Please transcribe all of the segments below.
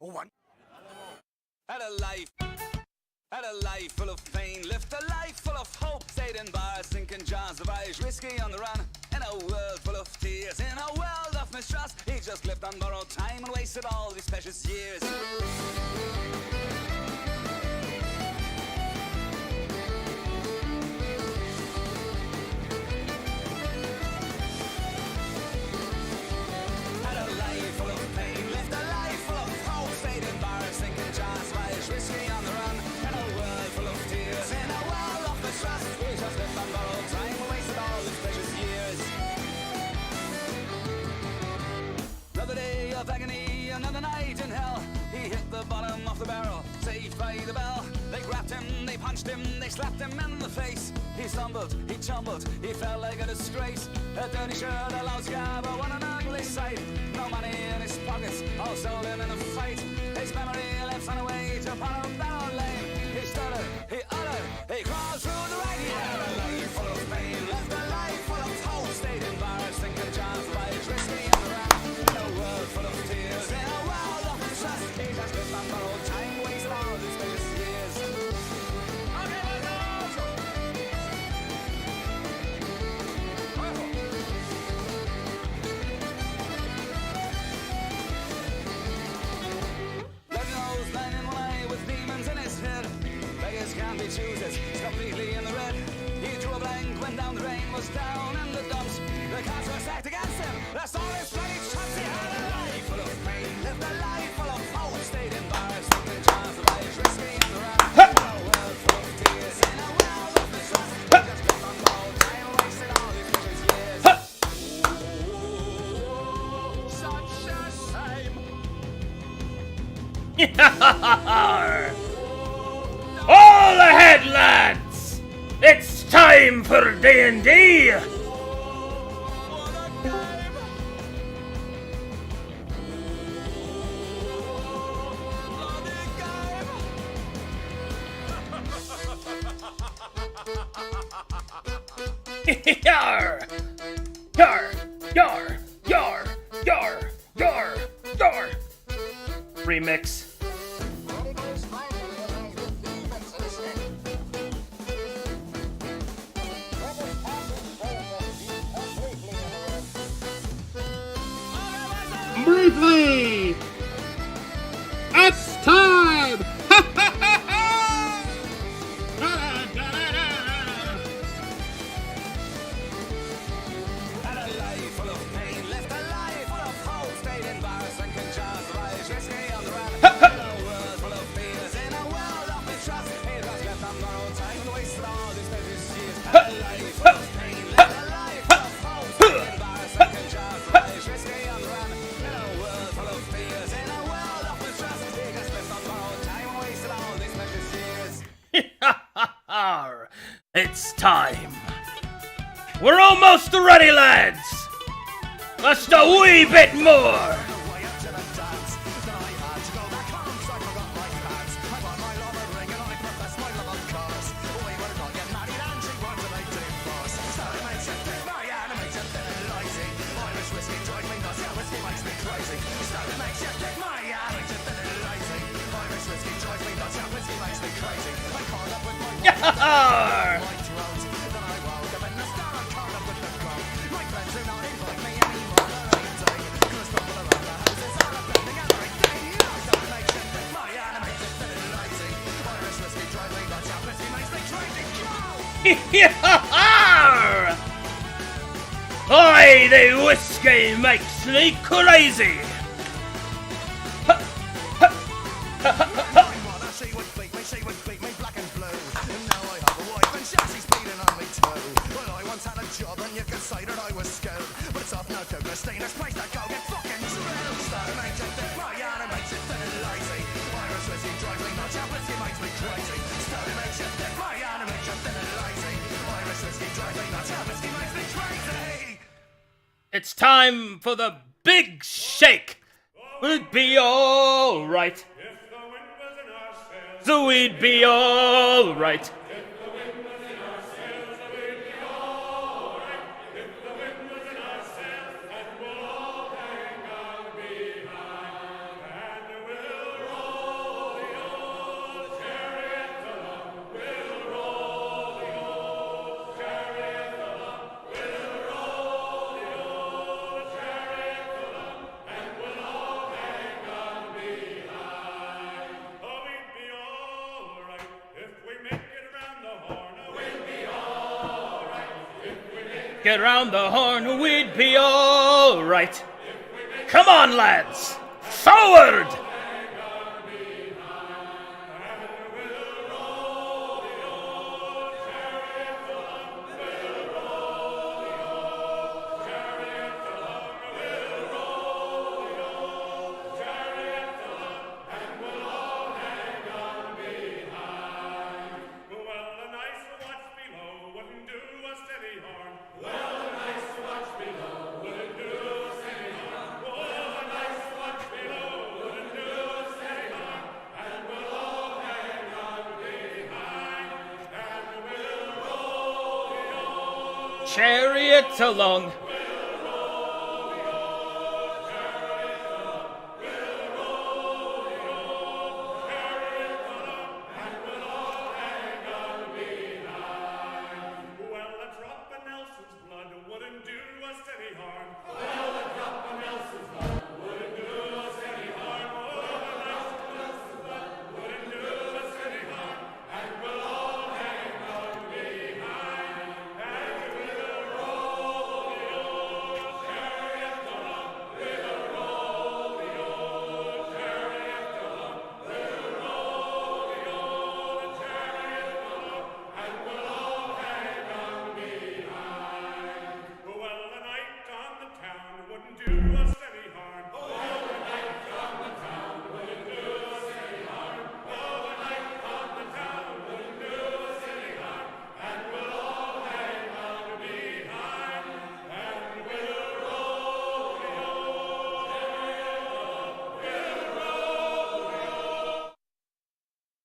Had a life full of pain, lived a life full of hope, stayed in bars, drinking jars of Irish whiskey on the run. In a world full of tears, in a world of mistrust, he just lived on borrowed time and wasted all these precious years. Had a life full of pain, lived a life full of hope, stayed in bars, drinking jars of Irish whiskey on the run. In a world full of tears, in a world of mistrust, he just lived on borrowed time and wasted all these precious years. Another day of agony, another night in hell. He hit the bottom of the barrel, saved by the bell. They grabbed him, they punched him, they slapped him in the face. He stumbled, he tumbled, he felt like a disgrace. A dirty shirt, a lousy job, what an ugly sight. No money in his pockets, all stolen in a fight. His memory lives on a way to Palo Barrel Lane. He stuttered, he uttered, he crawled through the rain. He had a life full of pain, left a life full of hope. Stayed in bars, thinking jars of Irish whiskey on the run. In a world full of tears, in a world of mistrust, he just lived on borrowed time, wasted all these precious years. Okay, let's go! Lord knows, man in one eye with demons in his head. Beggars can't be choosers, he's completely in the red. He drew a blank when down the drain, was down in the dumps. The cards were stacked against him, that's all his bloody chance. He had a life full of pain, lived a life full of hope. Stayed in bars, drinking jars of Irish whiskey on the run. In a world full of tears, in a world of mistrust, he just lived on borrowed time and wasted all these precious years. Such a shame. All ahead, lads! It's time for D&D! Yar! Yar! Yar! Yar! Yar! Yar! Yar! Remix. Briefly, it's time! Had a life full of pain, left a life full of hope. Stayed in bars, drinking jars of Irish whiskey on the run. In a world full of fears, in a world of mistrust, he just left on borrowed time and wasted all these precious years. Had a life full of pain, left a life full of hope. Stayed in bars, drinking jars of Irish whiskey on the run. In a world full of fears, in a world of mistrust, he just left on borrowed time and wasted all these precious years. It's time. We're almost ready, lads. Just a wee bit more. Yar! Yar! Aye, the whiskey makes me crazy. It's time for the big shake. We'd be all right. So we'd be all right. get round the horn, we'd be all right. Come on, lads, forward! Chariot along.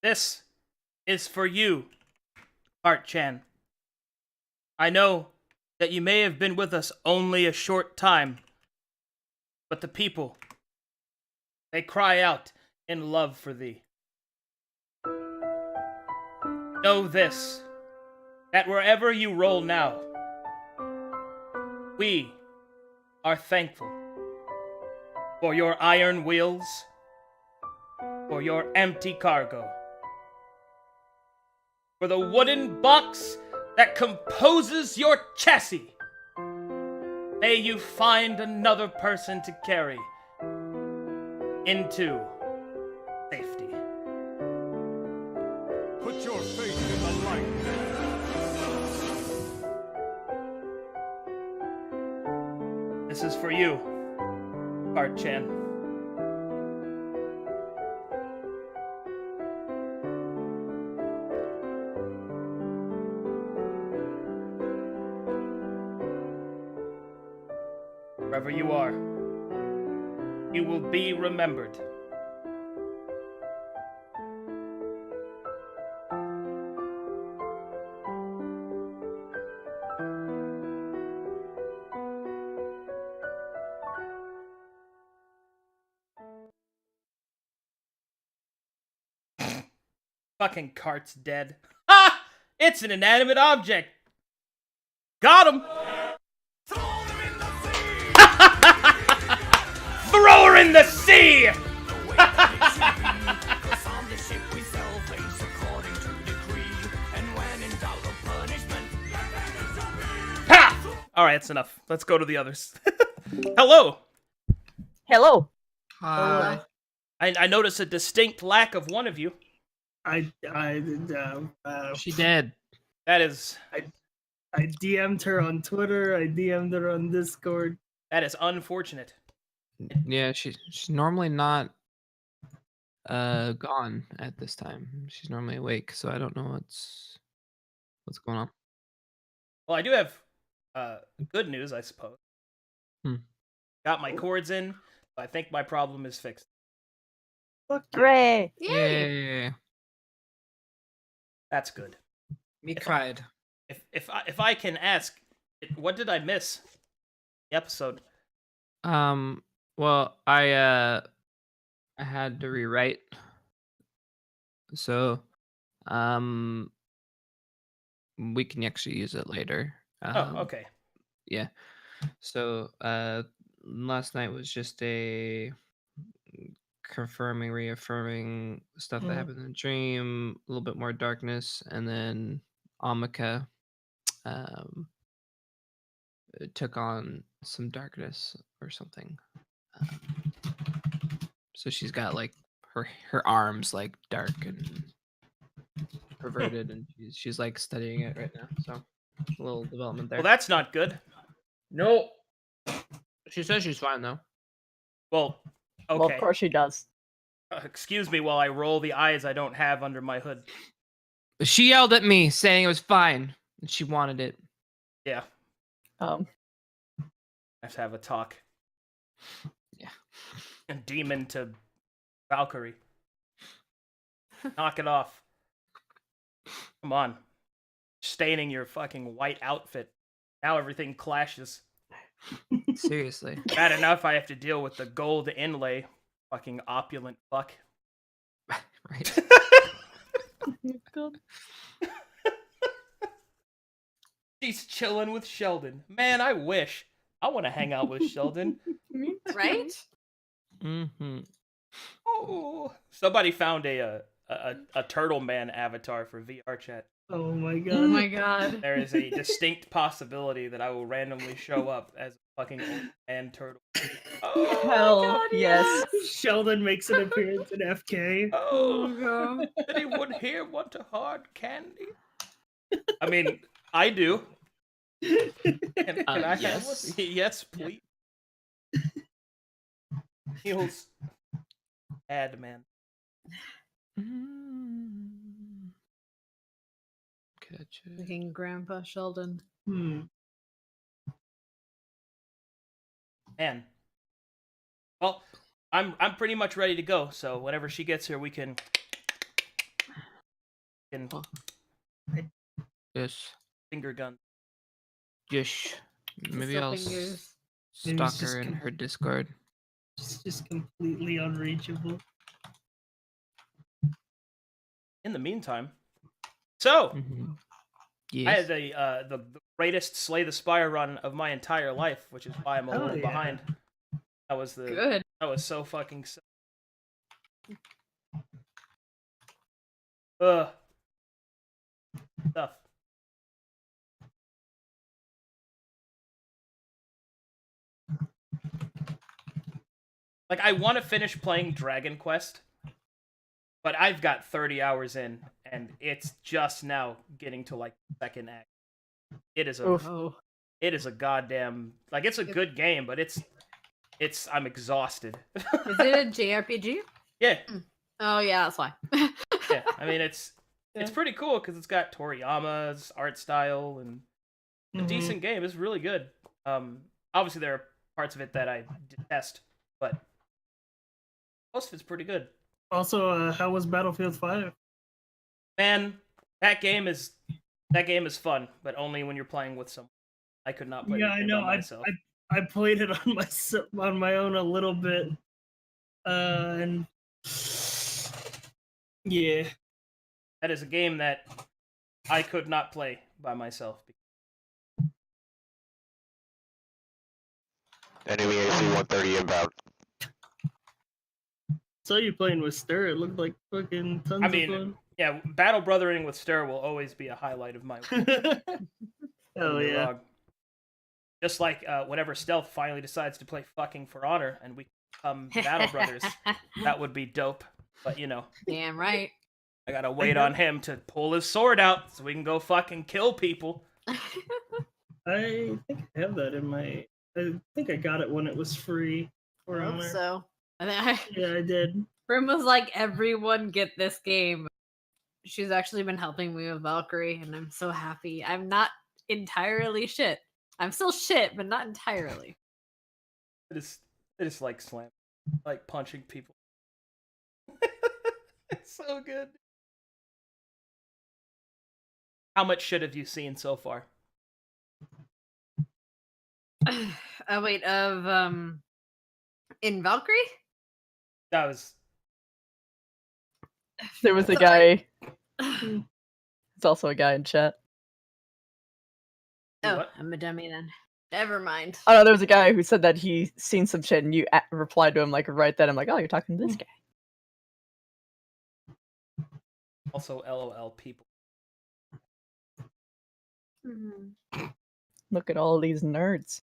This is for you, Art-chan. I know that you may have been with us only a short time, but the people, they cry out in love for thee. Know this, that wherever you roll now, we are thankful for your iron wheels, for your empty cargo, for the wooden box that composes your chassis. May you find another person to carry into safety. Put your faith in the light. This is for you, Art-chan. Wherever you are, you will be remembered. Fucking cart's dead. Ha! It's an inanimate object. Got him. Throw her in the sea! Ha! Alright, that's enough. Let's go to the others. Hello! Hello. Hi. I notice a distinct lack of one of you. She did. That is I DM'd her on Twitter. I DM'd her on Discord. unfortunate. Yeah, she's normally not gone at this time. She's normally awake, so I don't know what's going on. Well, I do have good news, I suppose. Got my Oh. cords in. I think my problem is fixed. Fuck yeah. Hooray. Yay! That's good. Me cried. If I can ask, what did I miss? The episode. Well, I had to rewrite. So, we can actually use it later. Oh, okay. Yeah. So, last night was just a confirming, reaffirming stuff that happened in the dream, a little bit more darkness, and then Amika took on some darkness or something. Um, so she's got like her arms like dark and perverted, and she's like studying it right now. So a little development there. Well, that's not good. No. She says she's fine though. Well, okay. Well, of course she does. Excuse me while I roll the eyes I don't have under my hood. She yelled at me saying it was fine and she wanted it. Yeah, Um, I have to have a talk. Yeah. And demon to Valkyrie. Knock it off. Come on. Staining your fucking white outfit. Now everything clashes. Seriously. Bad enough I have to deal with the gold inlay. Fucking opulent fuck. Right. God. She's chilling with Sheldon. Man, I wish. I want to hang out with Sheldon. Right? Mm-hmm. Oh, somebody found a Turtle Man avatar for VR chat. Oh my god. Oh my god. There is a distinct possibility that I will randomly show up as a fucking old man turtle. Oh, Hell God, yes. Sheldon makes an appearance in FK. oh, God. anyone here want a hard candy? I mean, I do. Can I have yes. one? Yes, please. Heels. Bad man. Gotcha. Looking Grandpa Sheldon. Hmm. Man. Well, I'm pretty much ready to go. So whenever she gets here, we can. Yes. Finger gun. Yes. Maybe Still I'll fingers. Maybe stalk it's just her in gonna- her Discord. It's just completely unreachable. In the meantime, so Mm-hmm. I Yes. had the greatest Slay the Spire run of my entire life, which is why I'm a Hell little yeah. behind. That was Good. That was so fucking. Ugh. Stuff. Like, I want to finish playing Dragon Quest, but I've got 30 hours in, and it's just now getting to, like, the second act. It is a, Oof. Oh. it is a goddamn, like, it's a good game, but it's, I'm exhausted. Is it a JRPG? Yeah, Oh yeah, that's why. yeah. I mean, it's pretty cool because it's got Toriyama's art style and a Mhm. decent game. It's really good. Obviously there are parts of it that I detest, but most of it's pretty good. Also, how was Battlefield 5? Man, that game is fun, but only when you're playing with someone. I could not play Yeah, that I game know. by myself. I played it on my own a little bit, and yeah, That is a game that I could not play by myself. Enemy AC 130 inbound. saw you playing with Stir. It looked like fucking tons I mean, of yeah, Battle Brothering with Stir will always be a highlight of my week. fun. Don't Hell get me yeah! wrong. Just like whenever Stealth finally decides to play fucking For Honor and we become Battle Brothers, that would be dope. But you know, Damn right. I gotta wait on him to pull his sword out so we can go fucking kill people. I think I have that in my. I think I got it when it was free. For I hope Honor. so. I think Yeah, I did. Brim was like, everyone get this game. She's actually been helping me with Valkyrie, and I'm so happy. I'm not entirely shit. I'm still shit, but not entirely. I just like slam, like punching people. It's so good. How much shit have you seen so far? Oh wait, of in Valkyrie? That was There was a Sorry. guy. It's also a guy in chat. Oh, What? I'm a dummy then. Never mind. Oh no, there was a guy who said that he seen some shit and you replied to him like right then. I'm like, oh, you're talking to this guy. also LOL people. Mhm. Look at all these nerds.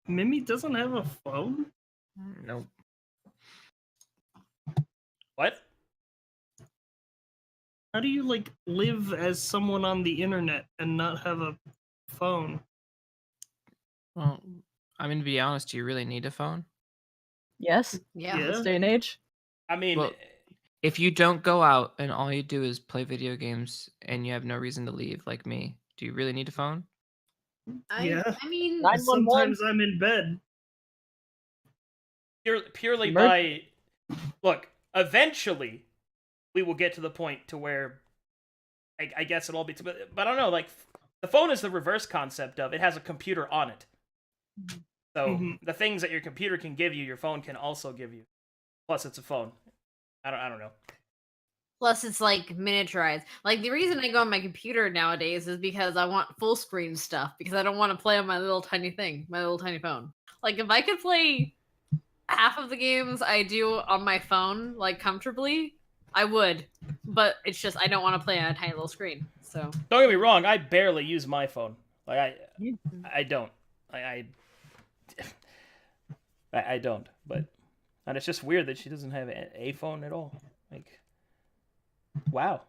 Mimi doesn't have a phone? Nope. What? How do you, like, live as someone on the internet and not have a phone? Well, I mean, to be honest, do you really need a phone? Yes, Yeah. Yeah. this day and age. I mean, Well, if you don't go out and all you do is play video games and you have no reason to leave, like me, do you really need a phone? Yeah. I mean, 911. Sometimes I'm in bed. purely Mer- by look. Eventually, we will get to the point to where I guess it'll all be. But I don't know. Like the phone is the reverse concept of it has a computer on it. So Mhm. the things that your computer can give you, your phone can also give you. Plus, it's a phone. I don't know. plus it's like miniaturized. Like the reason I go on my computer nowadays is because I want full screen stuff because I don't want to play on my little tiny thing, my little tiny phone. Like if I could play half of the games I do on my phone like comfortably, I would. But it's just I don't want to play on a tiny little screen. So Don't get me wrong. I barely use my phone. Like Yeah. I don't. I don't. But and it's just weird that she doesn't have a phone at all. Like, wow,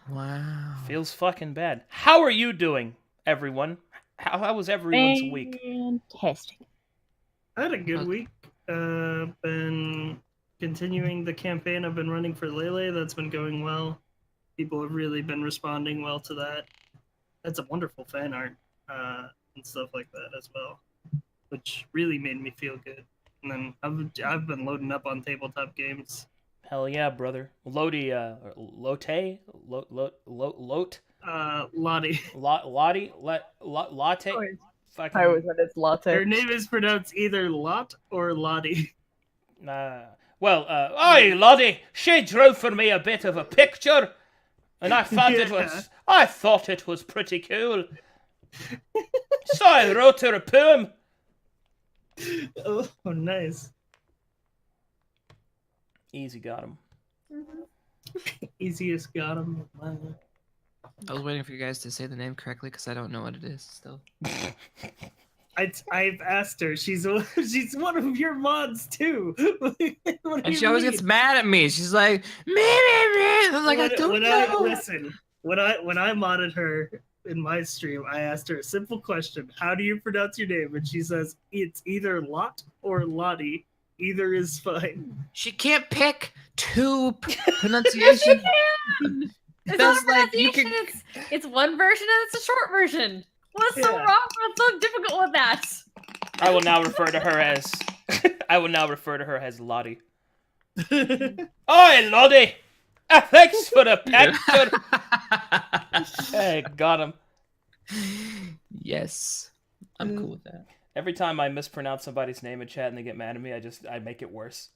Wow. feels fucking bad. How are you doing, everyone? How was everyone's week? Fantastic. I had a good week. Been continuing the campaign I've been running for Lele. That's been going well. People have really been responding well to that. That's a wonderful fan art and stuff like that as well, which really made me feel good. And then I've been loading up on tabletop games. Hell yeah, brother. Lodi, Lotte, Lot, Lottie. Lottie, Latte. Always. Fucking. I always said it's latte. Her name is pronounced either Lot or Lottie. Well, oi, Lottie, she drew for me a bit of a picture, and I thought it was pretty cool. So I wrote her a poem. Oh, nice. Easy got him. Easiest got him. I was waiting for you guys to say the name correctly because I don't know what it is still. I've asked her. She's one of your mods too. What do And you she always mean? gets mad at me. She's like, me. I'm like, I don't know. Listen, when I modded her in my stream, I asked her a simple question: how do you pronounce your name? And she says it's either Lot or Lottie. Either is fine. She can't pick two pronunciations. it's That's not a like you pronunciation, can. it's one version and it's a short version. What's so Yeah. wrong? What's so difficult with that? I will now refer to her as. I will now refer to her as Lottie. Oi, Lottie! Thanks for the picture. Hey, got him. Yes, I'm cool with that. Every time I mispronounce somebody's name in chat and they get mad at me, I make it worse.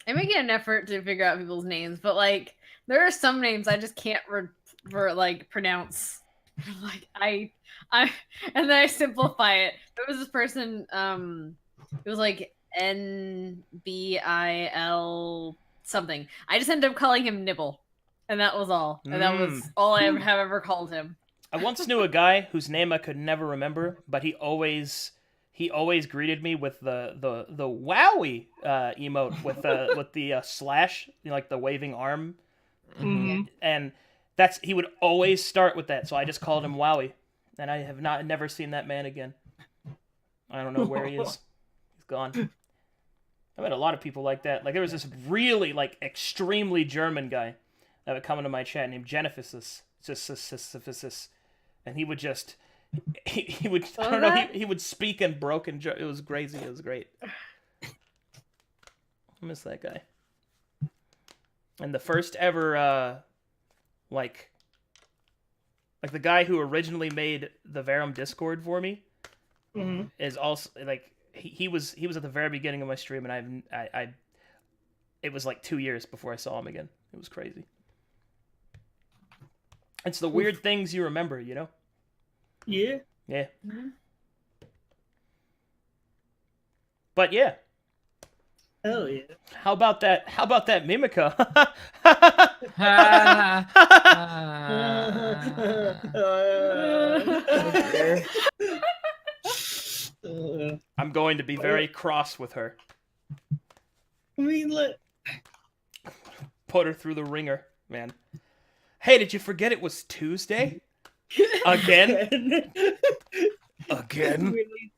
I make an effort to figure out people's names, but like there are some names I just can't like pronounce. Like I and then I simplify it. There was this person, it was like NBIL something. I just ended up calling him Nibble, and that was all. And that was all I have ever called him. I once knew a guy whose name I could never remember, but he always greeted me with the wowie emote with the slash, you know, like the waving arm, and he would always start with that. So I just called him Wowie, and I have never seen that man again. I don't know where he is. He's gone. I met a lot of people like that. Like there was this really like extremely German guy that would come into my chat named Jennifer. And he would just, he would, I don't know, he would speak in broken, it was crazy, it was great. I miss that guy. And the first ever, like the guy who originally made the Verum Discord for me, is also, like, he was at the very beginning of my stream, and it was like 2 years before I saw him again. It was crazy. It's the weird things you remember, you know? Yeah. Yeah. But yeah. Hell yeah. How about that? How about that Mimica? I'm going to be very cross with her. I mean, look. Put her through the ringer, man. Hey, did you forget it was Tuesday? Again? Again?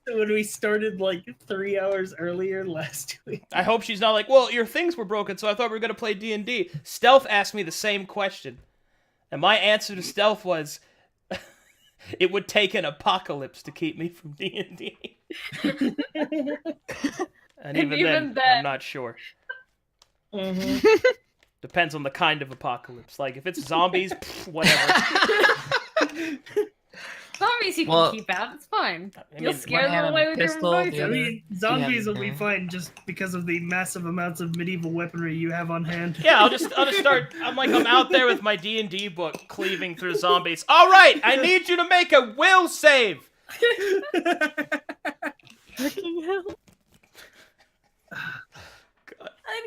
When we started like 3 hours earlier last week. I hope she's not like, well, your things were broken, so I thought we were going to play D&D. Stealth asked me the same question. And my answer to Stealth was, it would take an apocalypse to keep me from D&D. And even then, I'm not sure. Mm-hmm. Depends on the kind of apocalypse. Like, if it's zombies, whatever. Zombies you can keep out. It's fine. You'll scare them away with your voice. I mean, zombies will be fine just because of the massive amounts of medieval weaponry you have on hand. Yeah, I'll just start. I'm out there with my D&D book, cleaving through zombies. All right, I need you to make a will save. Fucking hell. I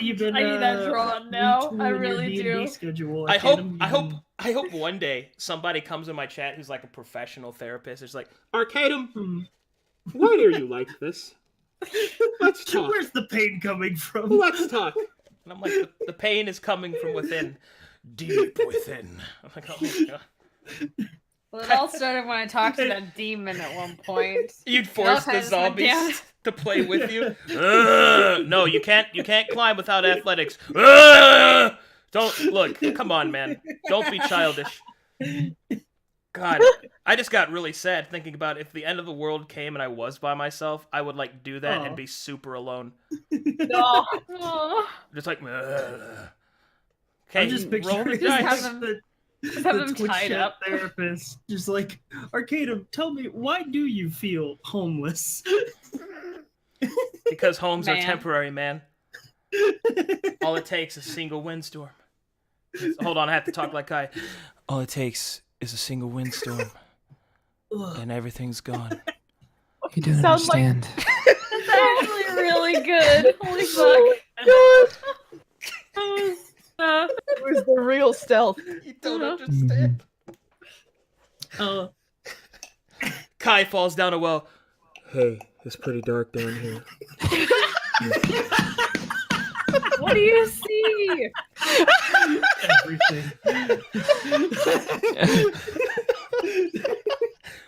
need that drawn now. I really do. Schedule. I hope one day somebody comes in my chat who's like a professional therapist. It's like, Arcadum, why are you like this? Let's talk. Where's the pain coming from? Let's talk. And I'm like, the pain is coming from within, deep within. I'm like, oh my god. Well, it all started when I talked to that demon at one point. You'd force the zombies to play with you. No, you can't climb without athletics. Don't look. Come on, man. Don't be childish. God, I just got really sad thinking about if the end of the world came and I was by myself, I would like do that and be super alone. No. Just like. Okay, I'm just picturing Just have them tied up. Therapist, just like, Arcadum, tell me, why do you feel homeless? Because homes are temporary, man. All it takes is a single windstorm. Hold on, I have to talk like I. All it takes is a single windstorm, and everything's gone. You don't understand. That's actually really good. Holy fuck. Where's the real Stealth? You don't understand. Kai falls down a well. Hey, it's pretty dark down here. What do you see? Everything.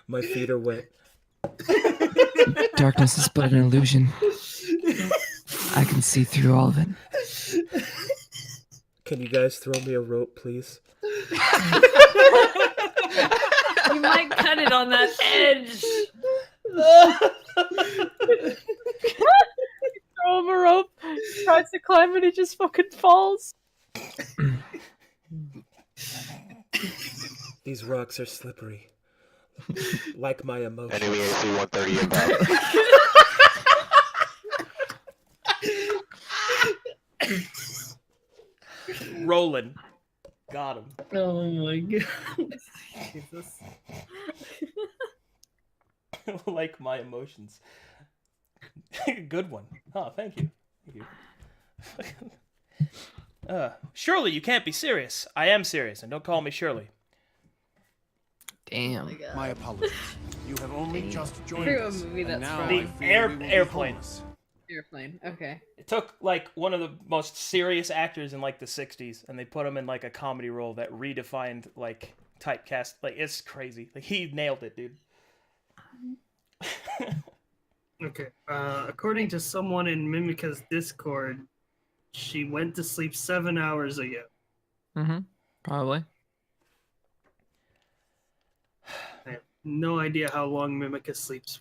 My feet are wet. Darkness is but an illusion. I can see through all of it. Can you guys throw me a rope, please? You might cut it on that edge. Throw him a rope. He tries to climb and he just fucking falls. These rocks are slippery. Like my emotions. Enemy AC 130 inbound. Rolling. Got him. Oh my god. Jesus. Like my emotions. Good one. Oh, thank you. Thank you. Surely you can't be serious. I am serious, and don't call me Shirley. Damn. My apologies. You have only just joined Through a us. movie and that's now wrong. I The fear we will be airplane. homeless. Airplane. Okay. It took like one of the most serious actors in like the 60s, and they put him in like a comedy role that redefined like typecast. Like, it's crazy. Like, he nailed it, dude. Okay. According to someone in Mimica's Discord, she went to sleep 7 hours ago. Mm-hmm. Probably. I have no idea how long Mimica sleeps.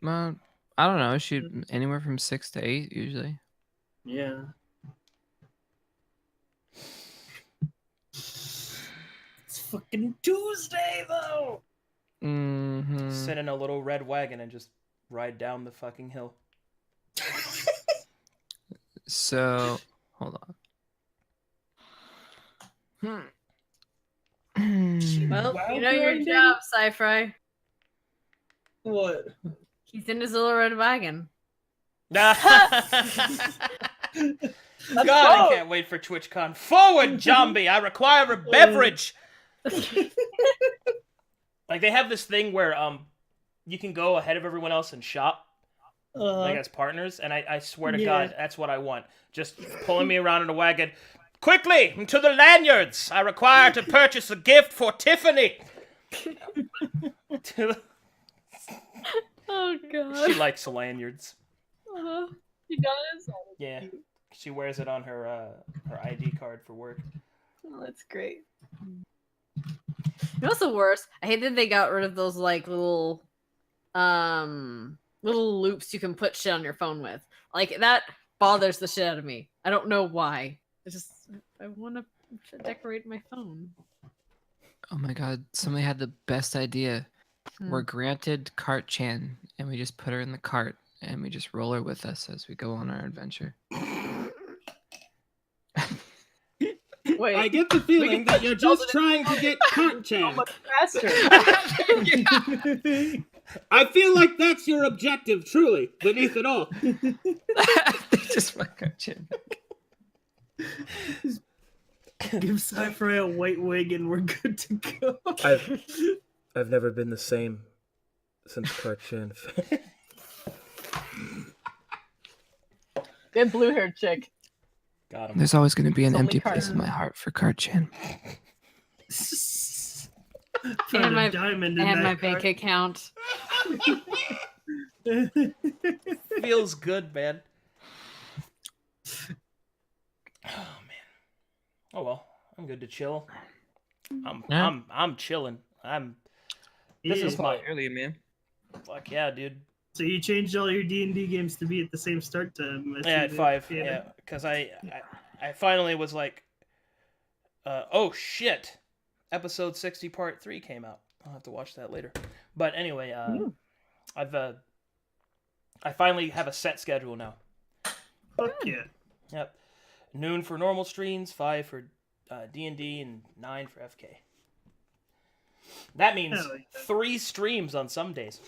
I don't know. She anywhere from 6 to 8 usually. Yeah. It's fucking Tuesday though. Mm-hmm. Sit in a little red wagon and just ride down the fucking hill. So hold on. Well, Wow, you know your grinding? job, Sci-Fi. What? He's in his little red wagon. God, I can't wait for TwitchCon. Forward, zombie! I require a beverage! Like, they have this thing where, you can go ahead of everyone else and shop, like, as partners, and I swear to God, that's what I want. Just pulling me around in a wagon. Quickly, to the lanyards! I require to purchase a gift for Tiffany! Oh, God. She likes lanyards. She does? Yeah. She wears it on her ID card for work. Oh, that's great. You know what's the worst? I hate that they got rid of those like little loops you can put shit on your phone with. Like that bothers the shit out of me. I don't know why. I want to decorate my phone. Oh my god, somebody had the best idea. Hmm. We're granted Cart Chan, and we just put her in the cart, and we just roll her with us as we go on our adventure. Wait, I get the feeling that you're just trying to get Cart Chan. much faster. I feel like that's your objective, truly, beneath it all. They just want Cart Chan. Give Cypher a white wig and we're good to go. I've never been the same since Cart Chan. Good blue-haired chick. Got him. There's always going to be an It's empty only place in my heart for Cart Chan. Found a my- diamond in And that my cart. bank account. Feels good, man. Oh man. Oh well, I'm good to chill. I'm chilling. This is my early, man. fuck yeah, dude. So you changed all your D&D games to be at the same start time. I see Yeah, at that. 5. Yeah, because I finally was like, oh shit, episode 60 part 3 came out. I'll have to watch that later. But anyway, I finally have a set schedule now. Fuck yeah. Yep, noon for normal streams, 5 for D&D, and 9 for FK. That means Hell yeah. 3 streams on some days.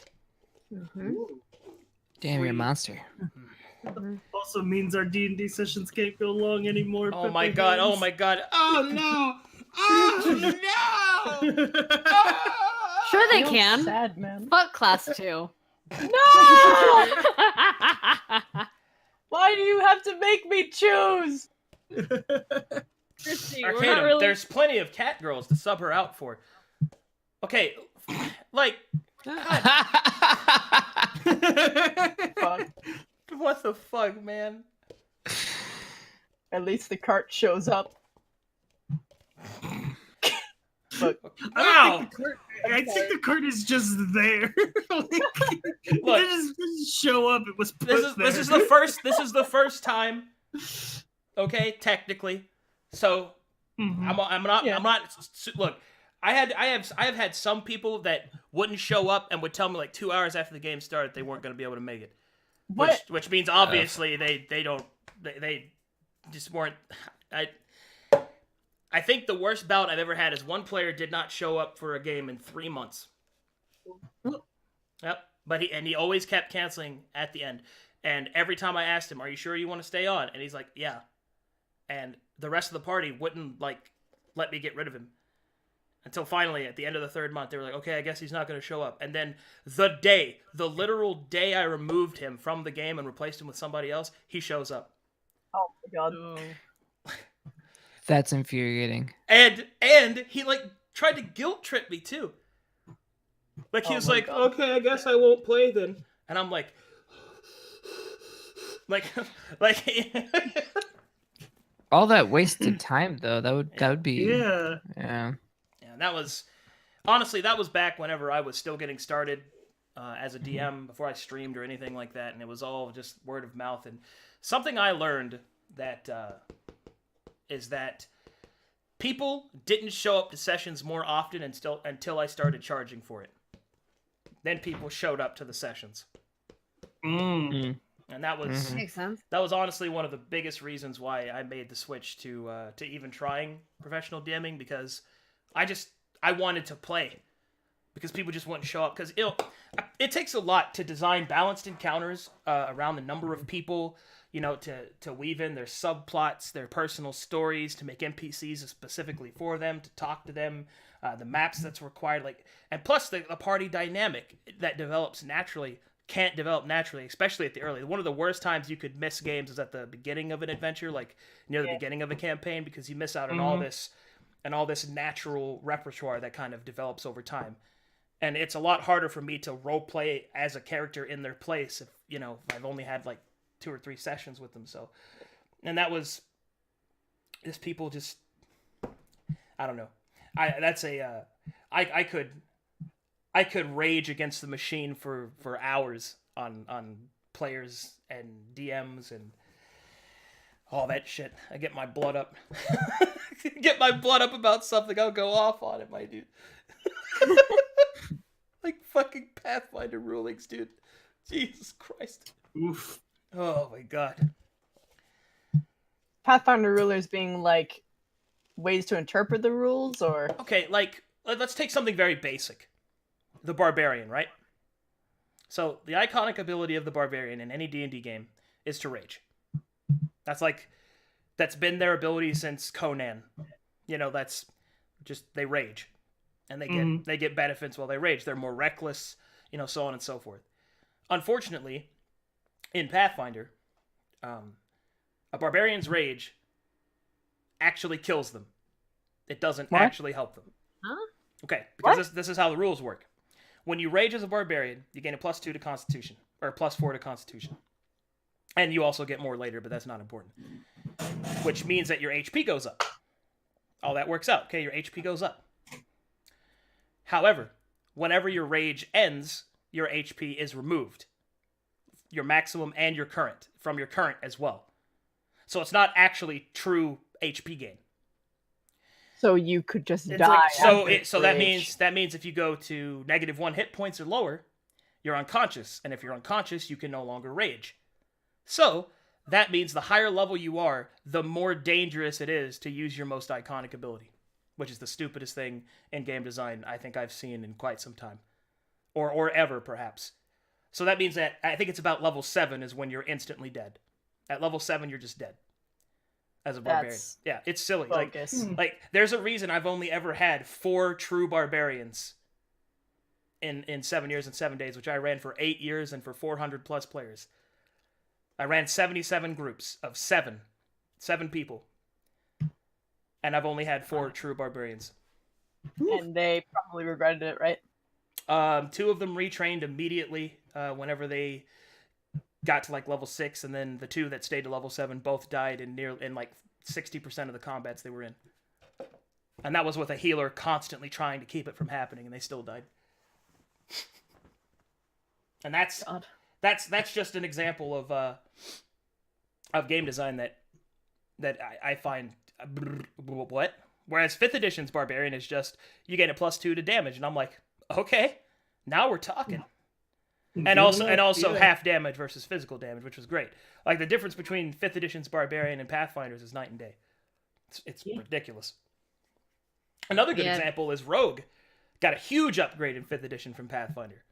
Damn, you're a Sweet. monster. Also means our D&D sessions can't go long anymore. Oh my god! Oh my god! Oh no! Oh no! Sure they Feels can. Sad, man. Fuck class 2. No! Why do you have to make me choose? Christy, we're not Arcadum, really... there's plenty of cat girls to sub her out for. Okay, like, Fuck. what the fuck, man? At least the cart shows up. Look, Wow! I think the cart is just there. Like, it Look. didn't show up. It was put This is there. the first time. Okay, technically. So Mhm. I'm not. Yeah. Look, I have had some people that wouldn't show up and would tell me like 2 hours after the game started they weren't going to be able to make it. what? Which means obviously they just weren't. I think the worst bout I've ever had is one player did not show up for a game in 3 months. Yep, but he always kept canceling at the end. And every time I asked him, "Are you sure you want to stay on?" and he's like, "Yeah." And the rest of the party wouldn't like let me get rid of him. Until finally, at the end of the 3rd month, they were like, "Okay, I guess he's not going to show up." And then the literal day I removed him from the game and replaced him with somebody else, he shows up. Oh my god. That's infuriating. And he like tried to guilt trip me too. Like he Oh was my like, God. "Okay, I guess I won't play then." And I'm like All that wasted time, though, that would be Yeah. yeah. Yeah, that was back whenever I was still getting started as a DM before I streamed or anything like that, and it was all just word of mouth. And something I learned that is that people didn't show up to sessions more often until I started charging for it. Then people showed up to the sessions, and that was Makes sense. that was honestly one of the biggest reasons why I made the switch to even trying professional DMing, because I wanted to play. because people just wouldn't show up. Because it takes a lot to design balanced encounters around the number of people, to weave in their subplots, their personal stories, to make NPCs specifically for them, to talk to them, the maps that's required, and plus the party dynamic that develops naturally can't develop naturally, especially at the early. One of the worst times you could miss games is at the beginning of an adventure, near the beginning of a campaign, because you miss out on all this natural repertoire that kind of develops over time. And it's a lot harder for me to role play as a character in their place if I've only had 2 or 3 sessions with them. So, and that was just people just, I don't know. I could rage against the machine for hours on players and DMs and all that shit. I get my blood up. Get my blood up about something, I'll go off on it, my dude. Like fucking Pathfinder rulings, dude. Jesus Christ. Oof. Oh my god. Pathfinder rulers being ways to interpret the rules, or okay, let's take something very basic. The Barbarian, right? So the iconic ability of the Barbarian in any D&D game is to rage. That's been their ability since Conan. That's just they rage, and they get benefits while they rage. They're more reckless, so on and so forth. Unfortunately, in Pathfinder, a barbarian's rage actually kills them. It doesn't actually help them. Huh? Okay, because this is how the rules work. When you rage as a barbarian, you gain a +2 to Constitution, or +4 to Constitution. And you also get more later, but that's not important. Which means that your HP goes up. All that works out. Okay, your HP goes up. However, whenever your rage ends, your HP is removed. Your maximum and your current, from your current as well. So it's not actually true HP gain. so you could just die. So that means if you go to -1 hit points or lower, you're unconscious, and if you're unconscious, you can no longer rage. So that means the higher level you are, the more dangerous it is to use your most iconic ability, which is the stupidest thing in game design I think I've seen in quite some time, or ever perhaps. So that means that I think it's about level 7 is when you're instantly dead. At level 7, you're just dead. As a barbarian. Yeah, it's silly. There's a reason I've only ever had 4 true barbarians in 7 years and 7 days, which I ran for 8 years and for 400 plus players. I ran 77 groups of 7 people. And I've only had 4 true barbarians. And they probably regretted it, right? 2 of them retrained immediately whenever they got to level 6, and then the 2 that stayed to level 7 both died in 60% of the combats they were in. And that was with a healer constantly trying to keep it from happening, and they still died. And that's just an example of game design that I find what? Whereas 5th edition's Barbarian is just you gain a +2 to damage, and I'm like, okay, now we're talking. And also half damage versus physical damage, which was great. The difference between 5th edition's Barbarian and Pathfinder's is night and day. It's ridiculous. Another good example is Rogue. Got a huge upgrade in 5th edition from Pathfinder.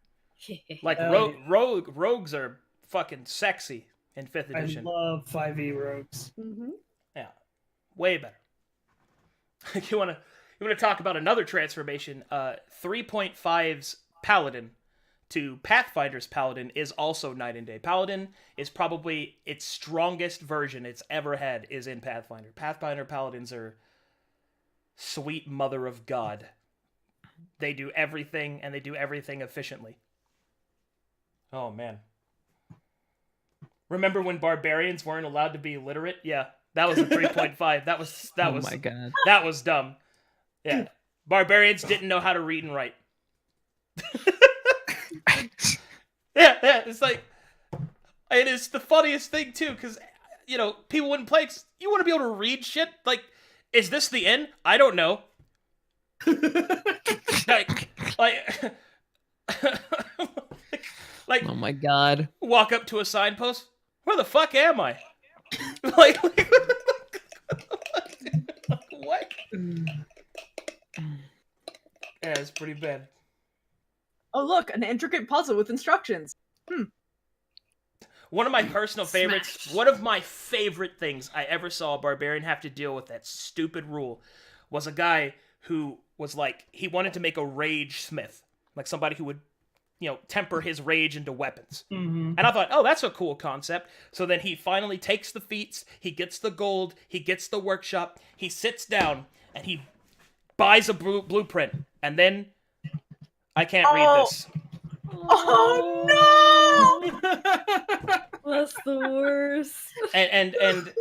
Rogues are fucking sexy in 5th edition. I love 5e rogues. Mm-hmm. Yeah, way better. You want to talk about another transformation? 3.5's Paladin to Pathfinder's Paladin is also night and day. Paladin is probably its strongest version it's ever had is in Pathfinder. Pathfinder Paladins are sweet mother of God. They do everything, and they do everything efficiently. Oh, man. Remember when barbarians weren't allowed to be literate? Yeah, that was a 3.5. That was my God. That was dumb. Yeah. Barbarians didn't know how to read and write. Yeah, it's it is the funniest thing too, because people wouldn't play. You want to be able to read shit. Is this the end? I don't know. Oh my God. Walk up to a signpost. Where the fuck am I? What? Yeah, it's pretty bad. Oh look, an intricate puzzle with instructions. One of my personal favorites, one of my favorite things I ever saw a barbarian have to deal with that stupid rule was a guy who was like, he wanted to make a rage smith. Like somebody who would, temper his rage into weapons. Mm-hmm. And I thought, oh, that's a cool concept. So then he finally takes the feats, he gets the gold, he gets the workshop, he sits down, and he buys a blueprint. And then, I can't read this. Oh no! That's the worst. And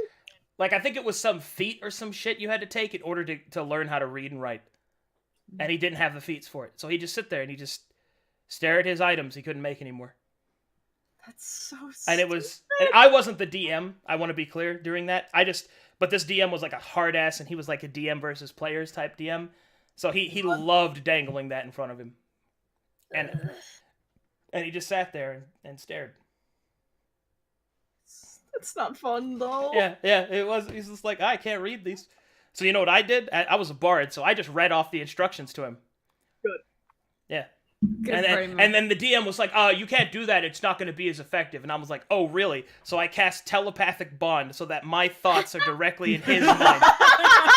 like, I think it was some feat or some shit you had to take in order to learn how to read and write. And he didn't have the feats for it. So he just sit there and he just stare at his items he couldn't make anymore. That's so And it was, and I wasn't the DM, I want to be clear, during that. But this DM was like a hard ass, and he was like a DM versus players type DM. So he loved dangling that in front of him. And he just sat there and stared. It's not fun though. Yeah, it was. He's just like, I can't read these. So you know what I did? I was a bard, so I just read off the instructions to him. Good. Yeah. Good And then the DM was like, you can't do that. It's not going to be as effective. And I was like, oh, really? So I cast telepathic bond so that my thoughts are directly in hhis mind.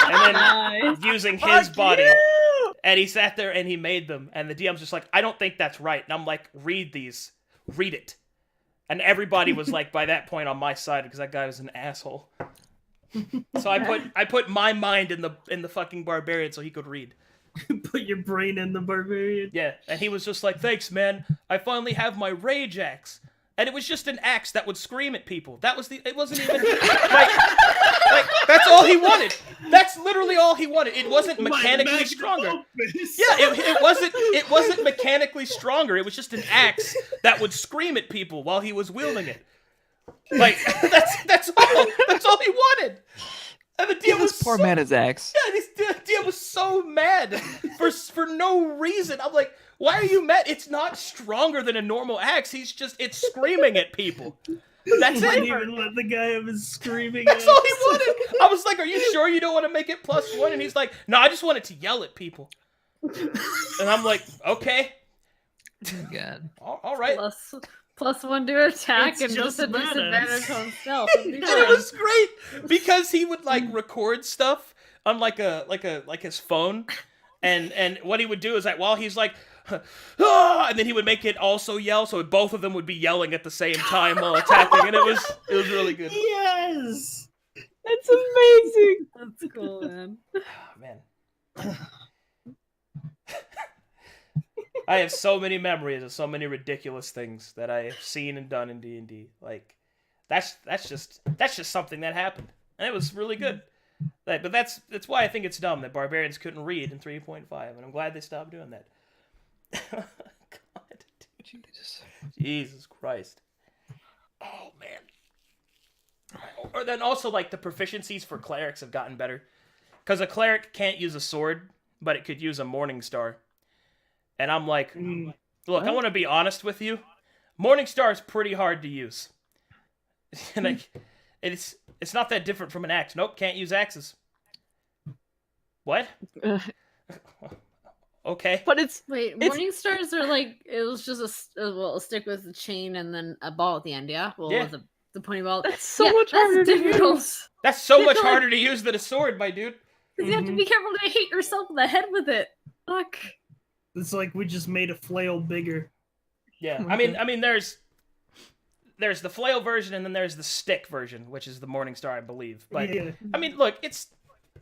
And then using his body. You! And he sat there and he made them. And the DM's just like, I don't think that's right. And I'm like, read these. Read it. And everybody was like, by that point, on my side because that guy was an asshole. So I put my mind in the fucking barbarian so he could read. Put your brain in the barbarian. Yeah, and he was just like, thanks, man. I finally have my rage axe. And it was just an axe that would scream at people. It wasn't even, like, that's all he wanted. That's literally all he wanted. It wasn't mechanically stronger. Yeah, it wasn't mechanically stronger. It was just an axe that would scream at people while he was wielding it. Like, that's all he wanted. And the DM was poor man his axe. Yeah, the DM was so mad for no reason. I'm like, why are you mad? It's not stronger than a normal axe. It's screaming at people. That's He it. didn't even let the guy have his screaming. That's all he wanted. I was like, are you sure you don't want to make it +1? And he's like, no, I just wanted to yell at people. And I'm like, okay. God. All right. +1 to attack It's and just just a badass. disadvantage on stealth. And it was great because he would like record stuff on like his phone, and what he would do is like while he's like, and then he would make it also yell, so both of them would be yelling at the same time while attacking, and it was really good. Yes, That's amazing. That's cool, man. Oh, man. I have so many memories of so many ridiculous things that I have seen and done in D&D. Like, that's just something that happened, and it was really good. But that's why I think it's dumb that barbarians couldn't read in 3.5, and I'm glad they stopped doing that. God, Jesus Christ. Oh man. Or then also like the proficiencies for clerics have gotten better, because a cleric can't use a sword, but it could use a morning star. And I'm like, look, I want to be honest with you. Morningstar is pretty hard to use. And like, it's not that different from an axe. Nope, can't use axes. What? Okay. But it's Morning stars are like, it was just a stick with a chain and then a ball at the end, yeah? Well, Yeah. the pointy ball. that's so much harder to difficult. use. That's so much harder to use than a sword, my dude. You have to be careful to hit yourself in the head with it. Fuck. it's like we just made a flail bigger. Yeah. I mean, there's the flail version, and then there's the stick version, which is the Morningstar, I believe. But Yeah. I mean, look,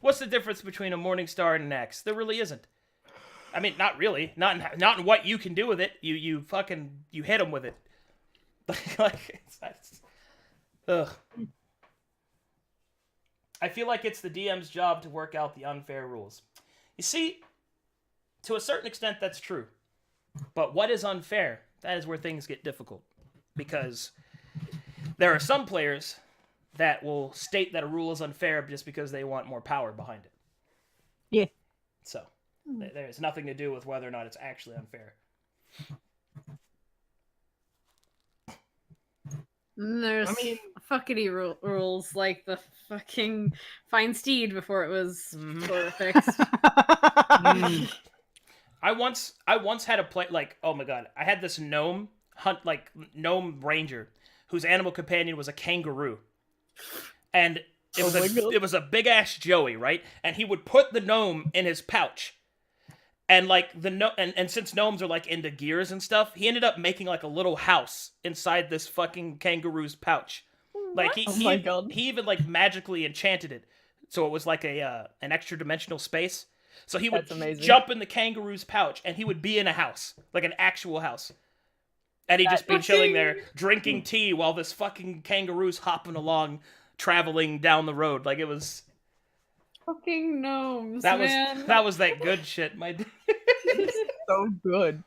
what's the difference between a Morningstar and an axe? There really isn't. I mean, not really. Not in what you can do with it. You hit them with it. Ugh. I feel like it's the DM's job to work out the unfair rules. You see, to a certain extent, that's true. But what is unfair? That is where things get difficult. Because there are some players that will state that a rule is unfair just because they want more power behind it. Yeah. So, there's nothing to do with whether or not it's actually unfair. And there's fuckity rules like the fucking find steed before it was sort of fixed. I once had a play like, oh my god, I had this gnome ranger whose animal companion was a kangaroo, and it was a big ass Joey, right? And he would put the gnome in his pouch, and like and since gnomes are like into gears and stuff, he ended up making like a little house inside this fucking kangaroo's pouch. Like he even like magically enchanted it, so it was like an extra dimensional space. So he would jump in the kangaroo's pouch, and he would be in a house, like an actual house. And he'd just be chilling there, drinking tea while this fucking kangaroo's hopping along, traveling down the road. Like, it was... Fucking gnomes, that man. That was that good shit, my dude. So good.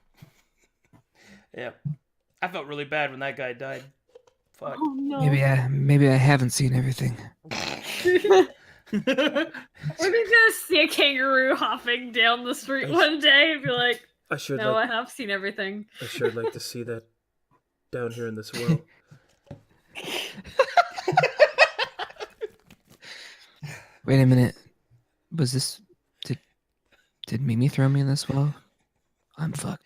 Yeah. I felt really bad when that guy died. Fuck. Oh, no. Maybe I haven't seen everything. We're gonna see a kangaroo hopping down the street one day and be like, I have seen everything. I sure like to see that down here in this world. Wait a minute. Was this... Did Mimi throw me in this well? I'm fucked.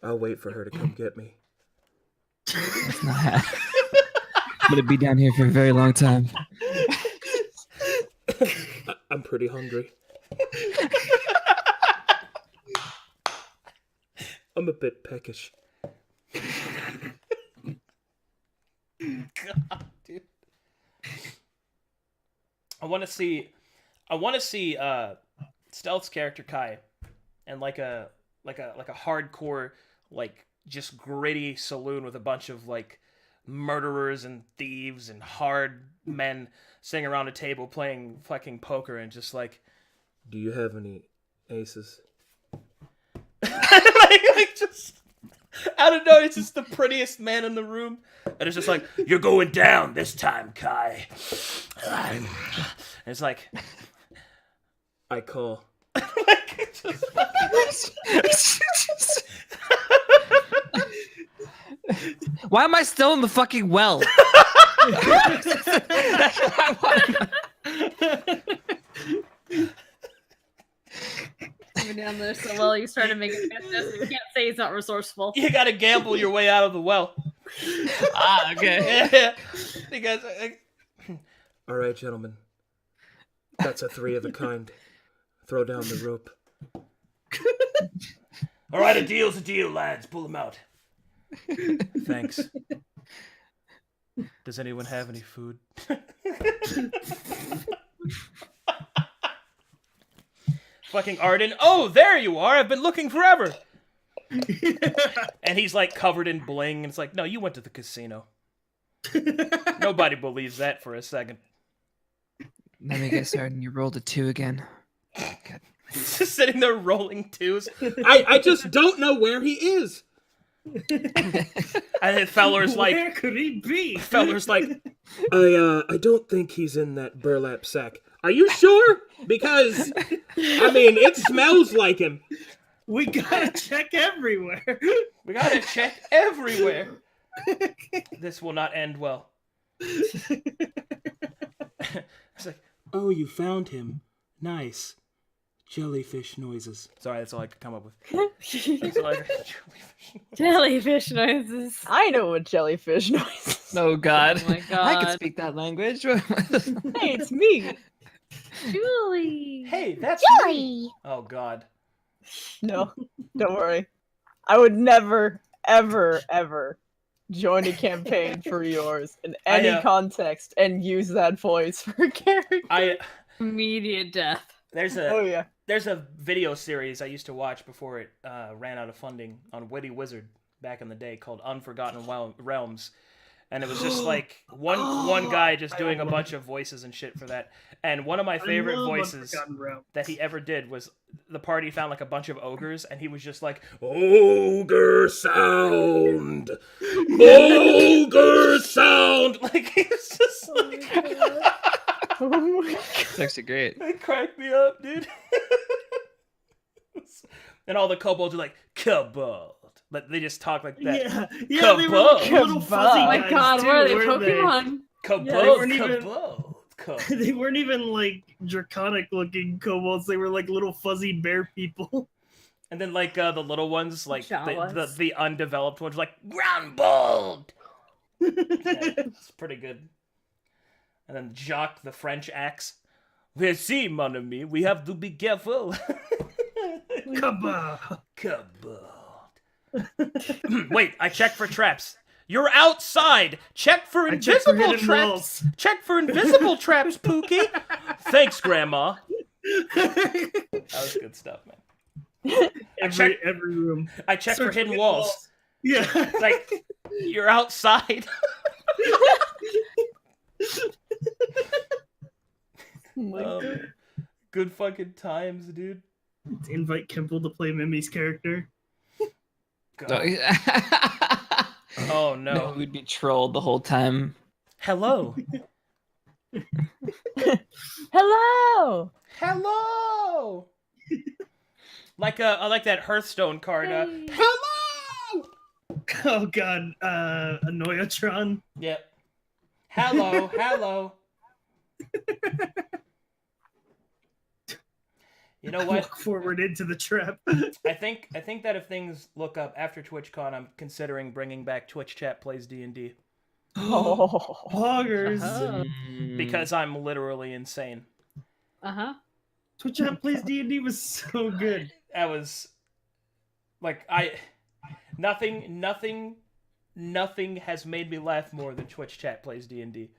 I'll wait for her to come get me. That's not happening. I'm gonna be down here for a very long time. I'm pretty hungry. I'm a bit peckish. God, dude. I want to see Stealth's character Kai, and like a hardcore, like just gritty saloon with a bunch of like murderers and thieves and hard men sitting around a table playing fucking poker and just like, do you have any aces? like just out of nowhere, it's just the prettiest man in the room, and it's just like, you're going down this time, Kai. And it's like, I call. like, Why am I still in the fucking well? That's what I want. Coming down there so well, you started making business. You can't say he's not resourceful. you gotta gamble your way out of the well. Okay. Yeah. Because All right, gentlemen. That's a 3 of a kind. Throw down the rope. all right, a deal's a deal, lads. Pull them out. Thanks. Does anyone have any food? Fucking Arden. Oh, there you are. I've been looking forever. And he's like covered in bling, and it's like, no, you went to the casino. Nobody believes that for a second. Let me get started. You rolled a 2 again. God. Just sitting there rolling twos. I just don't know where he is. And then Feller's like, where could he be? Feller's like, I don't think he's in that burlap sack. Are you sure? Because, I mean, it smells like him. We gotta check everywhere. we gotta check everywhere. This will not end well. It's like, Oh, you found him. Nice. Jellyfish noises. sorry, that's all I could come up with. That's all I could- Jellyfish noises. I know what jellyfish noise. Oh God. Oh my God. I can speak that language. Hey, it's me. Julie. Hey, that's me. Oh God. No, don't worry. I would never, ever, ever join a campaign for yours in any context and use that voice for a character. Immediate death. There's Oh yeah. There's a video series I used to watch before it ran out of funding on Witty Wizard back in the day called Unforgotten Realms. And it was just like one guy just doing a bunch of voices and shit for that. And one of my favorite voices that he ever did was the party found like a bunch of ogres, and he was just like, ogre sound! Ogre sound! Like, he was just like... Oh my God. It's actually great. It cracked me up, dude. And all the kobolds are like, kobold. But they just talk like that. Yeah, they were like little fuzzy Oh my guys God, too, what are they, weren't Pokemon? Kobold, they weren't even- kobold. They weren't even like draconic looking kobolds. They were like little fuzzy bear people. And then like the little ones, like the Jawas. the undeveloped ones, like ground bold. Yeah, it's pretty good. And then Jacques, the French axe. We see, mon ami, we have to be careful. Kabah. Kabod. Wait, I checked for traps. You're outside. Check for I checked for invisible hidden traps. walls. Check for invisible traps, Pookie. Thanks, Grandma. That was good stuff, man. Every room. I checked for Search hidden walls. Yeah. Like, you're outside. Oh my God. Good fucking times, dude. Invite Kimple to play Mimi's character. No, Oh no. no, we'd be trolled the whole time. Hello. Hello. Hello. Like I like that Hearthstone card. Hey. Hello. Oh god, Annoyatron. Yep. Hello. Hello. You know what? Walk forward into the trap. I think that if things look up after TwitchCon, I'm considering bringing back Twitch Chat Plays D&D Oh. Poggers. because I'm literally insane. Uh-huh. Twitch Chat Plays D&D was so good. That was like nothing has made me laugh more than Twitch Chat Plays D&D.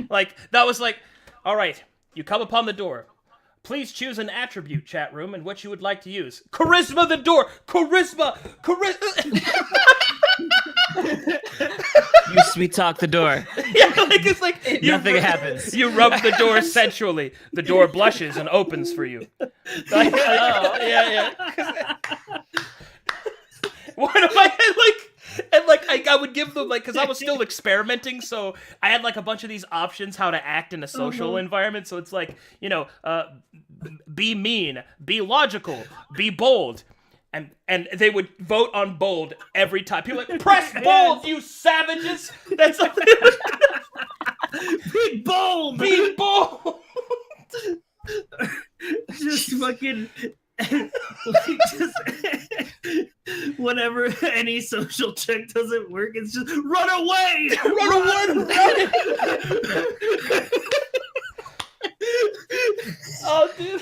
Like that was like, all right, you come upon the door. Please choose an attribute, chat room, and what you would like to use. Charisma the door! Charisma! You sweet talk the door. Yeah, like it's like Nothing happens. You rub the door sensually. The door blushes and opens for you. Like, yeah. What if I had like, and like I would give them like, because I was still experimenting, so I had like a bunch of these options how to act in a social environment. So it's like, you know, be mean, be logical, be bold. And they would vote on bold every time. People like, press bold, you savages! That's like, Be bold! be bold! Just fucking like just whenever any social check doesn't work, it's just run away! Run! Oh, dude.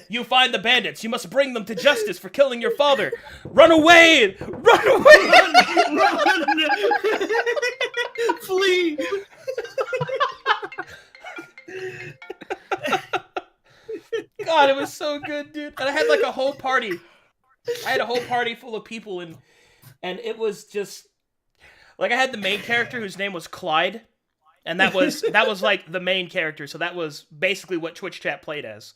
You find the bandits. You must bring them to justice for killing your father. Run away! Run away! Run! Flee! God, it was so good, dude. And I had like a whole party. I had a whole party full of people, and it was just like I had the main character whose name was Clyde, and that was like the main character. So that was basically what Twitch Chat played as.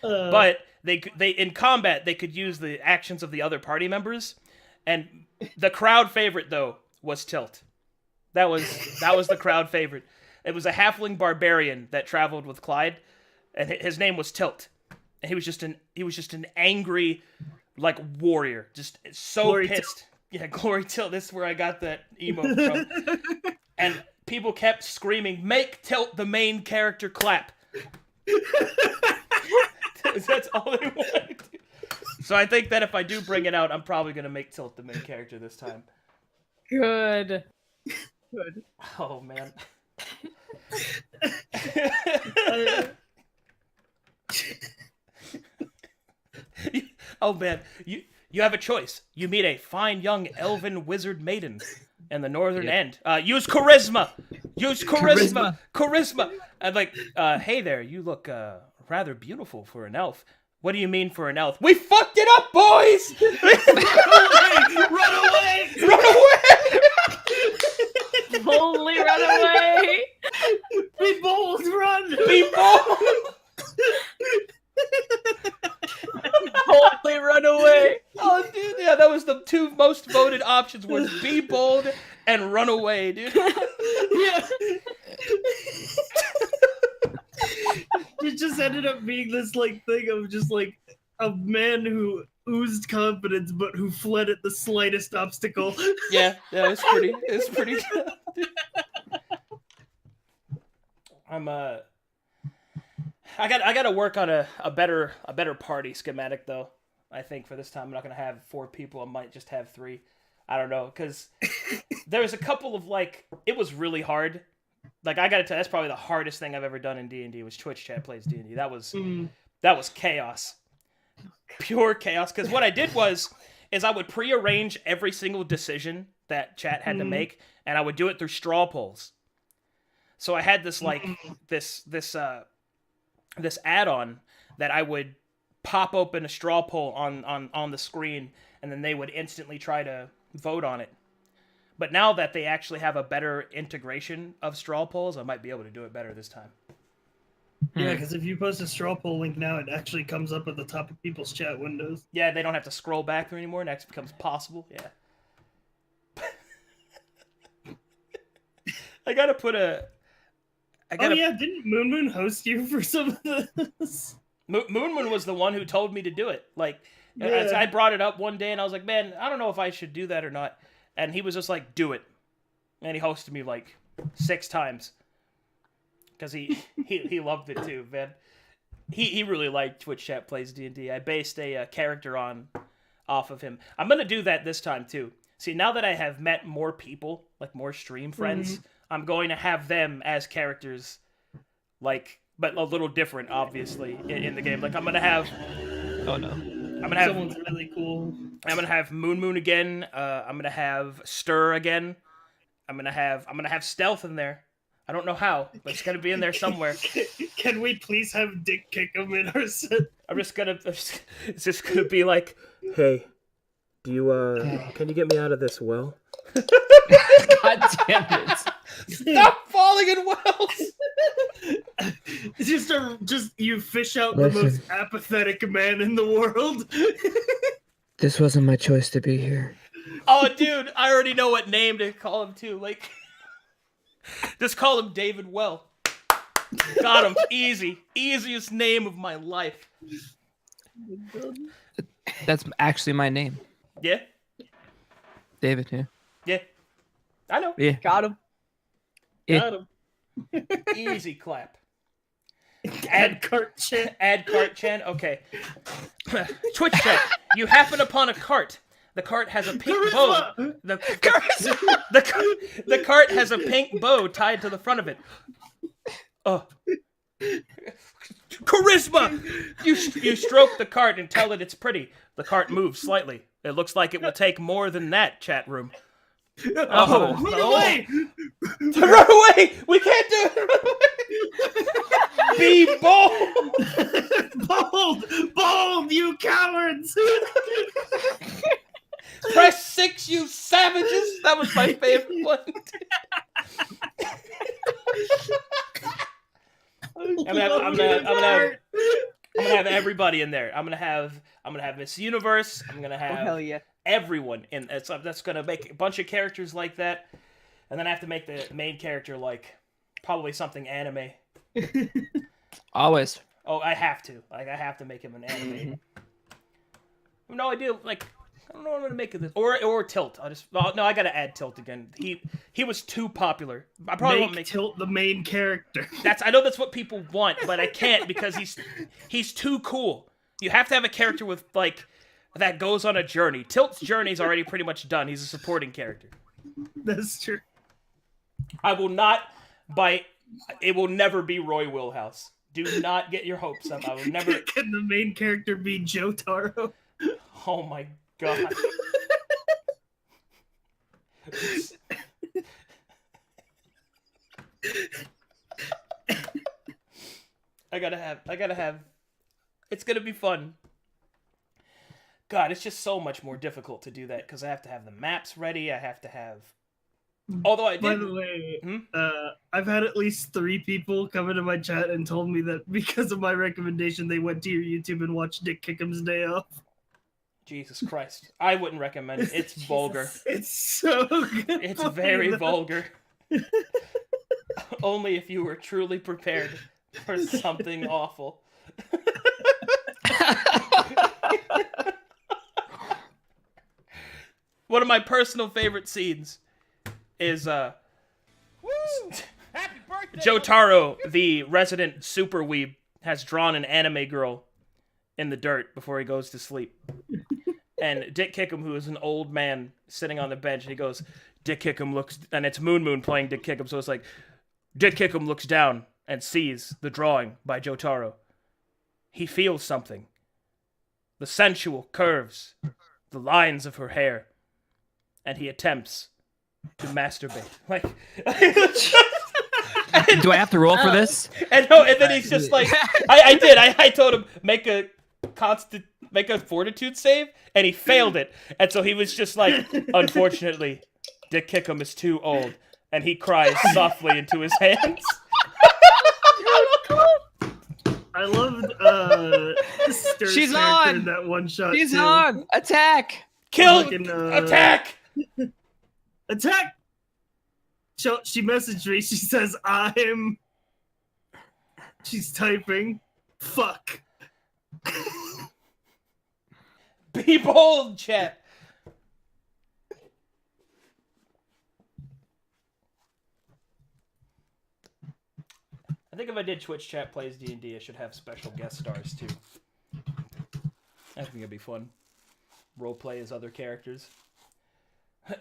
But they in combat they could use the actions of the other party members, and the crowd favorite though was Tilt. That was the crowd favorite. It was a halfling barbarian that traveled with Clyde, and his name was Tilt. And he was just an angry like warrior, just so Glory pissed. Tilt. Yeah, Glory Tilt. This is where I got that emote from. And people kept screaming, "Make Tilt the main character clap." That's all they wanted. So I think that if I do bring it out, I'm probably gonna make Tilt the main character this time. Good. Oh man. Oh man, you have a choice. You meet a fine young elven wizard maiden in the northern end. Use charisma. Use charisma. Charisma. And like, hey there, you look rather beautiful for an elf. What do you mean for an elf? We fucked it up, boys! Run away! Run away! Boldly run away. Be bold, run! Be bold! Boldly run away. Oh, dude, yeah, that was the two most voted options was be bold and run away, dude. Yeah. It just ended up being this like thing of just like a man who oozed confidence but who fled at the slightest obstacle. Yeah, it's pretty good. I got to work on a better party schematic though. I think for this time I'm not gonna have 4 people. I might just have 3. I don't know, because there's a couple of it was really hard. I gotta tell you, that's probably the hardest thing I've ever done in D&D was Twitch chat plays D&D. That was chaos, pure chaos. Because what I did is I would prearrange every single decision that chat had to make, and I would do it through straw polls. So I had this this add-on that I would pop open a straw poll on the screen, and then they would instantly try to vote on it. But now that they actually have a better integration of straw polls, I might be able to do it better this time. Yeah, because if you post a straw poll link now, it actually comes up at the top of people's chat windows. Yeah, they don't have to scroll back through anymore. Next becomes possible. Yeah. I gotta put a. Oh yeah, didn't Moon Moon host you for some of this? Moon Moon was the one who told me to do it. Yeah. I brought it up one day, and I was like, "Man, I don't know if I should do that or not." And he was just like, "Do it," and he hosted me 6 times because he loved it too, man. He really liked Twitch chat plays D&D. I based a character off of him. I'm gonna do that this time too. See, now that I have met more people, more stream friends, I'm going to have them as characters, but a little different, obviously, in the game. I'm gonna have. Oh no. I'm gonna have. Someone's really cool. I'm gonna have Moon Moon again. I'm gonna have Stir again. I'm gonna have Stealth in there. I don't know how, but it's gonna be in there somewhere. Can we please have Dick Kickham in our set? It's just gonna be like, Hey, do you can you get me out of this well? God damn it. stop falling in wells. Just you fish out the most apathetic man in the world. This wasn't my choice to be here. Oh, dude, I already know what name to call him too. Just call him David Well. Got him. Easiest name of my life. That's actually my name. Yeah. David, yeah. Yeah. I know. Yeah. Got him. Yeah. Got him. Easy clap. Add cart chat. Add cart chan. Okay. Twitch chat. You happen upon a cart. The cart has a pink bow. The cart has a pink bow tied to the front of it. Charisma! You stroke the cart and tell it it's pretty. The cart moves slightly. It looks like it will take more than that, chat room. Run away! Run away! We can't do it! Be bold! Bold, you cowards! Press 6, you savages! That was my favorite one. I'm gonna have everybody in there. I'm gonna have Miss Universe. I'm gonna have hell yeah. everyone in. That's gonna make a bunch of characters like that, and then I have to make the main character probably something anime. Always. Oh, I have to. I have to make him an anime. I have no idea. I don't know what I'm gonna make of this. Or Tilt. I gotta add Tilt again. He was too popular. I probably won't make Tilt the main character. I know that's what people want, but I can't because he's too cool. You have to have a character with that goes on a journey. Tilt's journey's already pretty much done. He's a supporting character. That's true. I will not buy. It will never be Roy Willhouse. Do not get your hopes up. I will never. Can the main character be Joe Taro? Oh my God. I gotta have. It's gonna be fun. God, it's just so much more difficult to do that because I have to have the maps ready. I have to have. Although I did. By the way, I've had at least 3 people come into my chat and told me that because of my recommendation, they went to your YouTube and watched Dick Kickham's Day Off. Jesus Christ. I wouldn't recommend it. It's vulgar. It's so good. It's very vulgar. Only if you were truly prepared for something awful. One of my personal favorite scenes is Joe Taro, the resident super weeb, has drawn an anime girl in the dirt before he goes to sleep. And Dick Kickham, who is an old man sitting on the bench, he goes, Dick Kickham looks, and it's Moon Moon playing Dick Kickham, so it's like, Dick Kickham looks down and sees the drawing by Jotaro. He feels something. The sensual curves, the lines of her hair, and he attempts to masturbate. Like, Do I have to roll for this? and then he's just like, I did. I told him make a fortitude save, and he failed it. And so he was just like, unfortunately, Dick Kickham is too old, and he cries softly into his hands. I loved Stur's She's character on! in that one shot. He's too. on! Attack! Kill! Fucking, Attack! Attack! She messaged me. She says, She's typing. Fuck. Be bold, chat. I think if I did Twitch chat plays D&D, I should have special guest stars too. I think it'd be fun. Roleplay as other characters.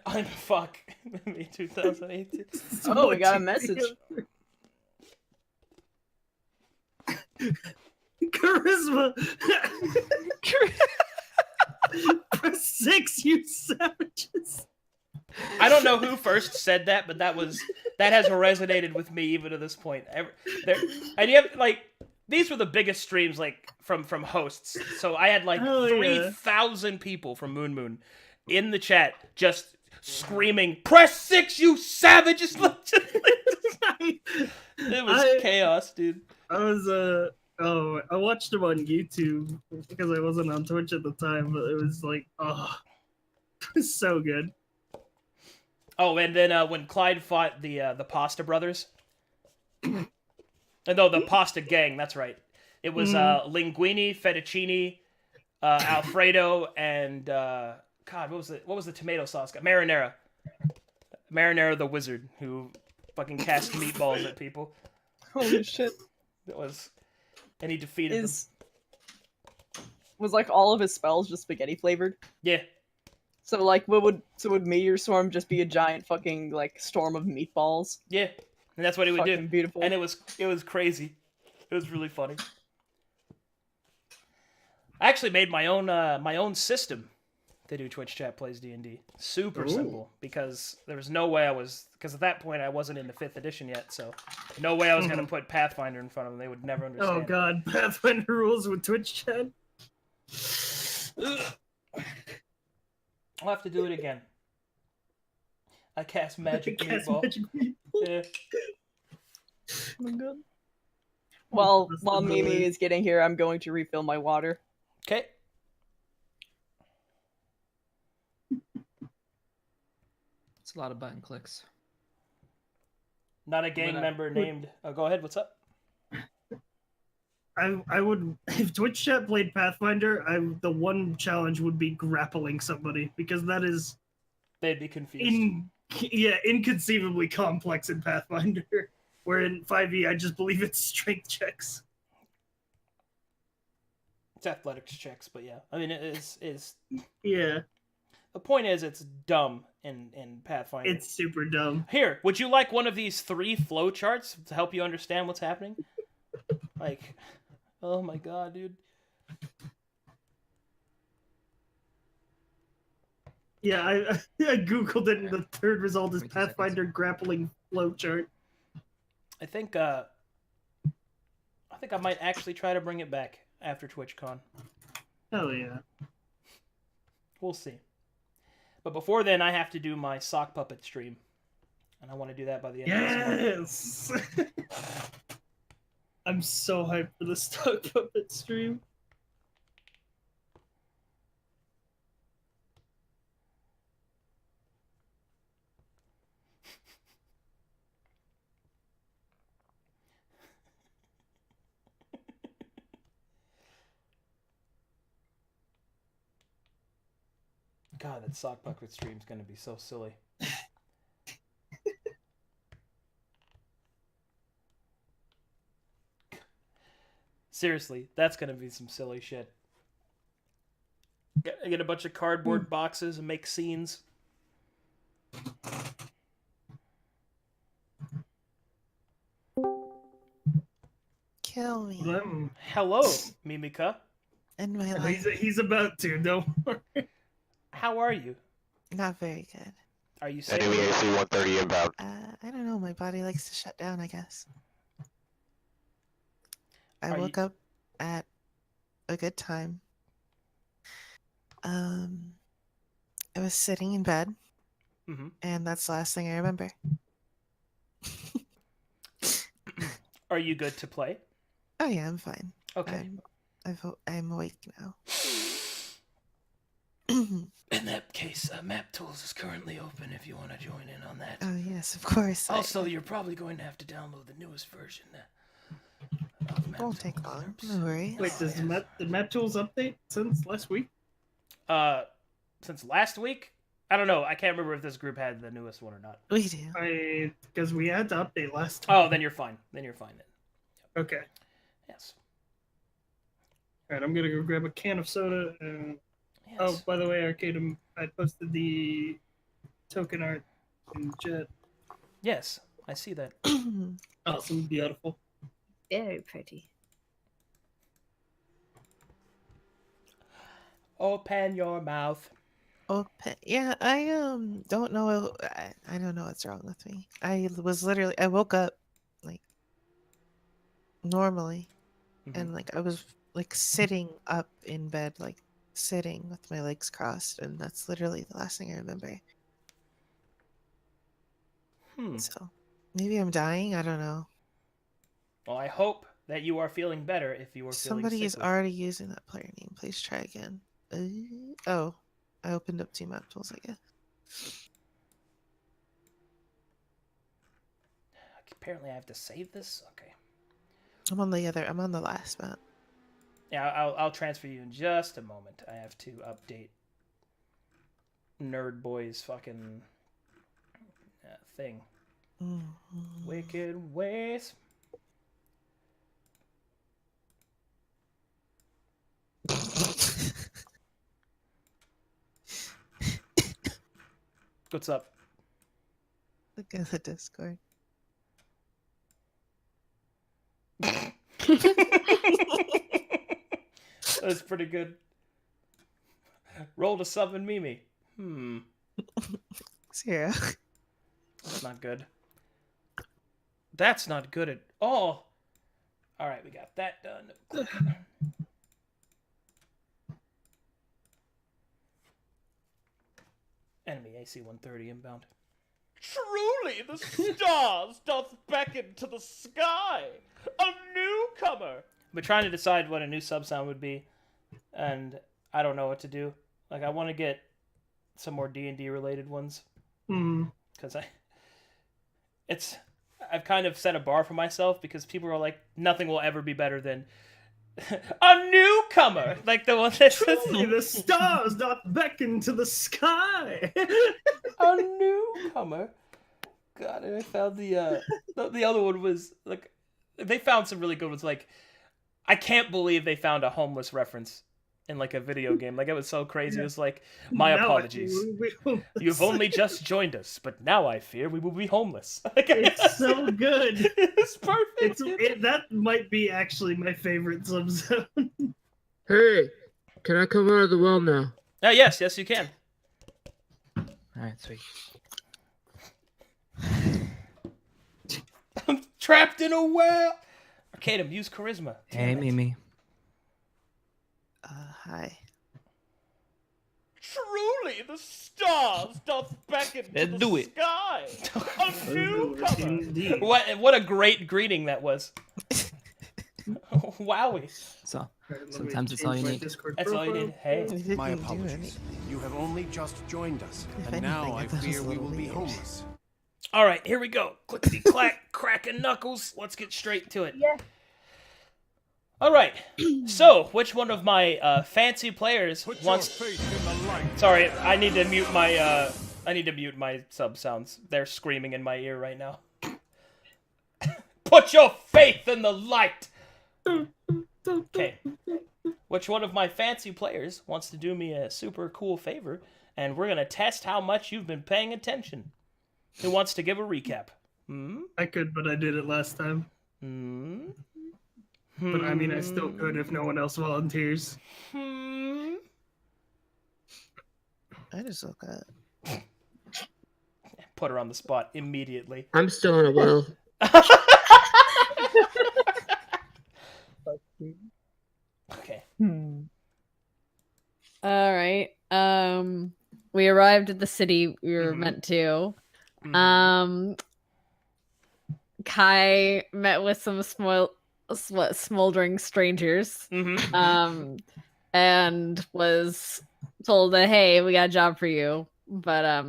I'm fuck. Me 2018. Oh, we got a message. Charisma. Press 6, you savages. I don't know who first said that, but that has resonated with me even to this point. And you have like these were the biggest streams like from hosts. So I had like 3,000 people from Moon Moon in the chat just screaming, "Press 6, you savages!" It was chaos, dude. I watched him on YouTube because I wasn't on Twitch at the time, but it was like, it was so good. Oh, and then when Clyde fought the Pasta Brothers, no, the Pasta Gang. That's right. It was linguine, fettuccine, Alfredo, and God, what was the tomato sauce guy? Marinara. Marinara the wizard who fucking cast meatballs at people. Holy shit. It was, and he defeated them. Was like all of his spells just spaghetti flavored? Yeah. So like, would Meteor Swarm just be a giant fucking like storm of meatballs? Yeah, and that's what he would do. Fucking beautiful. And it was crazy. It was really funny. I actually made my own system to do Twitch chat plays D&D. Super simple because there was no way because at that point I wasn't in the 5th edition yet, so no way I was gonna put Pathfinder in front of them. They would never understand. Oh god, Pathfinder rules with Twitch chat. I'll have to do it again. I cast magic meatball. Yeah. Oh, good. While Mimi is getting here, I'm going to refill my water. Okay. It's a lot of button clicks. Not a gang member named. Oh, go ahead. What's up? I would, if Twitch chat played Pathfinder, the one challenge would be grappling somebody because that is they'd be confused. Inconceivably complex in Pathfinder. Where in 5e, I just believe it's strength checks. It's athletics checks, but yeah, I mean it is. Yeah. The point is, it's dumb in Pathfinder. It's super dumb. Here, would you like one of these 3 flow charts to help you understand what's happening? Like, oh my god, dude. Yeah, I googled it, and the third result is Pathfinder grappling flowchart. I think I might actually try to bring it back after TwitchCon. Hell yeah. We'll see. But before then, I have to do my sock puppet stream, and I want to do that by the end of this month. Yes. I'm so hyped for the sock puppet stream. God, that sock puppet stream's gonna be so silly. Seriously, that's gonna be some silly shit. Get a bunch of cardboard boxes and make scenes. Kill me. Hello, Mimika. In my life. He's about to. Don't worry. How are you? Not very good. Are you sick? Enemy AC 130 inbound. I don't know. My body likes to shut down, I guess. I Are woke up at a good time. I was sitting in bed, and that's the last thing I remember. Are you good to play? Oh yeah, I'm fine. Okay. I'm awake now. In that case, Map Tools is currently open if you want to join in on that. Oh yes, of course. Also, you're probably going to have to download the newest version. It won't take long. No worries. Wait, does the map tools update since last week? Since last week? I don't know. I can't remember if this group had the newest one or not. We do. Because we had to update last time. Oh, then you're fine. Then. Okay. Yes. All right, I'm gonna go grab a can of soda. And... Yes. Oh, by the way, Arcadum, I posted the token art in Jet. Yes, I see that. Awesome, beautiful. Very pretty. Open your mouth. Open. Yeah, I don't know. I don't know what's wrong with me. I woke up like normally, and like I was like sitting up in bed, like sitting with my legs crossed, and that's literally the last thing I remember. So maybe I'm dying. I don't know. Well, I hope that you are feeling better if you are Somebody feeling is sickly. already using that player name. Please try again. Oh, I opened up 2 map tools, I guess. Apparently I have to save this? Okay. I'm on the last map. Yeah, I'll transfer you in just a moment. I have to update Nerd Boy's fucking thing. Wicked ways. What's up? Look at the Discord. That's pretty good. Roll to summon Mimi. Zero. That's not good. That's not good at all. Alright, we got that done. Enemy AC 130 inbound. Truly the stars doth beckon to the sky. A newcomer. We're trying to decide what a new sub sound would be, and I don't know what to do. Like, I want to get some more D&D related ones. Because I've kind of set a bar for myself because people are like, nothing will ever be better than a newcomer, like the one that says Truly the stars doth beckon to the sky. a newcomer. God, and I found the other one was like, they found some really good ones. Like, I can't believe they found a homeless reference in like a video game. Like, it was so crazy. It was like, my apologies. You've only just joined us, but now I fear we will be homeless. It's so good. It's perfect. That might be actually my favorite subzone. Hey, can I come out of the well now? Yes, you can. Alright, sweet. I'm trapped in a well. Arcadum, use charisma. Hey, Mimi. Hi. Truly, the stars doth beckon to the Do it. sky. A newcomer. What a great greeting that was. Wowie. So sometimes it's all you need. That's all you need. Hey. My apologies. You have only just joined us, If and now anything, I I thought it was fear a we little will be weird. homeless. All right, here we go. Clickety clack, cracking knuckles. Let's get straight to it. Yeah. All right. So, which one of my fancy players Put wants? your faith in the light. Sorry, I need to mute my sub sounds. They're screaming in my ear right now. Put your faith in the light. Okay. Which one of my fancy players wants to do me a super cool favor, and we're gonna test how much you've been paying attention? Who wants to give a recap? I could, but I did it last time. But I mean, I still could if no one else volunteers. I just woke up. Put her on the spot immediately. I'm still on a well. Okay. All right. We arrived at the city we were meant to. Kai met with some smoldering strangers. And was told that, hey, we got a job for you, but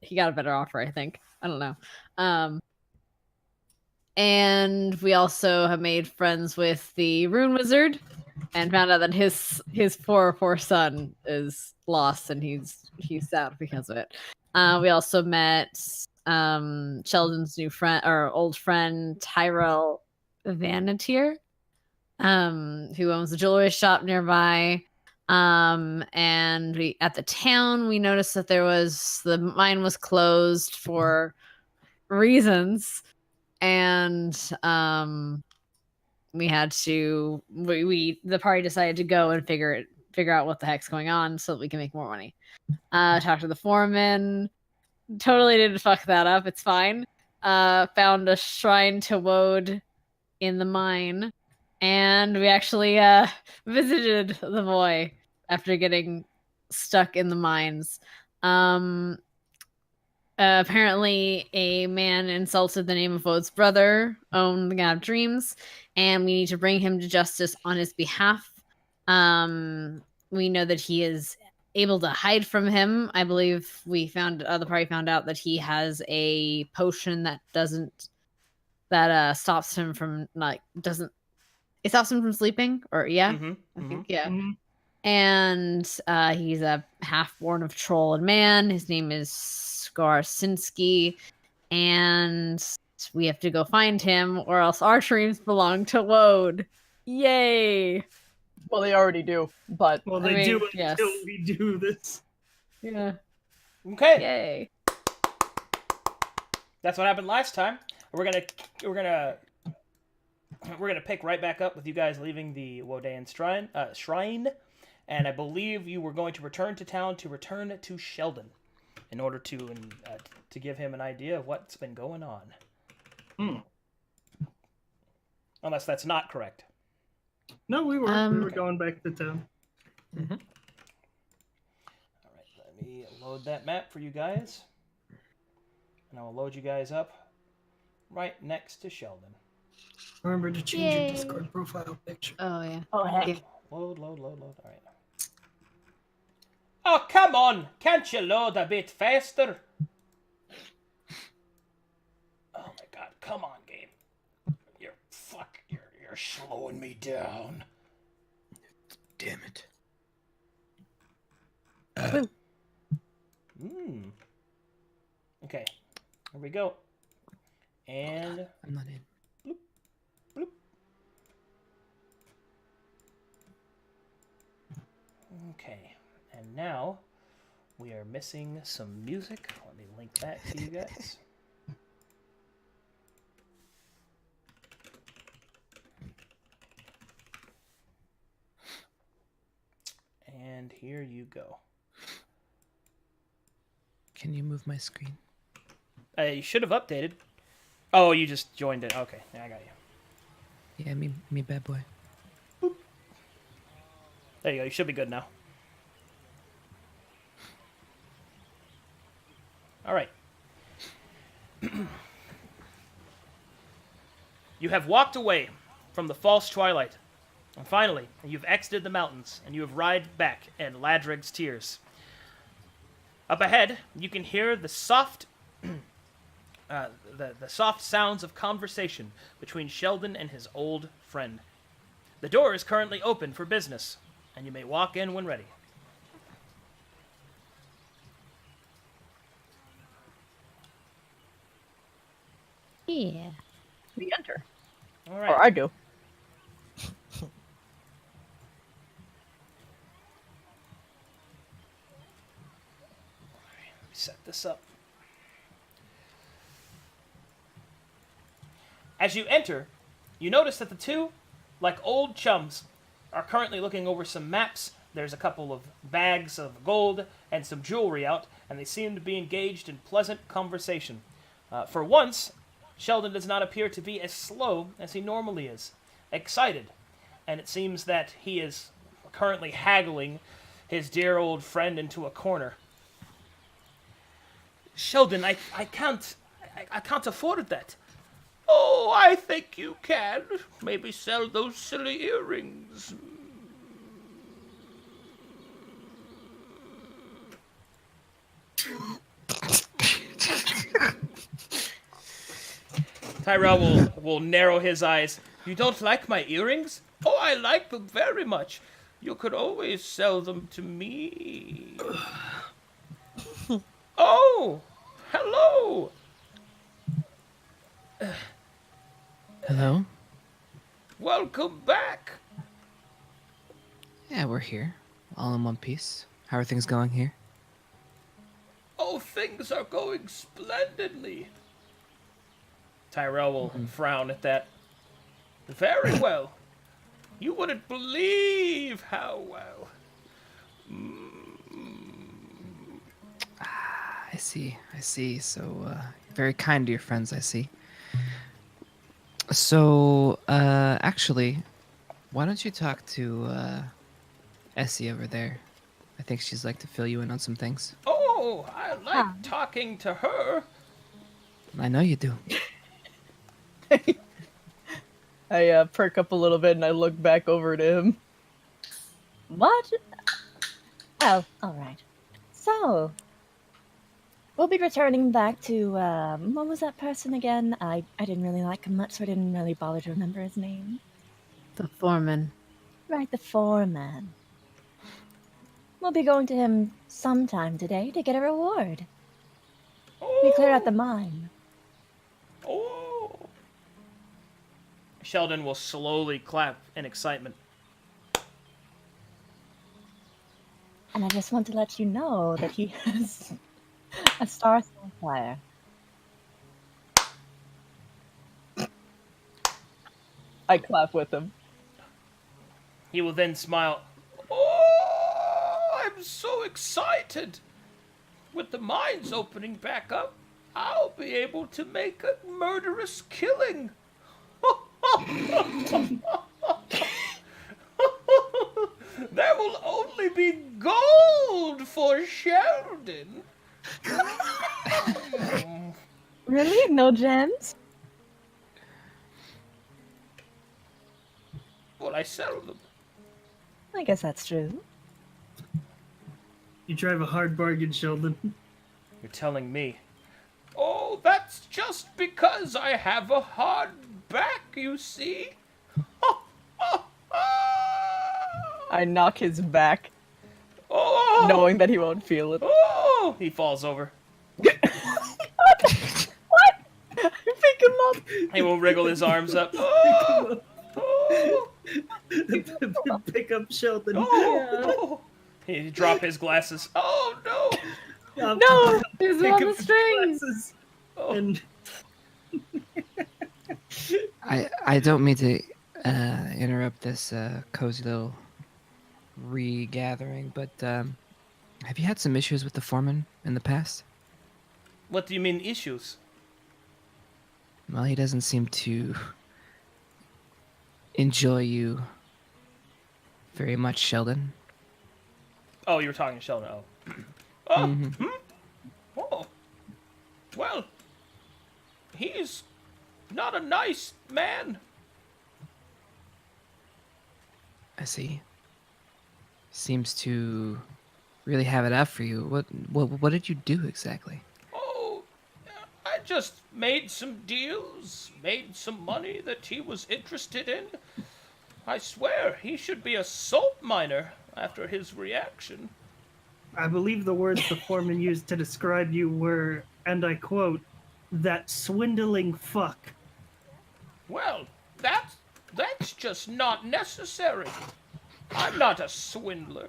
he got a better offer, I think. I don't know. And we also have made friends with the Rune Wizard and found out that his poor son is lost and he's sad because of it. We also met Sheldon's new friend or old friend Tyrell Vanatier, who owns a jewelry shop nearby. And we at the town we noticed that the mine was closed for reasons, and we had to the party decided to go and figure out what the heck's going on so that we can make more money. Talk to the foreman. Totally didn't fuck that up. It's fine. Found a shrine to Woad in the mine, and we actually visited the boy after getting stuck in the mines. Apparently, a man insulted the name of Woad's brother, owned the God of Dreams, and we need to bring him to justice on his behalf. We know that he is able to hide from him. I believe the party found out that he has a potion that stops him from it stops him from sleeping, or I think, yeah. And he's a half-born of troll and man. His name is Skarsinski, and we have to go find him, or else our dreams belong to Woad. Yay! Well, they already do, but they do until we do this. Yeah. Okay. Yay. That's what happened last time. We're gonna pick right back up with you guys leaving the Wodan shrine, and I believe you were going to return to town to return to Sheldon in order to give him an idea of what's been going on. Unless that's not correct. No, we were going back to town. All right, let me load that map for you guys, and I will load you guys up right next to Sheldon. Remember to change your Discord profile picture. Oh, yeah. Oh, heck. Load. All right. Oh, come on! Can't you load a bit faster? Oh my god, come on, game. You're slowing me down. Damn it. Okay, here we go. And I'm not in. bloop. Okay, and now we are missing some music. Let me link that to you guys. And here you go. Can you move my screen? You should have updated. Oh, you just joined it. Okay, yeah, I got you. Yeah, me bad boy. Boop. There you go. You should be good now. All right. You have walked away from the false twilight, and finally, you've exited the mountains, and you have arrived back in Ladrig's Tears. Up ahead, you can hear the soft, the soft sounds of conversation between Sheldon and his old friend. The door is currently open for business, and you may walk in when ready. Yeah. We enter. All right. Or I do. set this up. As you enter, you notice that the two, like old chums, are currently looking over some maps. There's a couple of bags of gold and some jewelry out, and they seem to be engaged in pleasant conversation. For once, Sheldon does not appear to be as slow as he normally is. Excited, and it seems that he is currently haggling his dear old friend into a corner. Sheldon, I can't afford that. Oh, I think you can. Maybe sell those silly earrings. Tyrell will narrow his eyes. You don't like my earrings? Oh, I like them very much. You could always sell them to me. Oh, hello. Hello? Welcome back. Yeah, we're here. All in one piece. How are things going here? Oh, things are going splendidly. Tyrell will frown at that. Very well. You wouldn't believe how well. I see. So, very kind to your friends, I see. So, actually, why don't you talk to, Essie over there? I think she's like to fill you in on some things. Oh, I like talking to her. I know you do. I perk up a little bit and I look back over to him. What? Oh, alright. So, we'll be returning back to, what was that person again? I didn't really like him much, so I didn't really bother to remember his name. The foreman. Right, the foreman. We'll be going to him sometime today to get a reward. We clear out the mine. Oh. Sheldon will slowly clap in excitement. And I just want to let you know that he has a star sapphire. I clap with him. He will then smile. Oh, I'm so excited. With the mines opening back up, I'll be able to make a murderous killing. There will only be gold for Sheldon. Really? No gems? Well, I sell them. I guess that's true. You drive a hard bargain, Sheldon. You're telling me. Oh, that's just because I have a hard back, you see. I knock his back, Oh, knowing that he won't feel it. oh! He falls over. What? Pick him up. He will wriggle his arms up. Oh, oh, Pick up Sheldon. oh. He drop his glasses. Oh no! No! He's Pick on up the strings. glasses. Oh. And I don't mean to interrupt this cozy little regathering, but have you had some issues with the foreman in the past? What do you mean issues? Well, he doesn't seem to enjoy you very much, Sheldon. Oh, you were talking to Sheldon. Oh. Oh. Oh. Well, he's not a nice man. I see. Seems to really have it out for you. What did you do exactly? Oh, I just made some deals, made some money that he was interested in. I swear, he should be a salt miner after his reaction. I believe the words the foreman used to describe you were, and I quote, "that swindling fuck." Well, that's just not necessary. I'm not a swindler.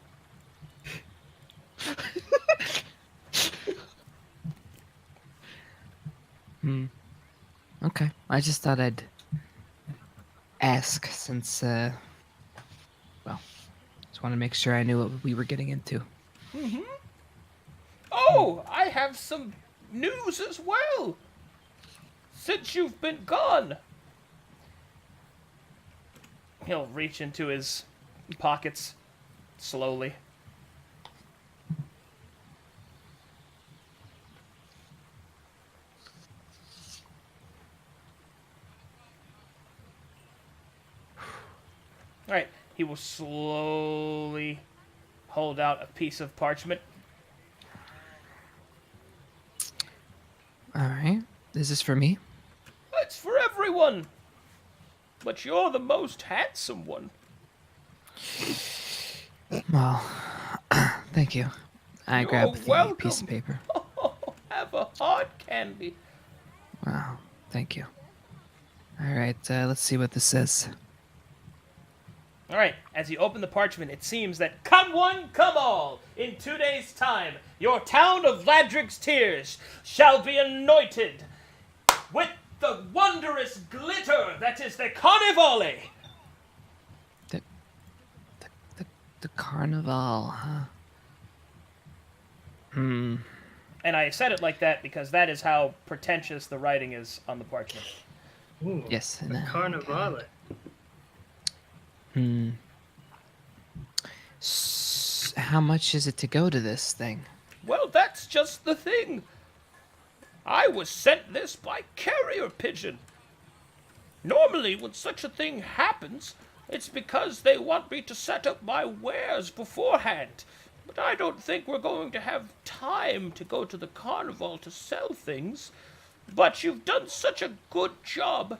Okay. I just thought I'd ask since, well, just want to make sure I knew what we were getting into. Mm-hmm. Oh, I have some news as well. Since you've been gone. He'll reach into his pockets slowly. Alright, he will slowly hold out a piece of parchment. Alright. Is this for me? It's for everyone. But you're the most handsome one. Well, thank you. I grabbed the welcome. piece of paper. Have a hard candy. Wow, thank you. Alright, let's see what this says. Alright, as you open the parchment, it seems that come one, come all! In 2 days' time, your town of Ladric's Tears shall be anointed with the wondrous glitter that is the Carnival! The Carnival, huh? And I said it like that because that is how pretentious the writing is on the parchment. Ooh, yes. The Carnival. How much is it to go to this thing? Well, that's just the thing. I was sent this by carrier pigeon. Normally, when such a thing happens, it's because they want me to set up my wares beforehand. But I don't think we're going to have time to go to the carnival to sell things. But you've done such a good job.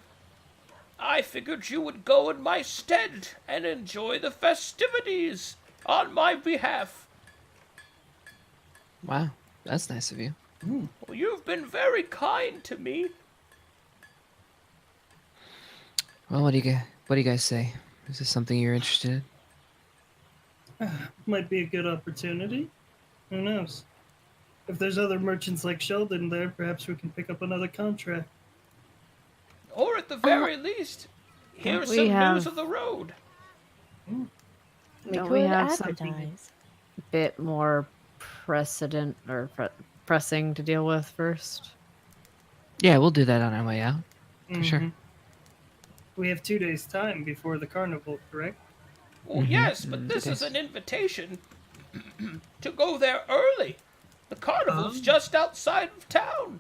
I figured you would go in my stead and enjoy the festivities on my behalf. Wow, that's nice of you. Well, you've been very kind to me. Well, what do you guys say? Is this something you're interested in? Might be a good opportunity. Who knows? If there's other merchants like Sheldon there, perhaps we can pick up another contract. Or at the very least, here's some news of the road. Don't we have something a bit more precedent or pressing to deal with first? Yeah, we'll do that on our way out. For sure. We have 2 days' time before the carnival, correct? Well, yes, but this is an invitation to go there early. The carnival's just outside of town.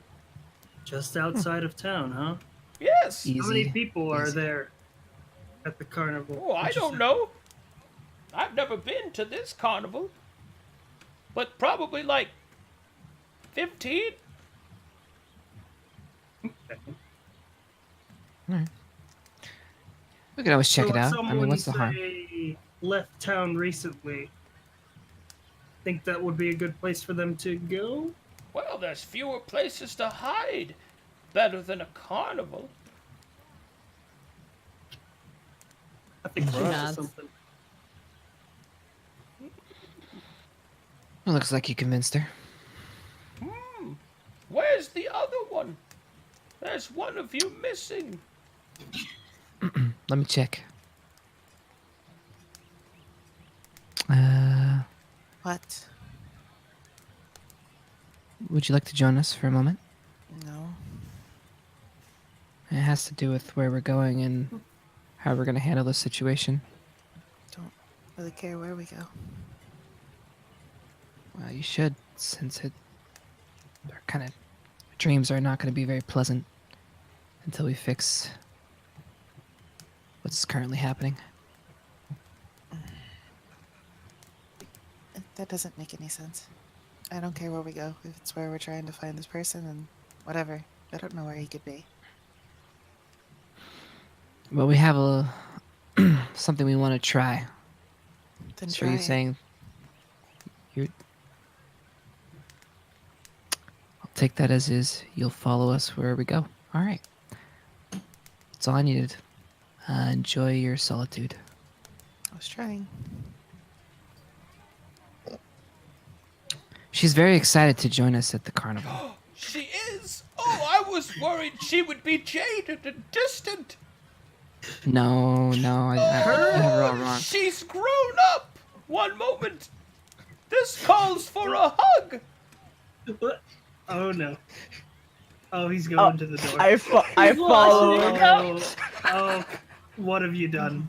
Just outside of town, huh? Yes. How many people are there at the carnival? Oh, I don't know. I've never been to this carnival. But probably like 15. Alright. We can always check it out. I mean, what's the harm? Say left town recently. Think that would be a good place for them to go? Well, there's fewer places to hide. Better than a carnival. I think we're onto something. Well, looks like you convinced her. Where's the other one? There's one of you missing. Let me check. What? Would you like to join us for a moment? No. It has to do with where we're going and how we're going to handle the situation. Don't really care where we go. Well, you should, since our kind of dreams are not going to be very pleasant until we fix what's currently happening. That doesn't make any sense. I don't care where we go. If it's where we're trying to find this person, and whatever. I don't know where he could be. Well, we have a something we want to try. Then So try you're it. saying I'll take that as is. You'll follow us wherever we go. All right. That's all I needed. Enjoy your solitude. I was trying. She's very excited to join us at the carnival. She is? Oh, I was worried she would be jaded and distant. No, I have it all wrong. She's grown up. One moment. This calls for a hug. What? Oh no. Oh, he's going to the door. I follow. Oh, what have you done?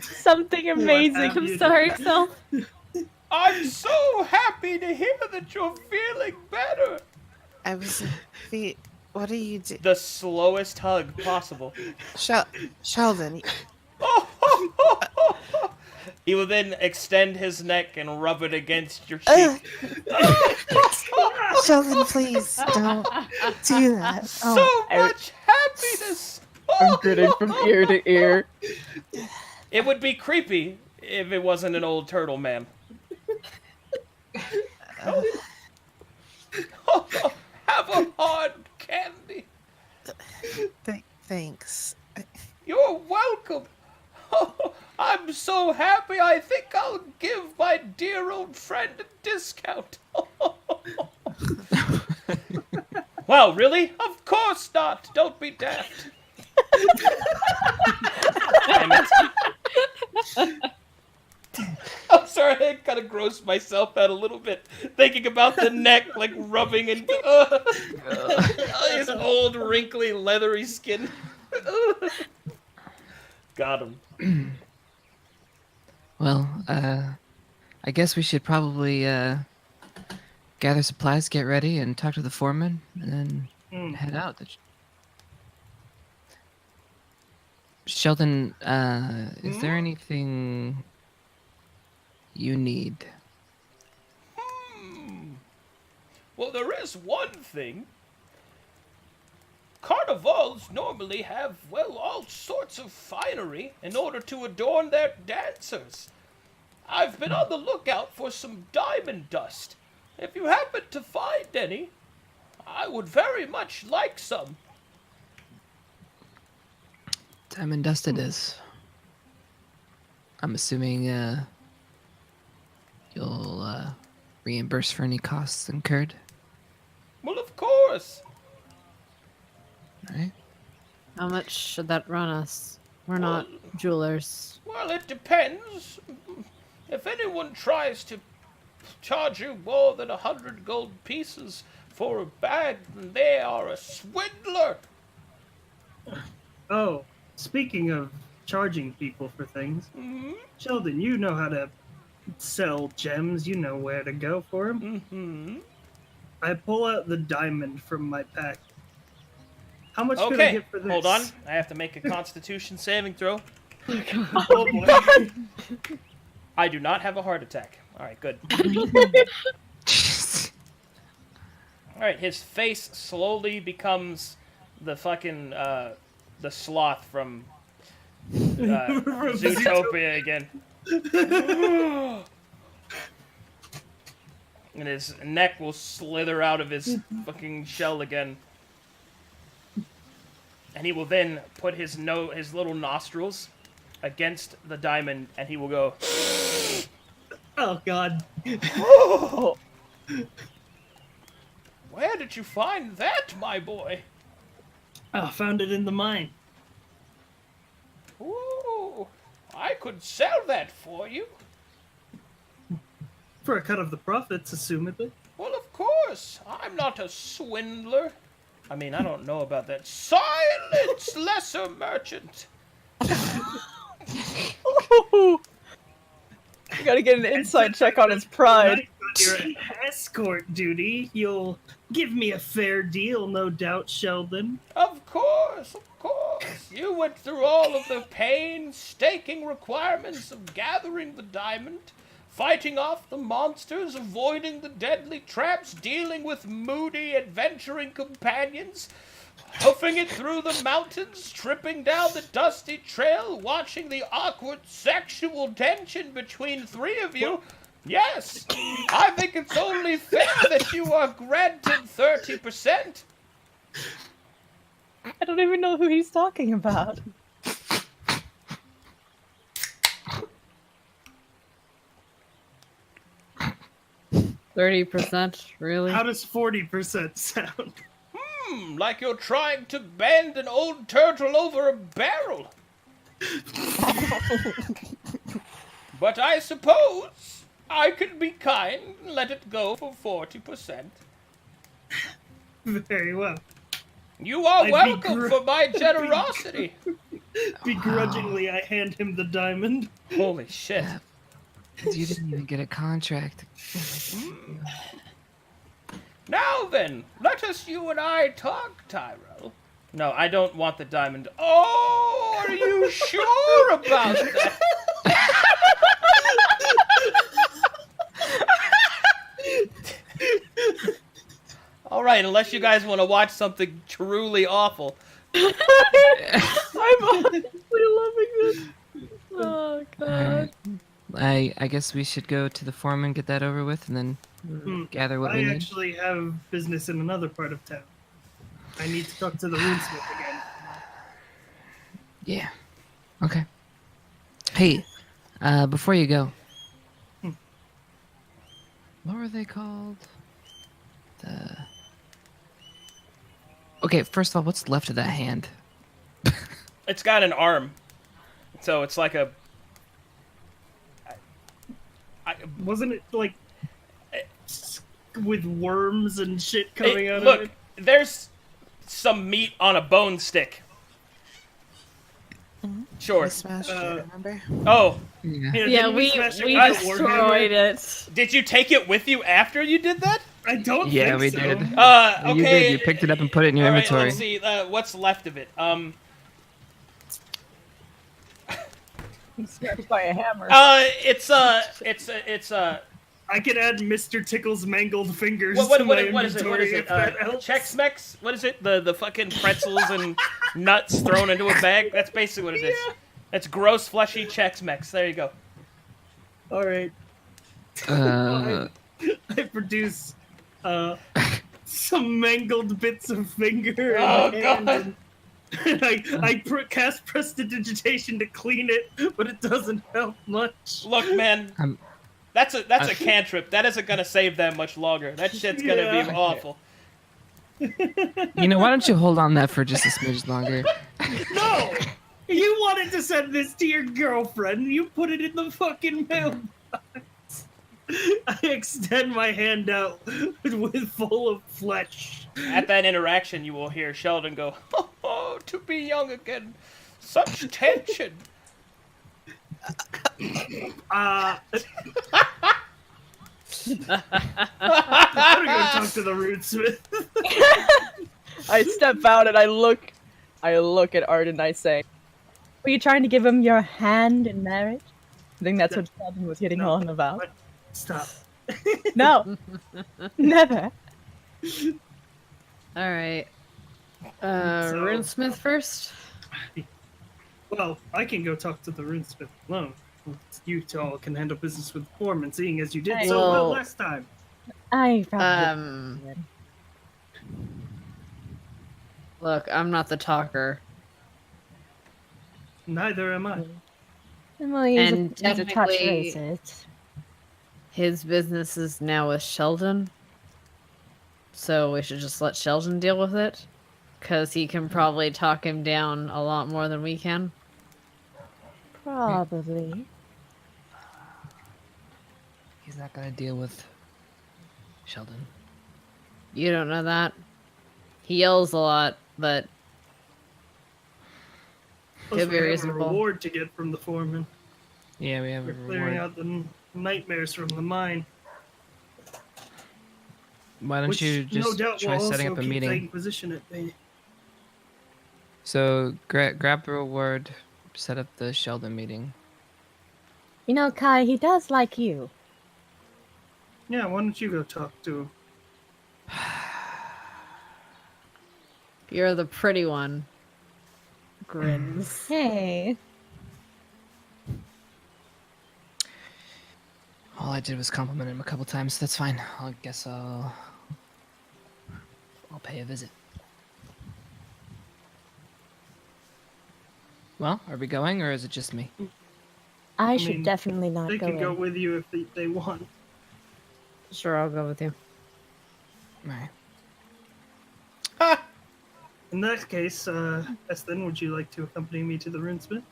Something amazing. I'm sorry, Self. I'm so happy to hear that you're feeling better. I was. What do you do? The slowest hug possible. Sheldon. He will then extend his neck and rub it against your cheek. Sheldon, please don't do that. So much happiness. I'm grinning from ear to ear. It would be creepy if it wasn't an old turtle, ma'am. Have a hard candy. Thanks. You're welcome. I'm so happy. I think I'll give my dear old friend a discount. Wow, really? Of course not. Don't be daft. Damn it. I'm sorry, I kind of grossed myself out a little bit thinking about the neck, like rubbing into his old, wrinkly, leathery skin. Got him. Well, I guess we should probably gather supplies, get ready, and talk to the foreman, and then head out. Sheldon, is there anything you need? Well, there is one thing. Carnivals normally have, well, all sorts of finery in order to adorn their dancers. I've been on the lookout for some diamond dust. If you happen to find any, I would very much like some. Diamond dust it is. I'm assuming you'll reimburse for any costs incurred. Well, of course. Right. How much should that run us? We're not jewelers. Well, it depends. If anyone tries to charge you more than 100 gold pieces for a bag, then they are a swindler. Oh, speaking of charging people for things, Sheldon, you know how to sell gems. You know where to go for them. I pull out the diamond from my pack. How much could I get for this? Hold on. I have to make a Constitution saving throw. Oh boy. I do not have a heart attack. All right, good. All right, his face slowly becomes the fucking the sloth from Zootopia again. And his neck will slither out of his fucking shell again. And he will then put his little nostrils against the diamond, and he will go. Oh God! Where did you find that, my boy? I found it in the mine. Ooh, I could sell that for you. For a cut of the profits, assumedly. Well, of course. I'm not a swindler. I mean, I don't know about that. Silence, lesser merchant. You gotta get an insight check on his pride. You're an escort duty. You'll give me a fair deal, no doubt, Sheldon. Of course, of course. You went through all of the painstaking requirements of gathering the diamond, fighting off the monsters, avoiding the deadly traps, dealing with moody, adventuring companions, hoofing it through the mountains, tripping down the dusty trail, watching the awkward sexual tension between three of you. Yes, I think it's only fair that you are granted 30%. I don't even know who he's talking about. %, really? How does 40% sound? room like you're trying to bend an old turtle over a barrel. But I suppose I can be kind and let it go for 40%. Very well. You are I welcome for my generosity. Begrudgingly, I hand him the diamond. Holy shit. You didn't even get a contract. Now then, let us you and I talk, Tyrell. No, I don't want the diamond. Oh, are you sure about that? All right, unless you guys want to watch something truly awful. I'm honestly loving this. Oh god. I guess we should go to the forum and get that over with, and then gather what we I need. actually have business in another part of town. I need to talk to the runesmith again. Yeah. Okay. Hey, before you go, what were they called? Okay, first of all, what's left of that hand? It's got an arm, so it's like a. Wasn't it like with worms and shit coming out look, of it? There's some meat on a bone stick. Sure. We smashed it, remember? Oh. Yeah, we destroyed it. Did you take it with you after you did that? I don't Yeah, we think so. did. Okay. You did. You picked it up and put it in your All right, inventory. let's see. What's left of it? He's smashed by a hammer. It's I could add Mr. Tickle's mangled fingers what to my is it? What inventory is it? if that helps. Chex-Mex? What is it? The fucking pretzels and nuts thrown into a bag? That's basically what it is. It's gross, fleshy Chex-Mex. There you go. All right. Uh, I produce some mangled bits of finger in Oh, my God. hand, and I cast prestidigitation to clean it, but it doesn't help much. Look, man, that's a cantrip. That isn't gonna save them much longer. That shit's gonna be awful. you know, why don't you hold on that for just a smidge longer? No! You wanted to send this to your girlfriend, you put it in the fucking mailbox. I extend my hand out with full of flesh. At that interaction, you will hear Sheldon go, "Oh, to be young again, such tension." I'm gonna go talk to the rootsmith. I step out and I look at Art and I say, "Were you trying to give him your hand in marriage?" I think that's what Sheldon was hitting on about. What? Stop. No, never. All right. Runesmith first. Well, I can go talk to the runesmith alone. You two all can handle business with the foreman, seeing as you did so well last time. I probably Look, I'm not the talker. Neither am I. Well, he's And a touch technically- racist. His business is now with Sheldon. So we should just let Sheldon deal with it. Because he can probably talk him down a lot more than we can. Probably. He's not gonna deal with Sheldon. You don't know that? He yells a lot, but Plus, could be we have a reasonable. reward to get from the foreman. Yeah, we have a We're clearing reward. out the nightmares from the mine. Why don't Which, you no just doubt, try will setting also up a keep the meeting? Inquisition at bay. So grab the reward, set up the Sheldon meeting. You know, Kai, he does like you. Yeah, why don't you go talk to him? You're the pretty one. Grins. Hey. All I did was compliment him a couple times. That's fine. I guess I'll pay a visit. Well, are we going, or is it just me? I mean, should definitely not They go can go in. with you if they want. Sure, I'll go with you. All right. In that case, Estlin, would you like to accompany me to the runesmith?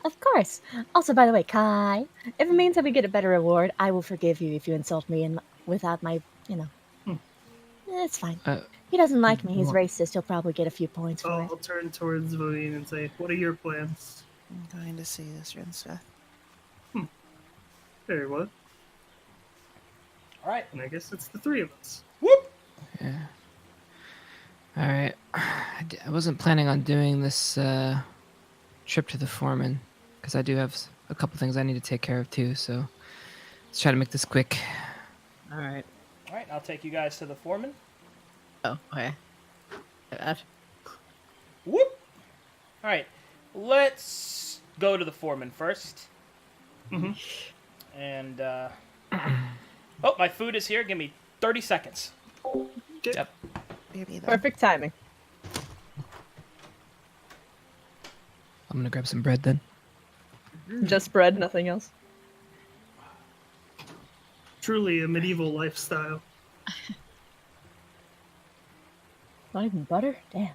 Of course. Also, by the way, Kai, if it means that we get a better reward, I will forgive you if you insult me and without my, you know. It's fine. He doesn't like me. He's racist. He'll probably get a few points for it. I'll turn towards Voine and say, "What are your plans?" I'm going to see this runesmith. Very well. All right. And I guess it's the three of us. Whoop! Yeah. All right. I wasn't planning on doing this trip to the foreman because I do have a couple things I need to take care of too. So let's try to make this quick. All right. All right, I'll take you guys to the foreman. Oh, okay. Whoop! All right, let's go to the foreman first. And, oh, my food is here. Give me 30 seconds. Yep. Perfect timing. I'm gonna grab some bread then. Just bread, nothing else. Truly a medieval lifestyle. Not even butter? Damn.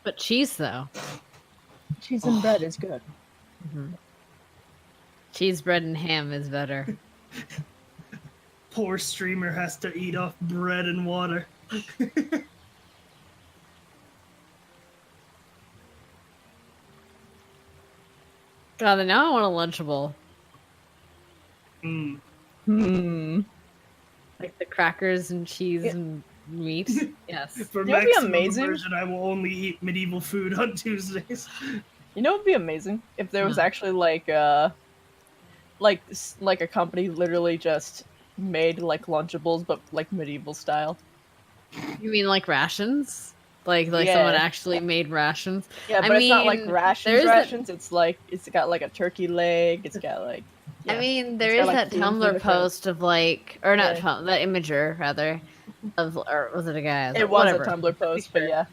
But cheese, though. Cheese and bread is good. Cheese, bread, and ham is better. Poor streamer has to eat off bread and water. God, now I want a Lunchable. Like the crackers and cheese and meat. Yes. For You know what'd be maximum amazing? immersion, I will only eat medieval food on Tuesdays. You know, it'd be amazing if there was actually like a company literally just made like Lunchables, but like medieval style. You mean like rations? Like Yeah. someone actually made rations? Yeah, but I it's not like mean, rations. there's Rations. It's like it's got like a turkey leg. It's got like. I mean, there got, is like, that themes Tumblr and different- post of like, or not Yeah. that Imager rather, of or was it a guy? It was Whatever. a Tumblr post, but yeah.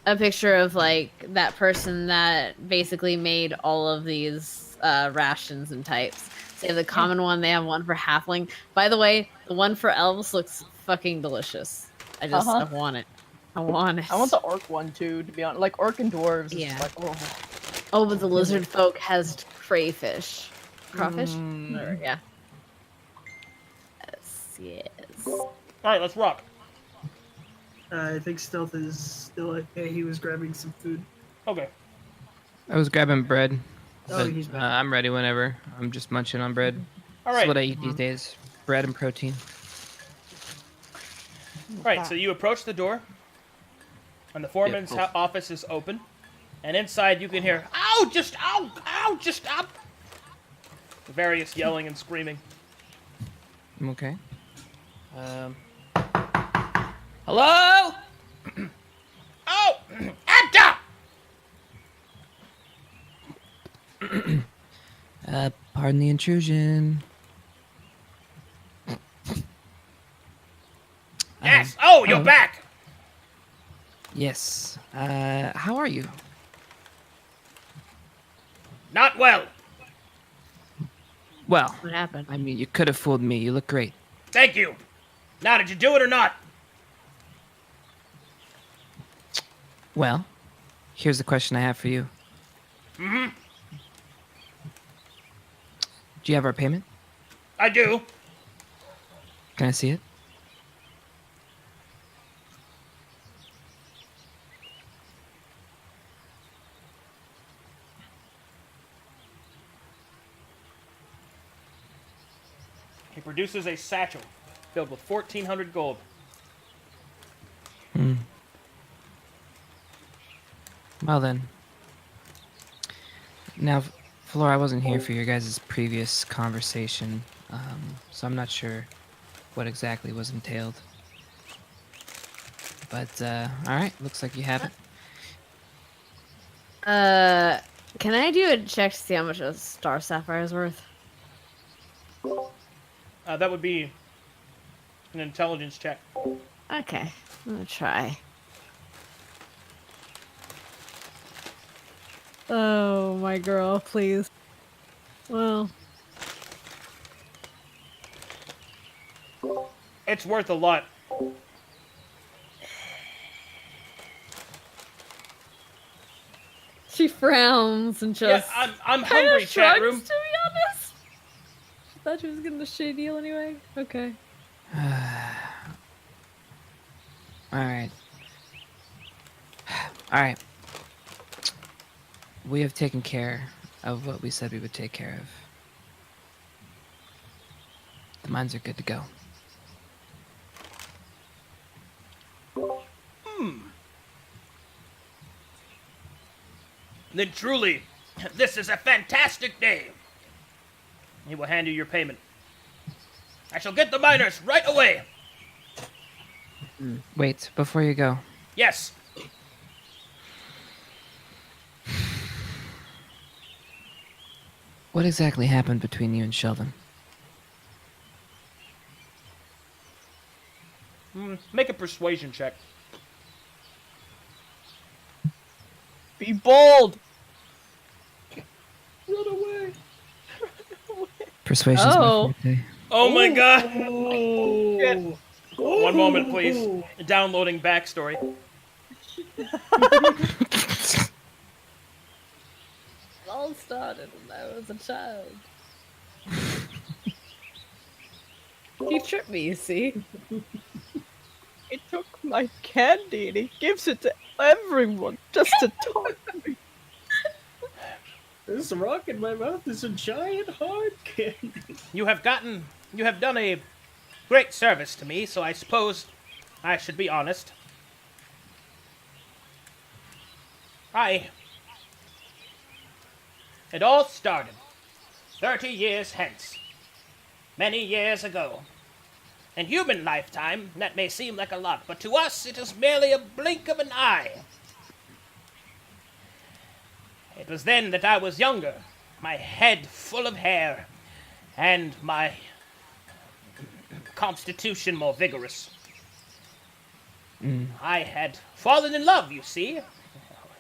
A picture of like that person that basically made all of these rations and types. They have the common one. They have one for halfling. By the way, the one for elves looks fucking delicious. I want it. I want it. I want the orc one too, to be honest. Like orc and dwarves. Yeah. Like, oh. Oh, but the lizard folk has crayfish. Crawfish? Whatever, yeah. Yes. All right, let's rock. I think Stealth is still at he was grabbing some food. Okay. I was grabbing bread. Oh, But, he's back. I'm ready whenever. I'm just munching on bread. All That's right. what I eat these days. Bread and protein. Right, so you approach the door, and the foreman's office is open, and inside you can hear, "Ow! Just ow! Ow! Just stop!" Various yelling and screaming. Okay. Hello? Oh! Anta! Pardon the intrusion. Yes! Oh, you're back! Yes. How are you? Not well. Well, What happened? I mean, you could have fooled me. You look great. Thank you. Now, did you do it or not? Well, here's the question I have for you. Mm-hmm. Do you have our payment? I do. Can I see it? He produces a satchel filled with 1,400 gold. Well then. Now, Flora, I wasn't here for your guys' previous conversation, so I'm not sure what exactly was entailed. But, alright, looks like you have it. Can I do a check to see how much a star sapphire is worth? That would be an intelligence check. Okay, I'm gonna try. Oh, my girl, please. Well, It's worth a lot. She frowns and just. Yeah, I'm kinda hungry, chat shrugs, room. to be honest. I thought she was getting a shitty deal anyway. Okay. Alright. Alright. We have taken care of what we said we would take care of. The mines are good to go. Then truly, this is a fantastic day. He will hand you your payment. I shall get the miners right away. Wait, before you go. Yes. What exactly happened between you and Sheldon? Make a persuasion check. Be bold. Run away. Persuasion's Oh. my forte. Oh my god. Oh. One moment, please. Downloading backstory. It all started when I was a child. He tripped me, you see. He took my candy and he gives it to everyone just to talk to me. This rock in my mouth is a giant hard candy. You have done a great service to me, so I suppose I should be honest. It all started 30 years hence, many years ago. In human lifetime, that may seem like a lot, but to us it is merely a blink of an eye. It was then that I was younger, my head full of hair, and my constitution more vigorous. I had fallen in love, you see,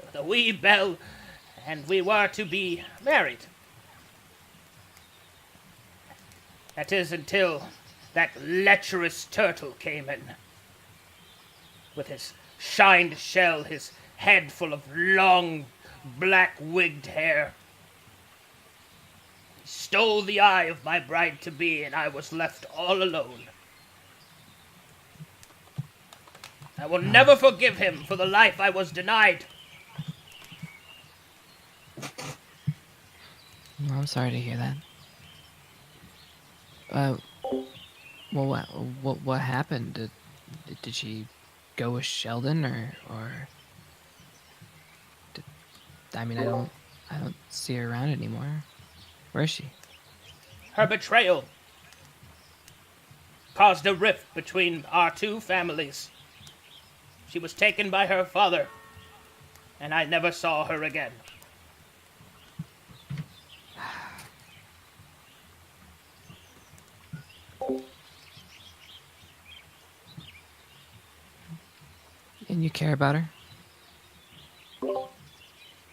with a wee belle, and we were to be married. That is until that lecherous turtle came in. With his shined shell, his head full of long, black-wigged hair. He stole the eye of my bride-to-be, and I was left all alone. I will never forgive him for the life I was denied. Well, I'm sorry to hear that. Well, what happened? Did she go with Sheldon, or? I mean, I don't see her around anymore. Where is she? Her betrayal caused a rift between our two families. She was taken by her father, and I never saw her again. And you care about her?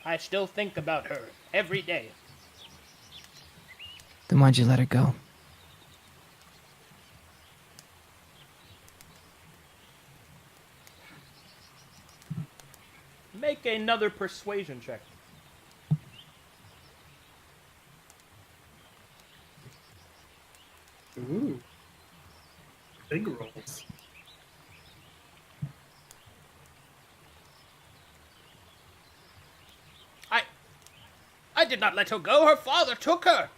I still think about her every day. Then why'd you let her go? Make another persuasion check. Ooh. Big rolls. I did not let her go. Her father took her.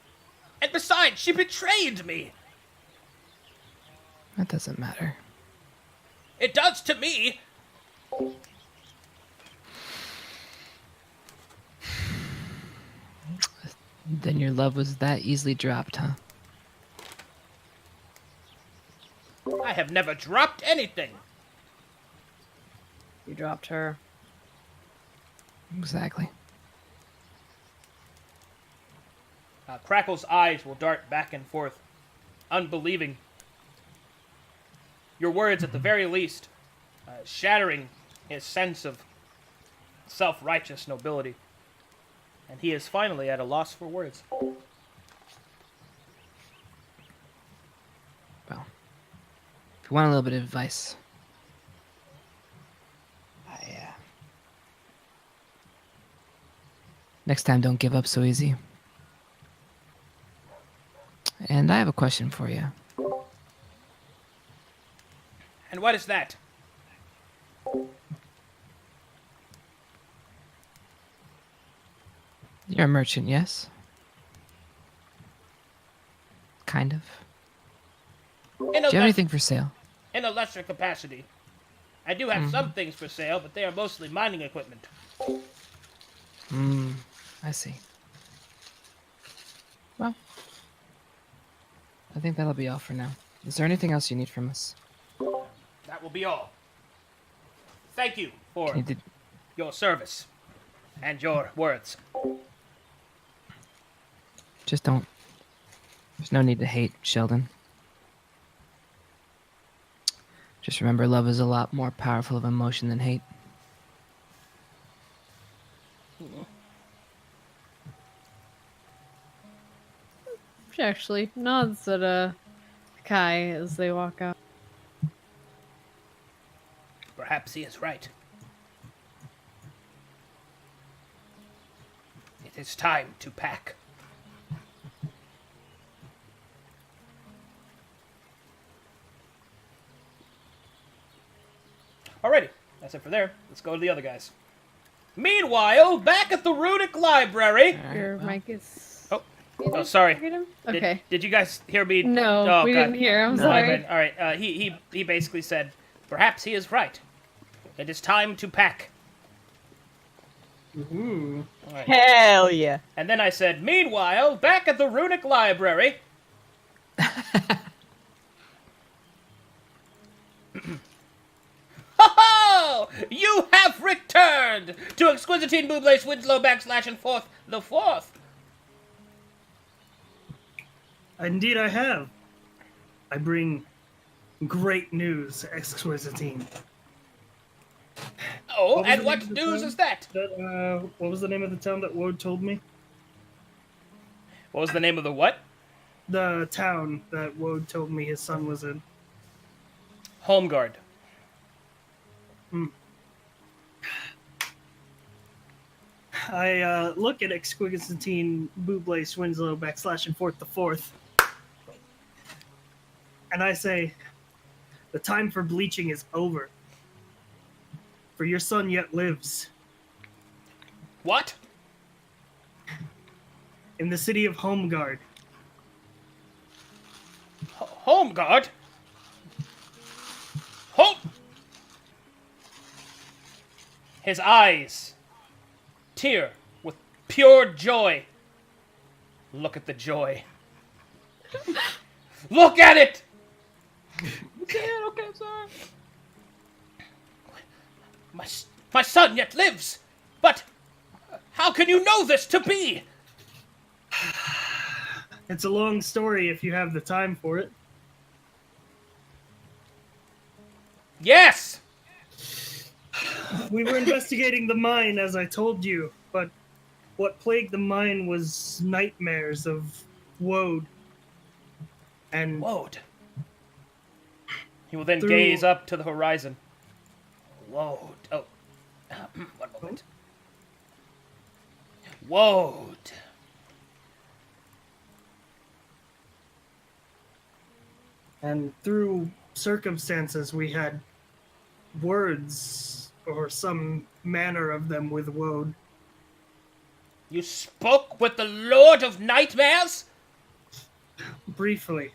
And besides, she betrayed me. That doesn't matter. It does to me. Then your love was that easily dropped, huh? I have never dropped anything. You dropped her. Exactly. Crackle's eyes will dart back and forth, unbelieving. Your words, at the very least, shattering his sense of self-righteous nobility. And he is finally at a loss for words. Well, if you want a little bit of advice, Next time, don't give up so easy. And I have a question for you. And what is that? You're a merchant, yes? Kind of. Do you have anything for sale? In a lesser capacity. I do have some things for sale, but they are mostly mining equipment. I see. Well, I think that'll be all for now. Is there anything else you need from us? That will be all. Thank you for You did- your service and your words. Just don't. There's no need to hate, Sheldon. Just remember, love is a lot more powerful of emotion than hate. She actually nods at Kai as they walk out. Perhaps he is right. It is time to pack. Alrighty, that's it for there. Let's go to the other guys. Meanwhile, back at the Runic Library. Your mic is. Oh, sorry. Okay. Did you guys hear me? No, Oh, we God. didn't hear. I'm No, sorry. All right. He basically said, perhaps he is right. It is time to pack. Ooh. All right. Hell yeah. And then I said, meanwhile, back at the Runic Library. Ho-ho! You have returned to Exquisitine Buble Winslow / Forth the Fourth. Indeed, I have. I bring great news, Exquisitine. Oh, and the what name of the news town is that? What was the name of the town that Woad told me? What was the name of the what? The town that Woad told me his son was in. Homeguard. I look at Exquisitine Buble Winslow / Forth the Fourth, and I say, the time for bleaching is over. For your son yet lives. What? In the city of Homeguard. Homeguard? Home! His eyes tear with pure joy. Look at the joy. Look at it! Okay, I'm sorry. My son yet lives! But how can you know this to be? It's a long story if you have the time for it. Yes! We were investigating the mine, as I told you, but what plagued the mine was nightmares of Woad. And Woad. He will then Through- gaze up to the horizon. Woad. Oh. One moment. Woad. And through circumstances, we had words, or some manner of them, with Woad. You spoke with the Lord of Nightmares? Briefly.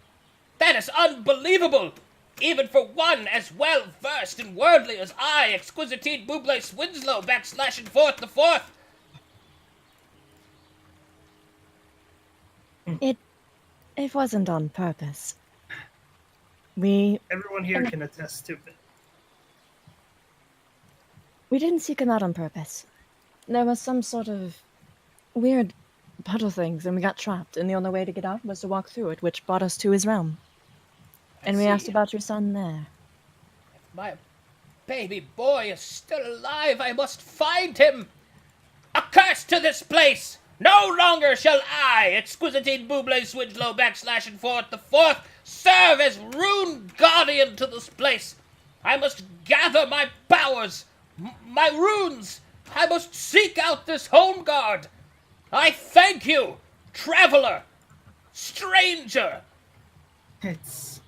That is unbelievable! Even for one as well versed and worldly as I, Exquisitine Buble Winslow / Forth the Fourth. It wasn't on purpose. Everyone here can attest to it. We didn't seek him out on purpose. There was some sort of weird puddle things, and we got trapped, and the only way to get out was to walk through it, which brought us to his realm. And we asked about your son there. My baby boy is still alive. I must find him. A curse to this place! No longer shall I, Exquisitine Buble Winslow / Forth the Fourth, serve as rune guardian to this place. I must gather my powers, my runes. I must seek out this home guard. I thank you, traveler, stranger. It's,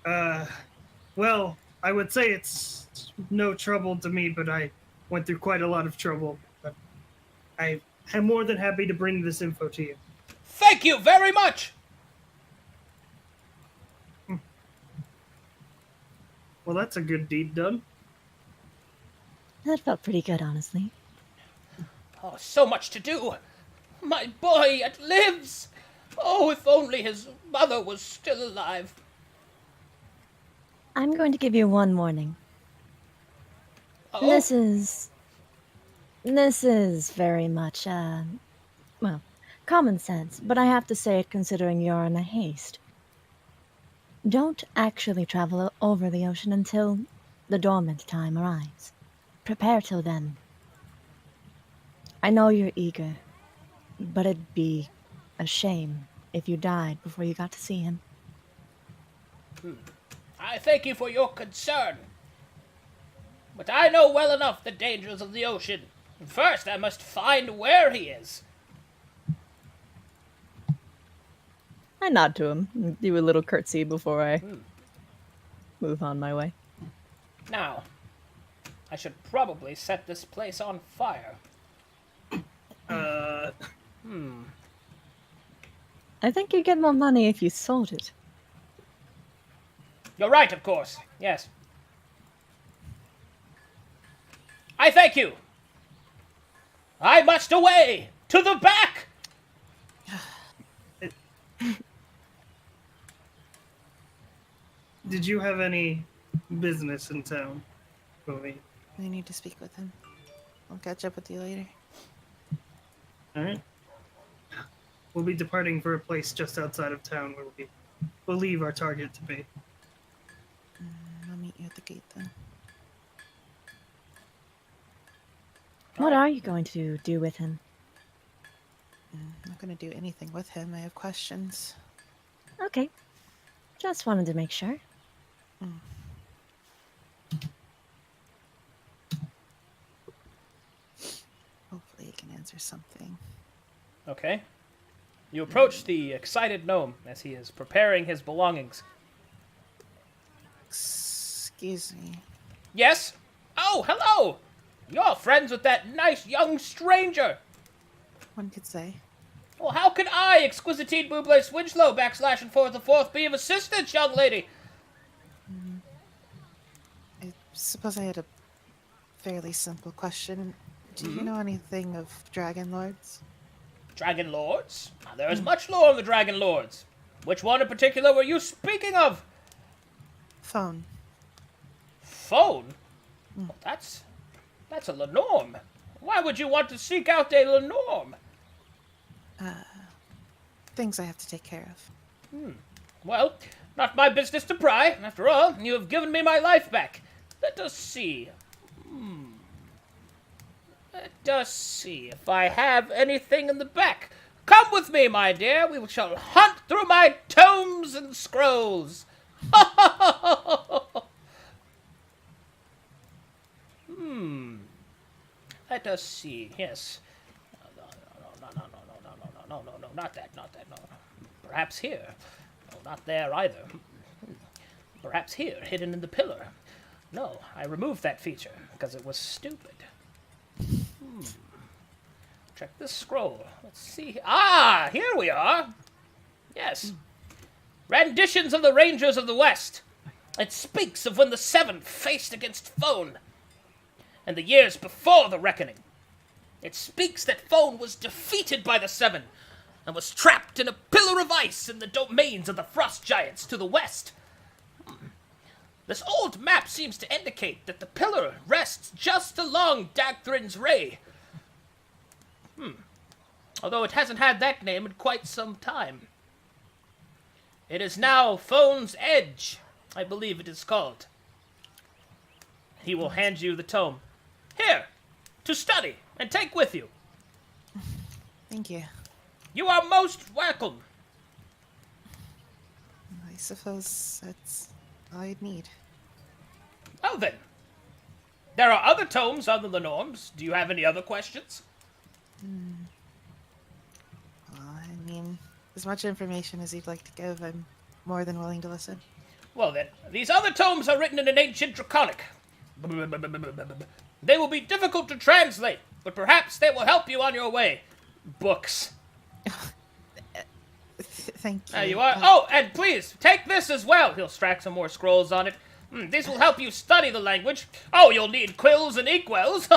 well, I would say it's no trouble to me, but I went through quite a lot of trouble. But I am more than happy to bring this info to you. Thank you very much. Well, that's a good deed done. That felt pretty good, honestly. Oh, so much to do. My boy yet lives. Oh, if only his mother was still alive. I'm going to give you one warning. Oh, This is very much, well, common sense, but I have to say it considering you're in a haste. Don't actually travel over the ocean until the dormant time arrives. Prepare till then. I know you're eager, but it'd be a shame if you died before you got to see him. I thank you for your concern. But I know well enough the dangers of the ocean. First, I must find where he is. I nod to him, do a little curtsy before I move on my way. Now, I should probably set this place on fire. I think you'd get more money if you sold it. You're right, of course. Yes. I thank you. I must away to the back. Did you have any business in town, Bowie? I need to speak with him. I'll catch up with you later. Alright. We'll be departing for a place just outside of town where we believe our target to be. I'll meet you at the gate then. What are you going to do with him? I'm not going to do anything with him. I have questions. Okay. Just wanted to make sure. Hopefully he can answer something. Okay. You approach the excited gnome as he is preparing his belongings. Excuse me. Yes? Oh, hello! You're friends with that nice young stranger. One could say. Well, how can I, Exquisitine Buble Swinchlow, backslash and forth the fourth, be of assistance, young lady? I suppose I had a fairly simple question. Do you know anything of Dragon Lords? Dragon Lords? Now, there is much lore of the Dragon Lords. Which one in particular were you speaking of? Phone. Phone? Well, that's a Lenorm. Why would you want to seek out a Lenorm? Things I have to take care of. Well, not my business to pry. After all, you have given me my life back. Let us see. Let us see if I have anything in the back. Come with me, my dear. We shall hunt through my tomes and scrolls. Let us see. Yes. No, not that, no. Perhaps here. No, not there either. Perhaps here, hidden in the pillar. No, I removed that feature because it was stupid. Check this scroll. Let's see. Ah, here we are. Yes. Renditions of the Rangers of the West. It speaks of when the Seven faced against Phone, and the years before the reckoning. It speaks that Phone was defeated by the Seven, and was trapped in a pillar of ice in the domains of the Frost Giants to the west. This old map seems to indicate that the pillar rests just along Dagthrin's Ray. Although it hasn't had that name in quite some time. It is now Phone's Edge, I believe it is called. He will hand you the tome. Here, to study and take with you. Thank you. You are most welcome. I suppose that's all I'd need. Well then, there are other tomes other than Lenorm's. Do you have any other questions? mean, as much information as you'd like to give, I'm more than willing to listen. Well then, these other tomes are written in an ancient Draconic. They will be difficult to translate, but perhaps they will help you on your way. Books. Thank you. There you are. Oh, and please, take this as well. He'll stack some more scrolls on it. These will help you study the language. Oh, you'll need quills and inkwells.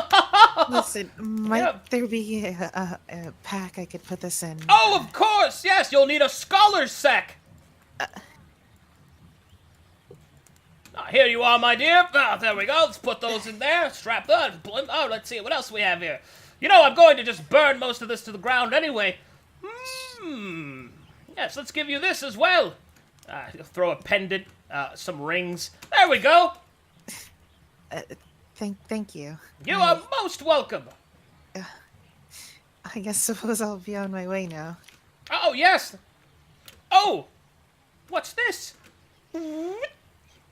Listen, might there be a pack I could put this in? Oh, of course, yes. You'll need a scholar's sack. Here you are, my dear. There we go. Let's put those in there. Strap that. Oh, let's see. What else we have here? You know, I'm going to just burn most of this to the ground anyway. Yes, let's give you this as well. Throw a pendant, some rings. There we go. Thank you. You are most welcome. I guess suppose I'll be on my way now. Oh, yes. Oh, what's this?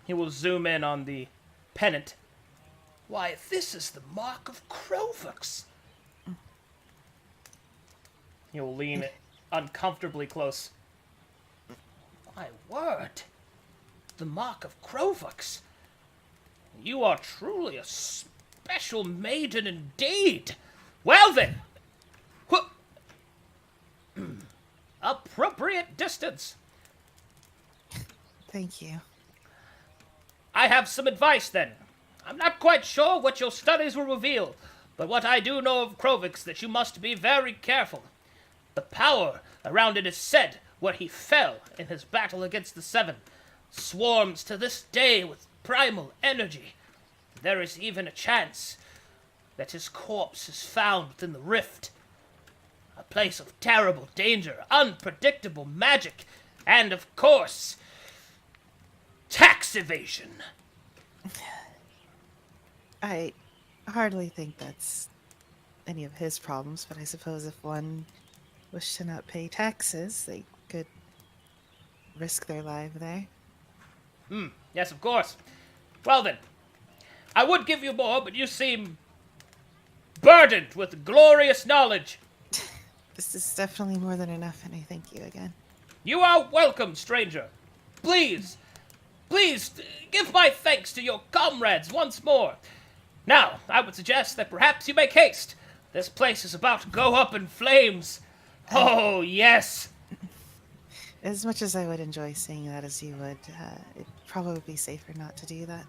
He will zoom in on the pennant. Why, this is the mark of Krovux. He'll lean uncomfortably close. My word. The mark of Krovux. You are truly a special maiden indeed. Well then. Appropriate distance. Thank you. I have some advice then. I'm not quite sure what your studies will reveal, but what I do know of Krovix that you must be very careful. The power around it is said, where he fell in his battle against the Seven, swarms to this day with primal energy. There is even a chance that his corpse is found within the rift. A place of terrible danger, unpredictable magic, and of course, tax evasion. I hardly think that's any of his problems, but I suppose if one wished to not pay taxes, they could risk their life there. Yes, of course. Well then, I would give you more, but you seem burdened with glorious knowledge. This is definitely more than enough, and I thank you again. You are welcome, stranger. Please, give my thanks to your comrades once more. Now, I would suggest that perhaps you make haste. This place is about to go up in flames. Oh, yes. As much as I would enjoy seeing that as you would, it'd probably be safer not to do that.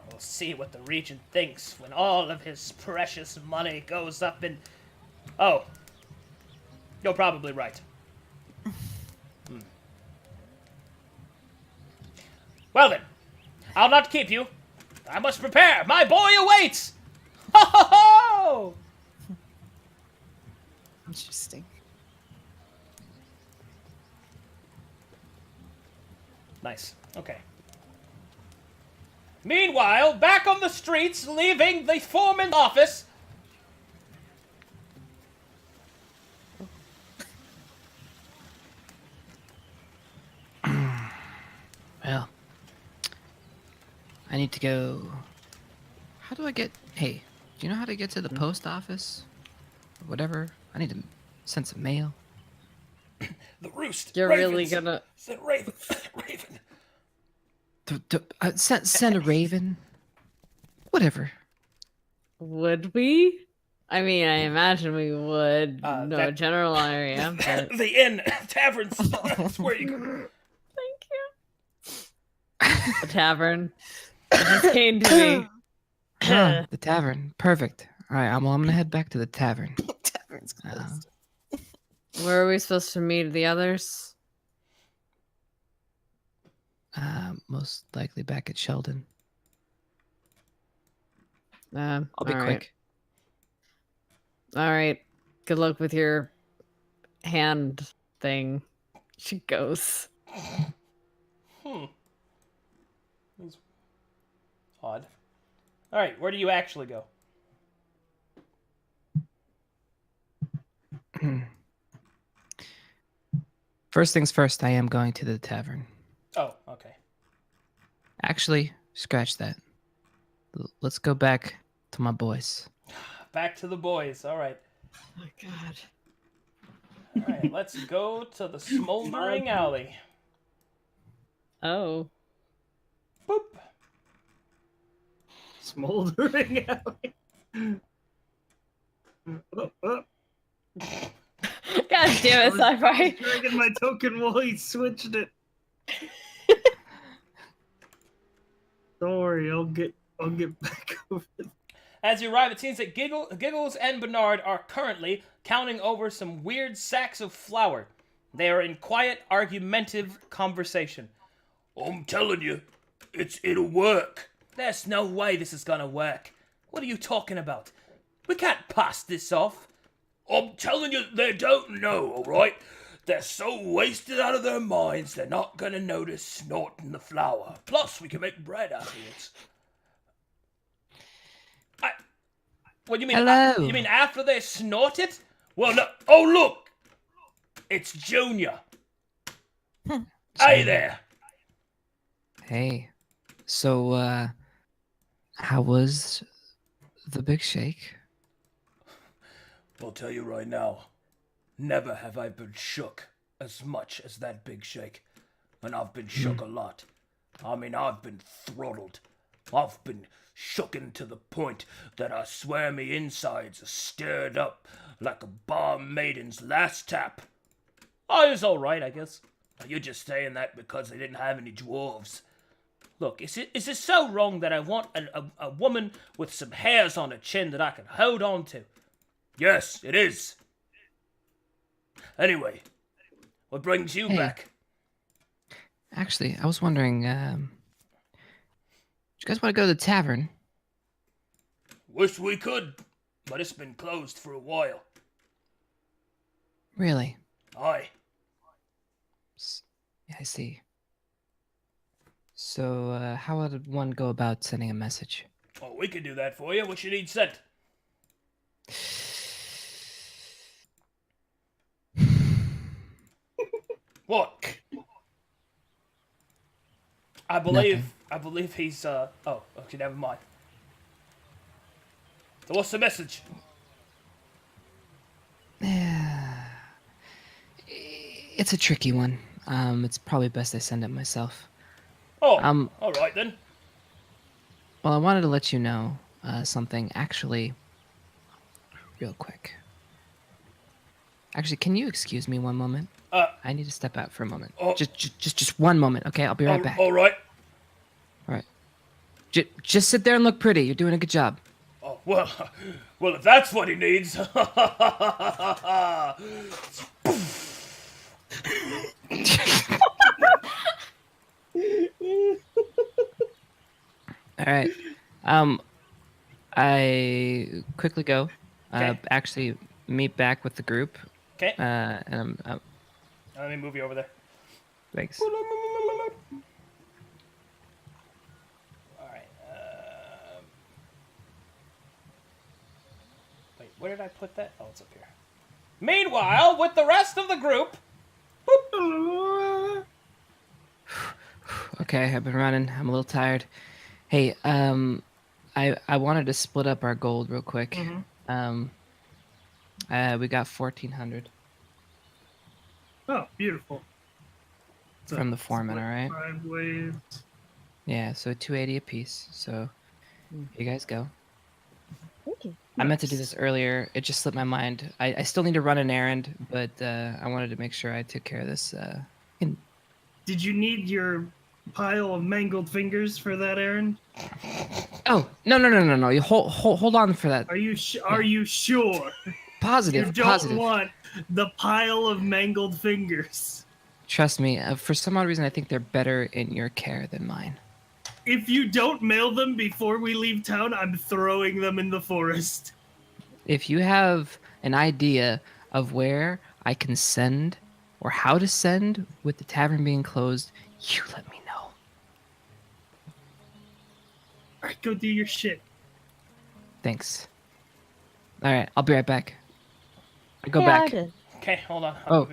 We'll see what the Regent thinks when all of his precious money goes up in... Oh, you're probably right. Well then, I'll not keep you. I must prepare. My boy awaits. Ho ho ho! Interesting. Nice. Okay. Meanwhile, back on the streets, leaving the foreman's office. Well, I need to go. How do I get? Hey, do you know how to get to the post office? Or whatever. I need to send some mail. The roost. You're Ravens. really gonna Send Raven. Raven. Send a raven. Whatever. Would we? I mean, I imagine we would. No, that- general area. But... The inn, taverns. That's where you go. The tavern. It just came to me. The tavern. Perfect. All right, I'm gonna head back to the tavern. Tavern's closed. Where are we supposed to meet the others? Most likely back at Sheldon. I'll I'll be quick. All right. Good luck with your hand thing. She goes. That's odd. All right, where do you actually go? First things first, I am going to the tavern. Oh, okay. Actually, scratch that. Let's go back to my boys. Back to the boys. All right. Oh God. Alright, let's go to the smoldering alley. Oh. Boop. Smoldering alley. Oh. God damn it, I Sci-Fi. was dragging my token while he switched it. Don't worry, I'll get back over it. As you arrive, it seems that Giggles and Bernard are currently counting over some weird sacks of flour. They are in quiet, argumentative conversation. I'm telling you, it'll work. There's no way this is gonna work. What are you talking about? We can't pass this off. I'm telling you, they don't know, alright? They're so wasted out of their minds, they're not gonna notice snorting the flour. Plus, we can make bread out of it. What do you mean? Hello. You mean after they snort it? Well, no. Oh, look! It's Junior. Hey there. Hey. So, how was the big shake? I'll tell you right now, never have I been shook as much as that big shake. And I've been shook a lot. I mean, I've been throttled. I've been shooken to the point that I swear me insides are stirred up like a barmaiden's last tap. Oh, it's alright, I guess. You're just saying that because they didn't have any dwarves. Look, is it so wrong that I want a woman with some hairs on her chin that I can hold on to? Yes, it is. Anyway, what brings you back? Actually, I was wondering, do you guys want to go to the tavern? Wish we could, but it's been closed for a while. Really? Aye. Yeah, I see. So, how would one go about sending a message? Oh, we can do that for you. What you need sent? What? I believe he's oh, okay, never mind. So what's the message? It's a tricky one. It's probably best I send it myself. Oh, all right then. Well, I wanted to let you know something actually real quick. Actually, can you excuse me one moment? I need to step out for a moment. Just one moment, okay? I'll be right back. All right. All right. Just sit there and look pretty. You're doing a good job. Oh, well, if that's what he needs. All right. I quickly go. Okay. Actually, meet back with the group. Okay. And Let me move you over there. Thanks. All right. Wait, where did I put that? Oh, it's up here. Meanwhile, with the rest of the group. Okay, I've been running. I'm a little tired. Hey, I wanted to split up our gold real quick. Mm-hmm. We got 1,400. Oh, beautiful. So, from the foreman, all right? 5 waves. Yeah, so 280 apiece. So here you guys go. Thank you. I meant to do this earlier. It just slipped my mind. I still need to run an errand, but I wanted to make sure I took care of this. Did you need your pile of mangled fingers for that errand? Oh, no. You hold on for that. Are you Are you sure? Positive. You don't positive. want the pile of mangled fingers. Trust me. For some odd reason, I think they're better in your care than mine. If you don't mail them before we leave town, I'm throwing them in the forest. If you have an idea of where I can send or how to send with the tavern being closed, you let me know. All right, go do your shit. Thanks. All right, I'll be right back. I go Hey, back. Arden. Okay, hold on. Oh.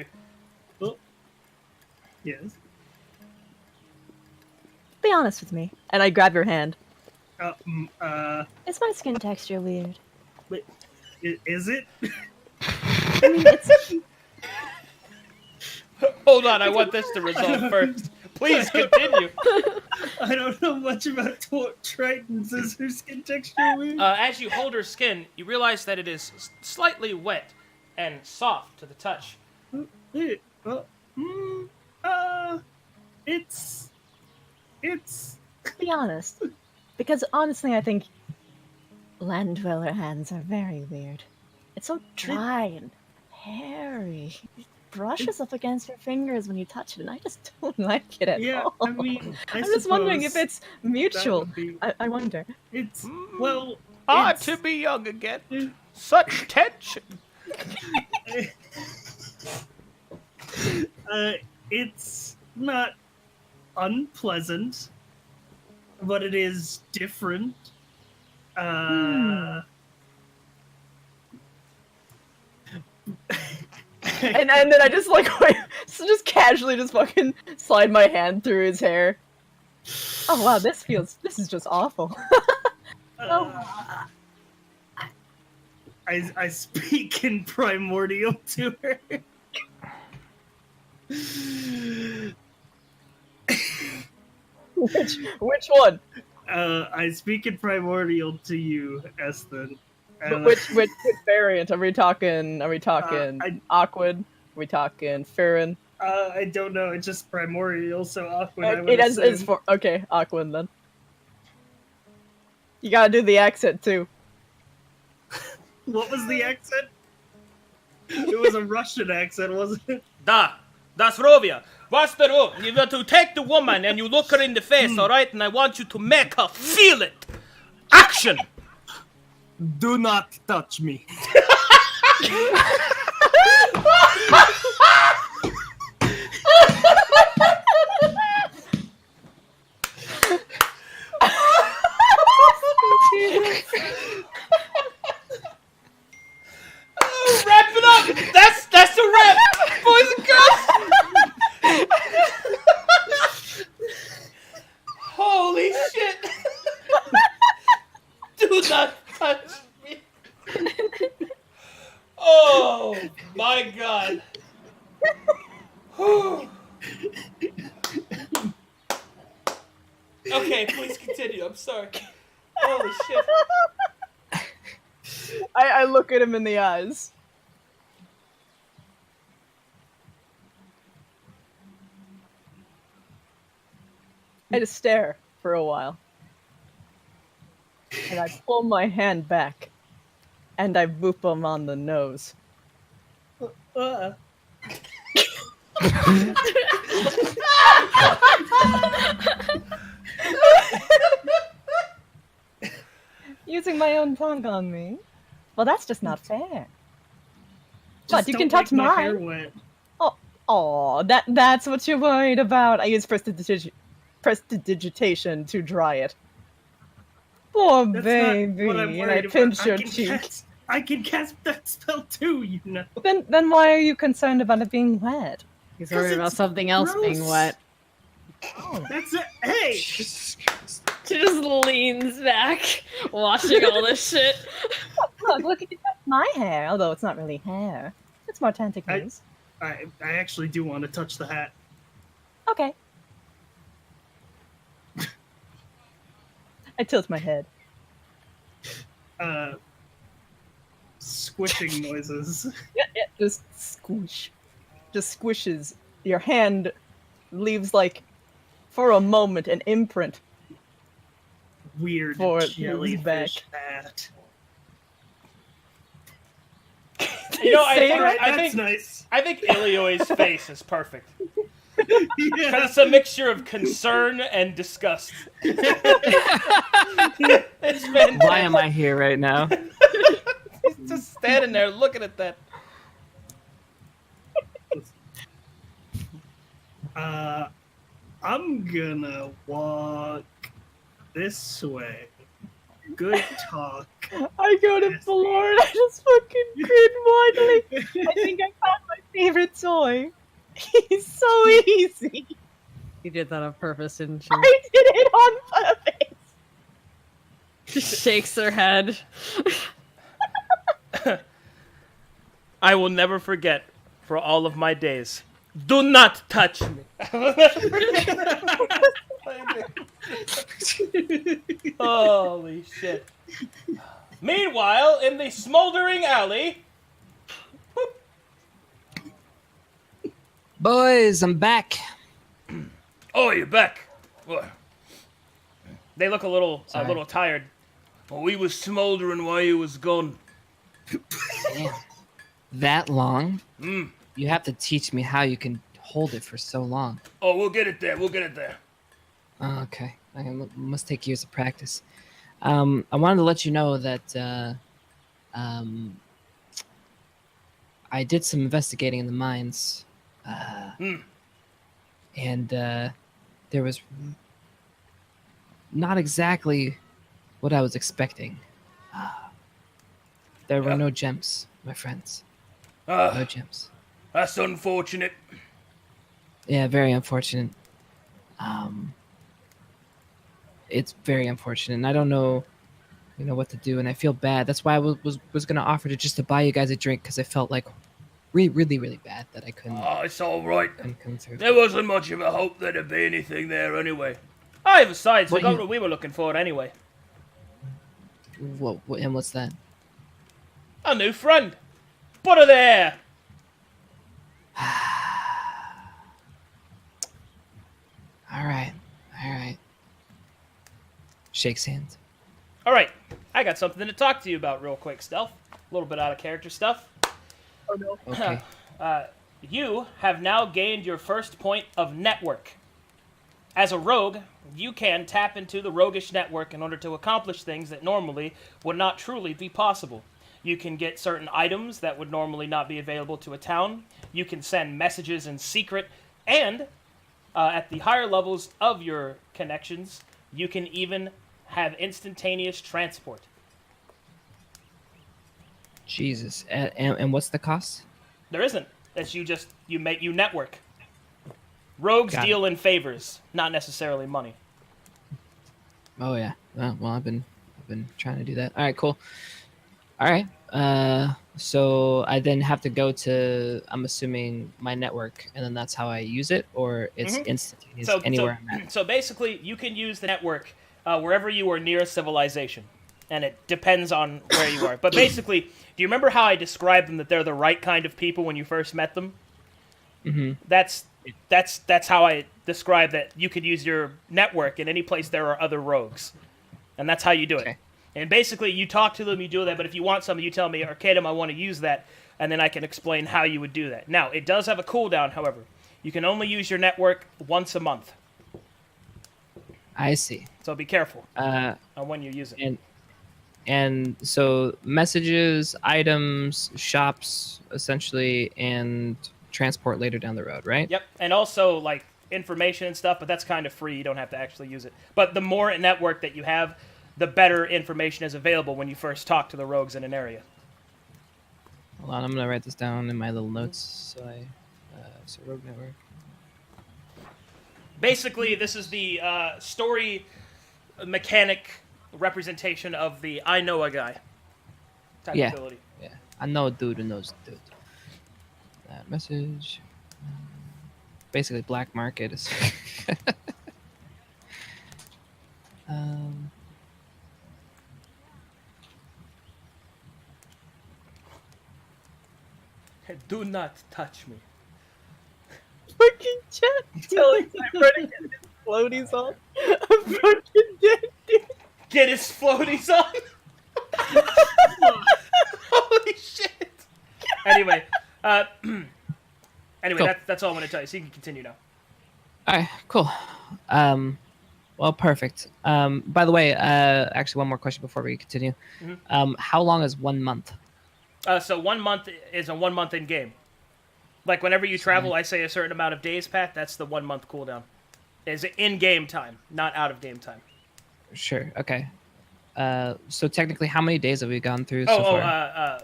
Yes. Be honest with me. And I grab your hand. Is Is my skin texture weird? it? I mean, Hold on, I want this to resolve first. Please continue. I don't know much about Tritons. Is her skin texture weird? As you hold her skin, you realize that it is slightly wet and soft to the touch. Well, it's. Be honest, because honestly, I think land dweller hands are very weird. It's so dry and hairy. It brushes up against your fingers when you touch it, and I just don't like it at all. I mean, I'm just wondering if suppose it's mutual. that would be- I wonder. It's well. To be young again. Such tension. It's not unpleasant, but it is different. And then I just like so just casually just fucking slide my hand through his hair. Oh wow, this is just awful. I speak in primordial to her. Which one? I speak in primordial to you, Eston. Which variant? Are we talking Aquid? Are we talking Farron? I don't know. It's just primordial, so Aquid. I would It is assume. for okay, Aquid then. You gotta do the accent too. What was the accent? It was a Russian accent, wasn't it? Da, that's Rovia. What's the rule? You have to take the woman and you look her in the face, alright? And I want you to make her feel it. Action! Do not touch me. Oh, wrap it up! That's a wrap! Boys and girls! Holy shit! Do not touch me! Oh my god! Whew. Okay, please continue. I'm sorry. Holy shit! I look at him in the eyes. I just stare for a while. And I pull my hand back. And I boop him on the nose. Using my own tongue on me? Well, that's just not fair. But you can touch my hair mine. wet. Oh, that's what you're worried about. I use prestidigitation to dry it. Poor That's baby, not what I'm and I worried pinch about. your cheek. I can cast that spell too, you know. Then why are you concerned about it being wet? He's worried about something else being gross. wet. That's it. Hey! She just leans back, watching all this shit. Look, you can touch my hair, although it's not really hair. It's more tentacles. I actually do want to touch the hat. Okay. I tilt my head. Squishing noises. Yeah, just squish. Just squishes. Your hand leaves, like, for a moment, an imprint. Weird For jellyfish hat. You know, That's nice. I think Ilio's face is perfect. Yeah. It's a mixture of concern and disgust. It's fantastic. Why am I here right now? He's just standing there looking at that. I'm gonna walk this way. Good talk. I go to the floor and I just fucking grin widely. I think I found my favorite toy. He's so easy. You did that on purpose, didn't you? I did it on purpose. She shakes her head. I will never forget, for all of my days, Do not touch me. Holy shit. Meanwhile, in the smoldering alley... Boys, I'm back. Oh, you're back. What? They look a little Sorry. tired. Well, we was smoldering while you was gone. Damn. That long? Hmm. You have to teach me how you can hold it for so long. Oh, we'll get it there. We'll get it there. Oh, okay. Must take years of practice. I wanted to let you know that I did some investigating in the mines. And there was not exactly what I was expecting. There were no gems, my friends. No gems. That's unfortunate. Yeah, very unfortunate. It's very unfortunate, and I don't know, what to do, and I feel bad. That's why I was gonna offer to buy you guys a drink because I felt like really, really bad that I couldn't. Oh, it's all right. Couldn't come through. There wasn't much of a hope there'd be anything there anyway. Aye, besides, we got what we were looking for anyway. And what's that? A new friend. Put her there. All right. Shakes hands. All right, I got something to talk to you about real quick, Stealth. A little bit out of character stuff. Oh no. Okay. You have now gained your first point of network. As a rogue, you can tap into the roguish network in order to accomplish things that normally would not truly be possible. You can get certain items that would normally not be available to a town. You can send messages in secret, and at the higher levels of your connections, you can even have instantaneous transport. Jesus. And what's the cost? There isn't. It's you network. Rogues Got deal in favors, not necessarily money. Oh yeah. Well, I've been trying to do that. All right, cool. All right. So I then have to go to, I'm assuming, my network, and then that's how I use it, or it's instantaneous anywhere I'm at. So basically, you can use the network wherever you are near a civilization, and it depends on where you are. But basically, do you remember how I described them, that they're the right kind of people when you first met them? Mm-hmm. That's how I describe that you could use your network in any place there are other rogues, and that's how you do it. And basically, you talk to them, you do that, but if you want something, you tell me, Arcadum, I want to use that, and then I can explain how you would do that. Now, it does have a cooldown, however. You can only use your network once a month. I see. So be careful on when you use it. And so messages, items, shops, essentially, and transport later down the road, right? Yep, and also, like, information and stuff, but that's kind of free. You don't have to actually use it. But the more network that you have, the better information is available when you first talk to the rogues in an area. Hold on, I'm going to write this down in my little notes. So rogue network. Basically, this is the story mechanic representation of the I know a guy type ability. Yeah, I know a dude who knows a dude. Message. Basically, black market is. Do not touch me. Fucking chat telling my friend to get his floaties on. I'm fucking dead, dude. Get his floaties on? Holy shit. Anyway, cool. That's all I'm going to tell you, so you can continue now. Alright, cool. Well, perfect. By the way, actually, one more question before we continue. Mm-hmm. How long is 1 month? So 1 month is a 1 month in game. Like whenever you travel, I say a certain amount of days, Pat. That's the 1 month cooldown. Is in game time, not out of game time. Sure. Okay. So technically, how many days have we gone through so far?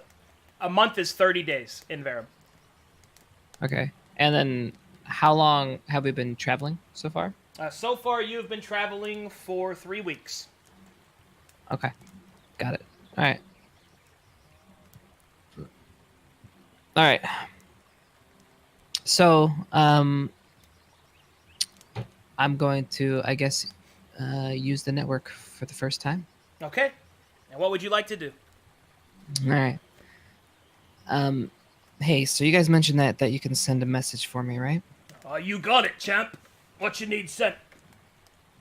A month is 30 days in Verum. Okay. And then, how long have we been traveling so far? So far, you've been traveling for 3 weeks. Okay. Got it. All right. So, I'm going to, I guess, use the network for the first time. Okay. And what would you like to do? All right. Hey, so you guys mentioned that you can send a message for me, right? You got it, champ. What you need sent?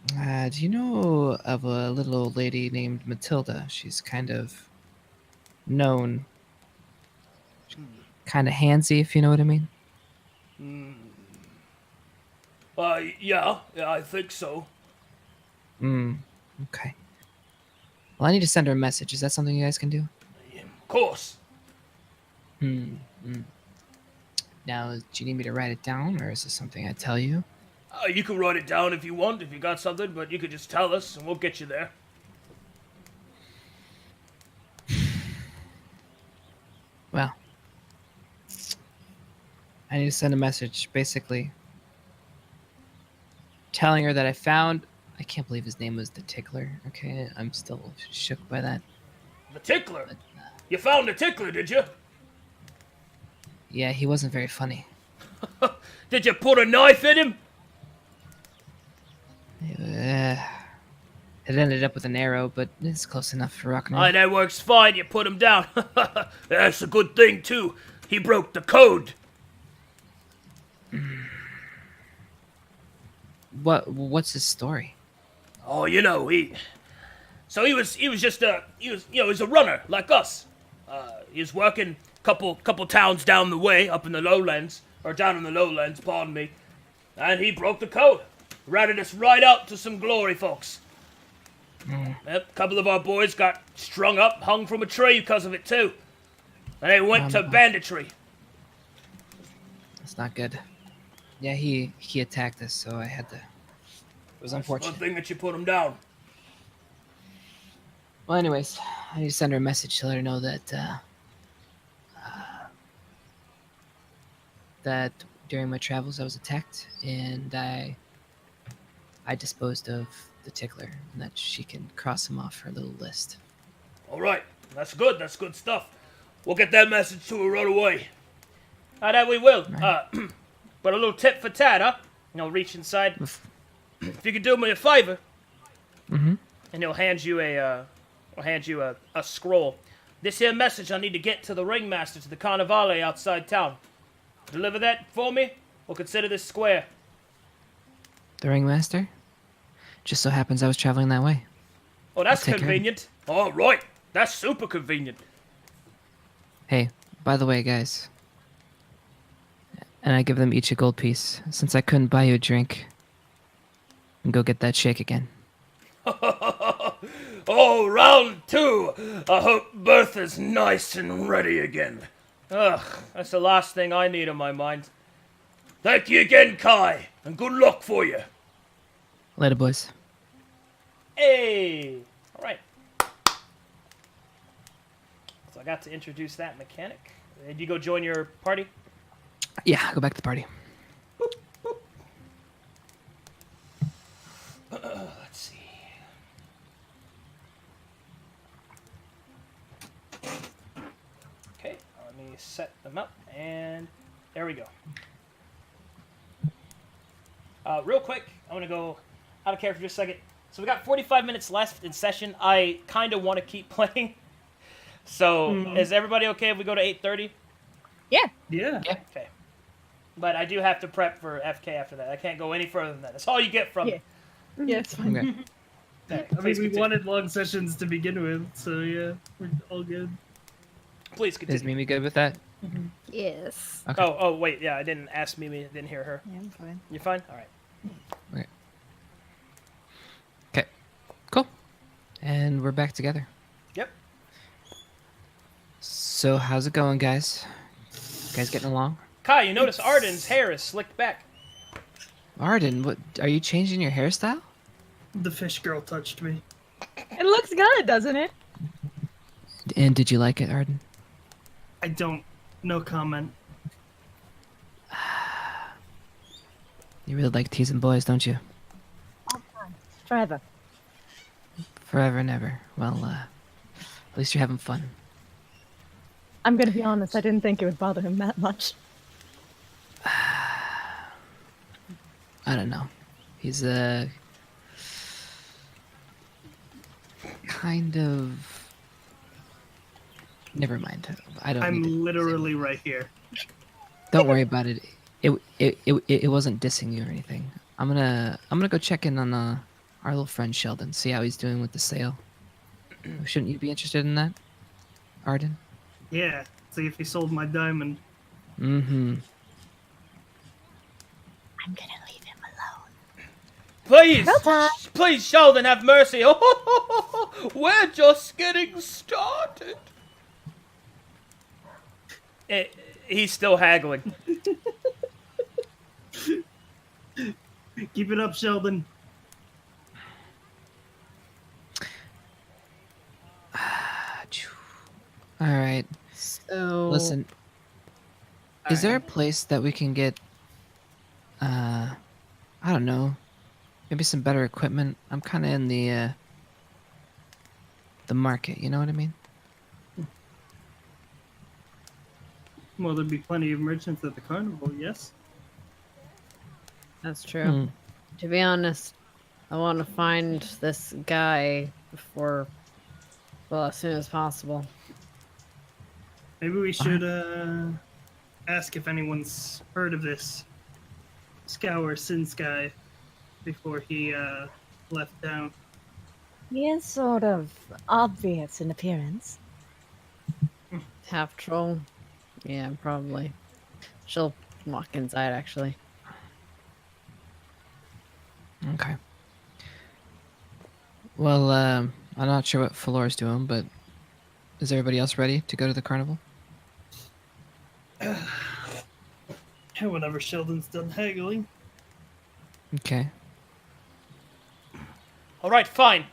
Do you know of a little old lady named Matilda? She's kind of known. Kind of handsy, if you know what I mean. Yeah, I think so. Okay. Well, I need to send her a message. Is that something you guys can do? Of course. Now, do you need me to write it down, or is this something I tell you? You can write it down if you want, if you got something, but you could just tell us and we'll get you there. Well, I need to send a message, basically, telling her that I found... I can't believe his name was the Tickler. Okay, I'm still shook by that. The Tickler? You found the Tickler, did you? Yeah, he wasn't very funny. Did you put a knife in him? It ended up with an arrow, but it's close enough for rock and roll. Aye, that works fine. You put him down. That's a good thing, too. He broke the code. What's his story? Oh, you know, he was just he was a runner like us. He was working couple towns down the way, up in the lowlands, or down in the lowlands, pardon me, and he broke the code. Routed us right out to some glory, folks. Yep, a couple of our boys got strung up, hung from a tree because of it too, and they went to banditry. That's not good. Yeah, he attacked us, so I had to. It was unfortunate. Good thing that you put him down. Well, anyways, I need to send her a message to let her know that that during my travels I was attacked, and I disposed of the Tickler, and that she can cross him off her little list. All right, that's good. That's good stuff. We'll get that message to her right away. That we will. Right. But a little tip for Tad, huh? Reach inside. If you could do me a favor, and he'll hand you a scroll. This here message I need to get to the ringmaster to the Carnival outside town. Deliver that for me. We'll consider this square. The ringmaster? Just so happens I was traveling that way. Oh, that's I'll take convenient. All right, that's super convenient. Hey, by the way, guys. And I give them each a gold piece, since I couldn't buy you a drink. And go get that shake again. Oh, round two. I hope Bertha's nice and ready again. Ugh, that's the last thing I need on my mind. Thank you again, Kai, and good luck for you. Later, boys. Hey! Alright. So I got to introduce that mechanic. Did you go join your party? Yeah, go back to the party. Let's see. Okay, let me set them up, and there we go. Real quick, I want to go out of character for just a second. So we got 45 minutes left in session. I kind of want to keep playing. So is everybody okay if we go to 8:30? Yeah. Yeah. Okay. But I do have to prep for FK after that. I can't go any further than that. That's all you get from me. Yeah, it's fine. Okay. Okay, I mean, please we continue. wanted long sessions to begin with, so yeah, we're all good. Please Is continue. Mimi good with that? Yes. Okay. Oh, wait. Yeah, I didn't ask Mimi. I didn't hear her. Yeah, I'm fine. You fine? All right. Okay. Cool. And we're back together. Yep. So, how's it going, guys? You guys getting along? Kai, you notice Arden's hair is slicked back. Arden, what? Are you changing your hairstyle? The fish girl touched me. It looks good, doesn't it? And did you like it, Arden? I don't. No comment. You really like teasing boys, don't you? Forever. Forever and ever. Well, at least you're having fun. I'm gonna be honest, I didn't think it would bother him that much. I don't know. He's kind of. Never mind. I don't. I'm need to literally right here. Don't worry about it. It wasn't dissing you or anything. I'm gonna go check in on our little friend Sheldon. See how he's doing with the sale. Shouldn't you be interested in that, Arden? Yeah. See if he sold my diamond. Mm-hmm. I'm gonna leave him alone. Please, Well, please, Sheldon, have mercy. Oh, we're just getting started. He's still haggling. Keep it up, Sheldon. All right. So Listen. Is there a place that we can get? I don't know. Maybe some better equipment. I'm kind of in the market. You know what I mean? Well, there'd be plenty of merchants at the carnival, yes? that's true. To be honest, I want to find this guy before, well, as soon as possible. Maybe we should ask if anyone's heard of this Scour Sin Sky before he left town. He is sort of obvious in appearance. Half troll. Yeah, probably. She'll walk inside, actually. Okay. Well, I'm not sure what Floor's doing, but is everybody else ready to go to the carnival? Whenever Sheldon's done haggling. Okay. All right, fine.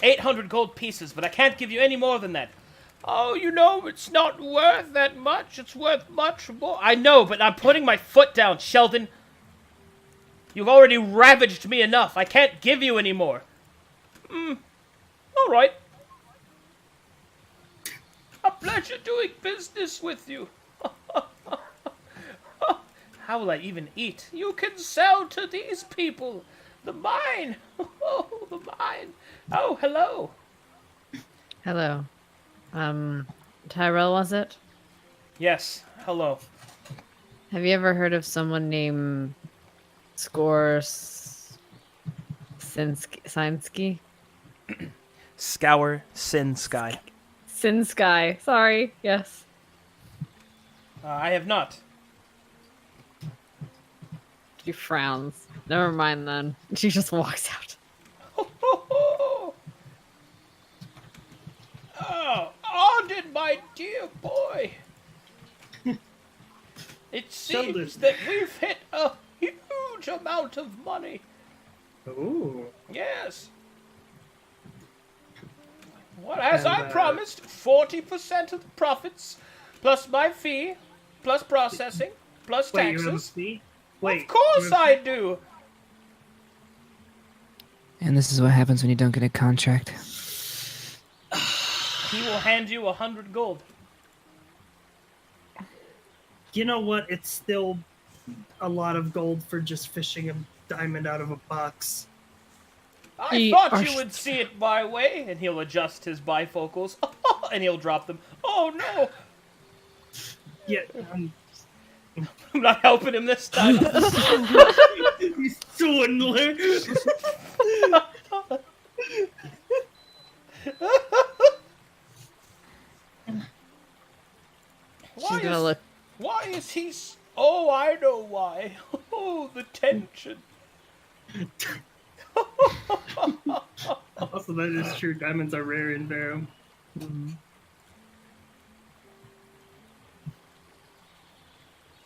800 gold pieces, but I can't give you any more than that. Oh, you know, it's not worth that much. It's worth much more. I know, but I'm putting my foot down, Sheldon. You've already ravaged me enough. I can't give you any more. All right. A pleasure doing business with you. How will I even eat? You can sell to these people. The mine. Oh, the mine. Oh, hello. Hello. Tyrell, was it? Yes, hello. Have you ever heard of someone named Sinsky? Scour Sin Sky. Sinsky. Sorry. Yes. I have not. She frowns. Never mind then. She just walks out. Oh, Arden, my dear boy. It seems that we've hit a huge amount of money. Ooh. Yes. Well, as I promised, 40% of the profits, plus my fee, plus processing, plus Wait, taxes. you have a fee? Wait, of course I do. And this is what happens when you don't get a contract. He will hand you 100 gold. You know what? It's still a lot of gold for just fishing a diamond out of a box. I thought you would see it my way, and he'll adjust his bifocals, and he'll drop them. Oh no! Yeah, I'm not helping him this time. You swindler! Why is he? Oh, I know why. Oh, the tension. Also, that is true. Diamonds are rare in Verum.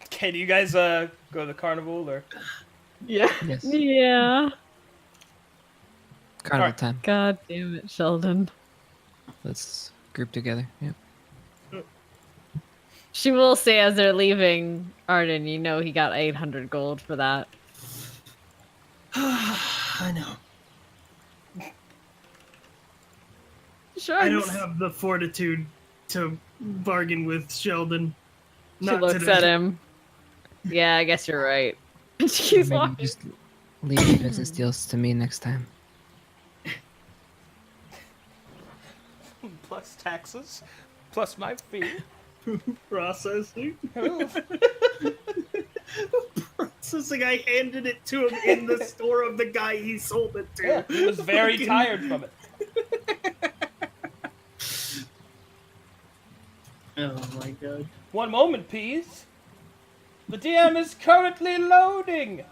Can you guys go to the carnival or? Yeah. Yes. Yeah. Carnival time. God damn it, Sheldon. Let's group together. Yep. She will say as they're leaving, Arden, you know he got 800 gold for that. I know. Sure. I don't have the fortitude to bargain with Sheldon. She looks at him. Yeah, I guess you're right. She's walking. Leave your business deals to me next time. Plus taxes, plus my fee. Processing. Processing. I handed it to him in the store of the guy he sold it to. Yeah, he was very tired from it. Oh my god. One moment, please. The DM is currently loading.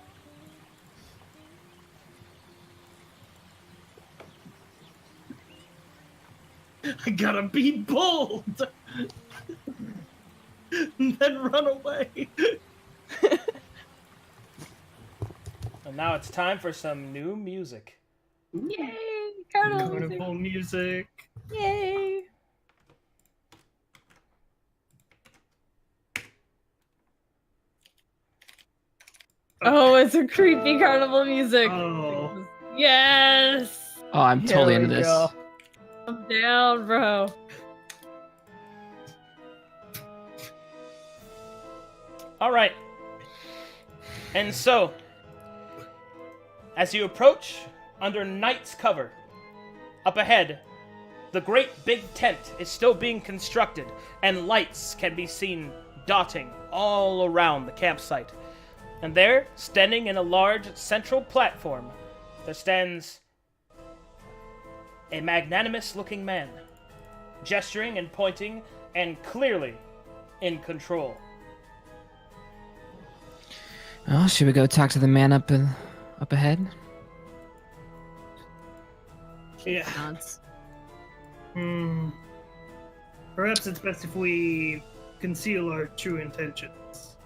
I gotta be bold. And then run away. And now it's time for some new music. Yay! Carnival music. Yay! Oh, it's a creepy carnival music. Oh. Yes! Oh, I'm totally into this. Go. I'm down, bro. All right. And so, as you approach under night's cover, up ahead, the great big tent is still being constructed, and lights can be seen dotting all around the campsite. And there, standing in a large central platform, there stands a magnanimous-looking man, gesturing and pointing, and clearly in control. Oh, should we go talk to the man up ahead? Yeah. Perhaps it's best if we conceal our true intentions.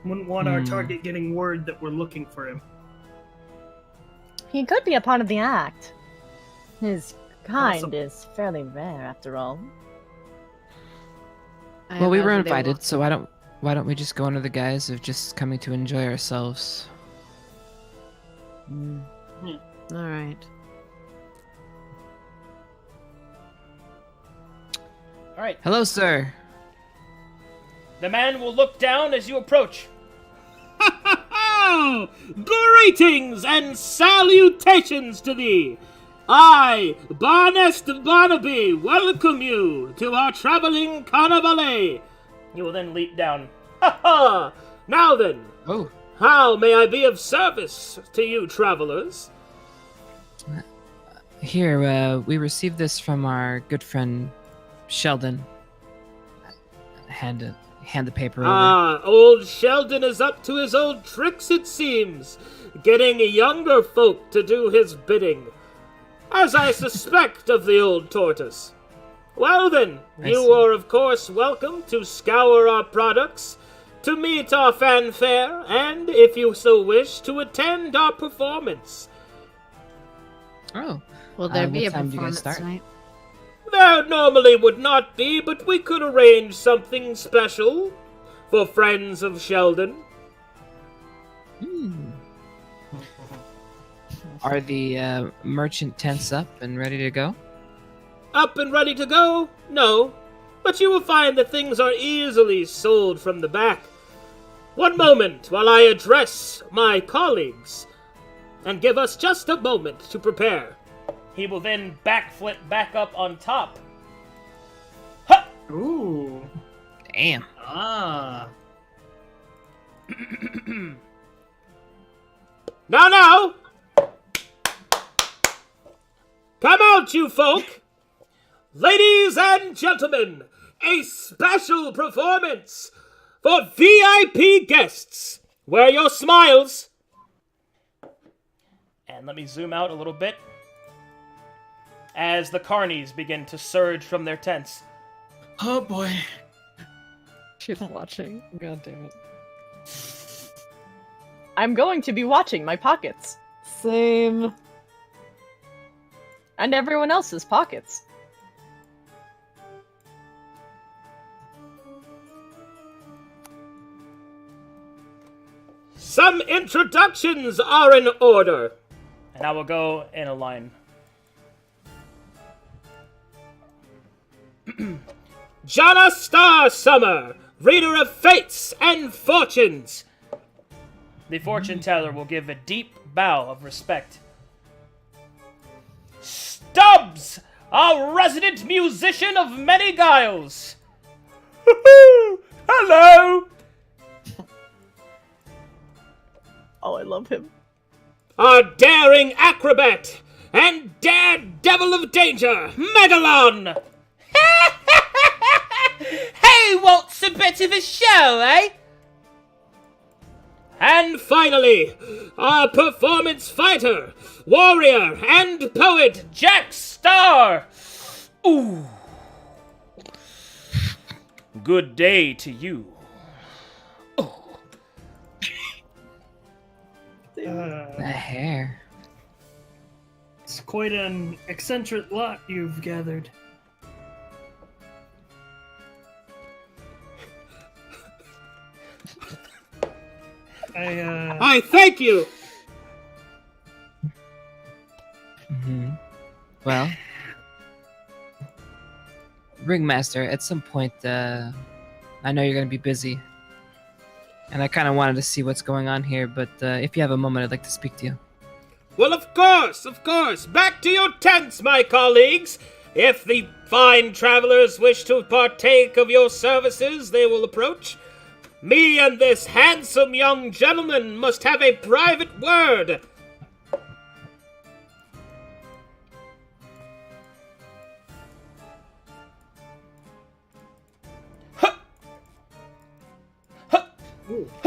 Wouldn't want our target getting word that we're looking for him. He could be a part of the act. His kind Awesome. is fairly rare, after all. Well, we were invited, so why don't we just go under the guise of just coming to enjoy ourselves? All right. All right. Hello, sir. The man will look down as you approach. Greetings and salutations to thee. I, Barnest Barnaby, welcome you to our traveling carnival. You will then leap down. Ha ha! Now then, Oh, how may I be of service to you travelers? here, we received this from our good friend Sheldon. Hand the paper over. Ah, old Sheldon is up to his old tricks, it seems, getting younger folk to do his bidding, as I suspect of the old tortoise. Well then, you are of course welcome to scour our products, to meet our fanfare, and, if you so wish, to attend our performance. Oh, Will there be a what time do you guys performance start? tonight? There normally would not be, but we could arrange something special for friends of Sheldon. Are the merchant tents up and ready to go? Up and ready to go? No, but you will find that things are easily sold from the back. One moment while I address my colleagues, and give us just a moment to prepare. He will then backflip back up on top. Ooh. Damn. Ah. Now! Come out, you folk! Ladies and gentlemen, a special performance for VIP guests. Wear your smiles. And let me zoom out a little bit. As the carnies begin to surge from their tents. Oh boy. She's watching. God damn it. I'm going to be watching my pockets. Same. And everyone else's pockets. Some introductions are in order. And I will go in a line. Jana Star Summer, reader of fates and fortunes. The fortune teller will give a deep bow of respect. Stubbs, a resident musician of many guiles. Hello. Oh, I love him. A daring acrobat and daredevil of danger, Megalon! Hey, what's a bit of a show, eh? And finally, our performance fighter, warrior, and poet, Jack Star! Ooh. Good day to you. Oh. The hair. It's quite an eccentric lot you've gathered. I thank you! Well, Ringmaster, at some point, I know you're going to be busy. And I kind of wanted to see what's going on here, but if you have a moment, I'd like to speak to you. Well, of course, of course. Back to your tents, my colleagues. If the fine travelers wish to partake of your services, they will approach. Me and this handsome young gentleman must have a private word.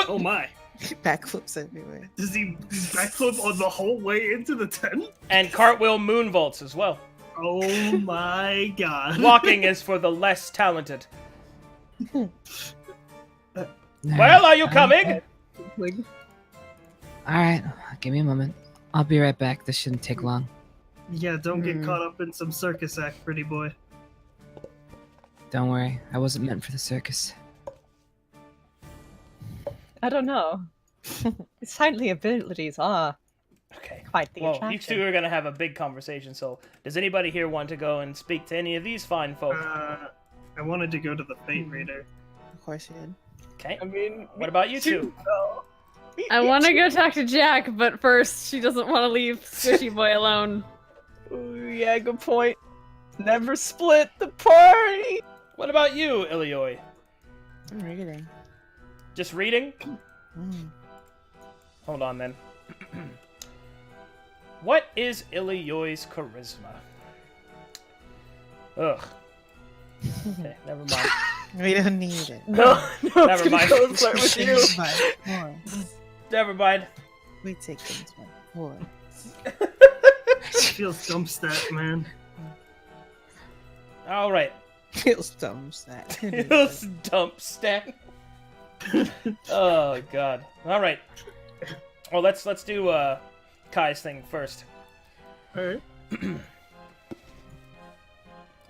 Oh my. Backflips everywhere. Does he backflip on the whole way into the tent? And cartwheel moonvaults as well. Oh my god. Walking is for the less talented. Well, are you coming? Alright, give me a moment. I'll be right back. This shouldn't take long. Yeah, don't get caught up in some circus act, pretty boy. Don't worry, I wasn't meant for the circus. I don't know. His sightly abilities are quite the Well, attraction. you two are going to have a big conversation, so does anybody here want to go and speak to any of these fine folk? I wanted to go to the Fate Raider. Of course you did. Okay. I mean, what about you two? I want to go talk to Jack, but first she doesn't want to leave Squishy Boy alone. Ooh, yeah, good point. Never split the party. What about you, Ilioi? I'm reading. Just reading? Hold on then. What is Ilioi's charisma? Ugh. Okay, never mind. We don't need it. No, Never mind. Go and flirt with you. Never mind. We take things by force. Feels dumb stat, man. All right. Feels dumb stat. Feels dump stack. Oh god. All right. Well, let's do Kai's thing first. All right.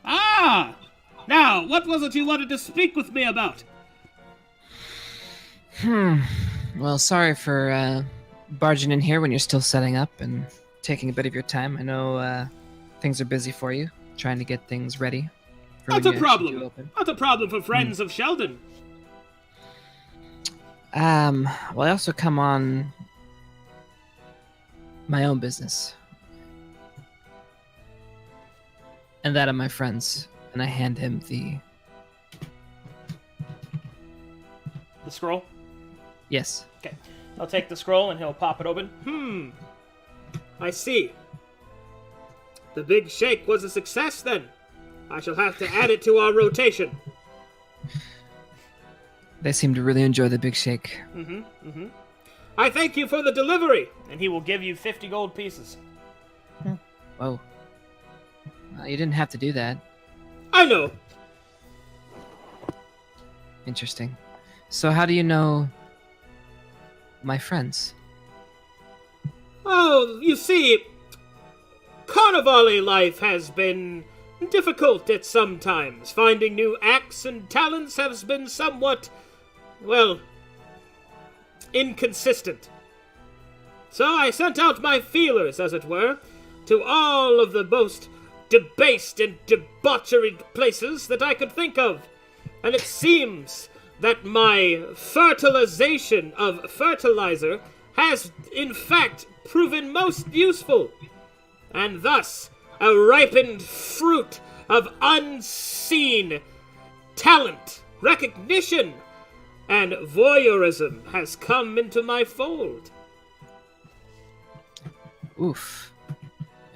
Ah! Now, what was it you wanted to speak with me about? Well, sorry for barging in here when you're still setting up and taking a bit of your time. I know things are busy for you, trying to get things ready. Not a problem. Not a problem for friends of Sheldon. Well, I also come on my own business. And that of my friends. And I hand him the scroll? Yes. Okay. I'll take the scroll and he'll pop it open. I see. The big shake was a success then. I shall have to add it to our rotation. They seem to really enjoy the big shake. I thank you for the delivery. And he will give you 50 gold pieces. Whoa. You didn't have to do that. I know. Interesting. So how do you know my friends? Oh, you see, Carnival life has been difficult at some times. Finding new acts and talents has been somewhat, well, inconsistent. So I sent out my feelers, as it were, to all of the most debased and debauchery places that I could think of. And it seems that my fertilization of fertilizer has in fact proven most useful, and thus a ripened fruit of unseen talent, recognition, and voyeurism has come into my fold. Oof.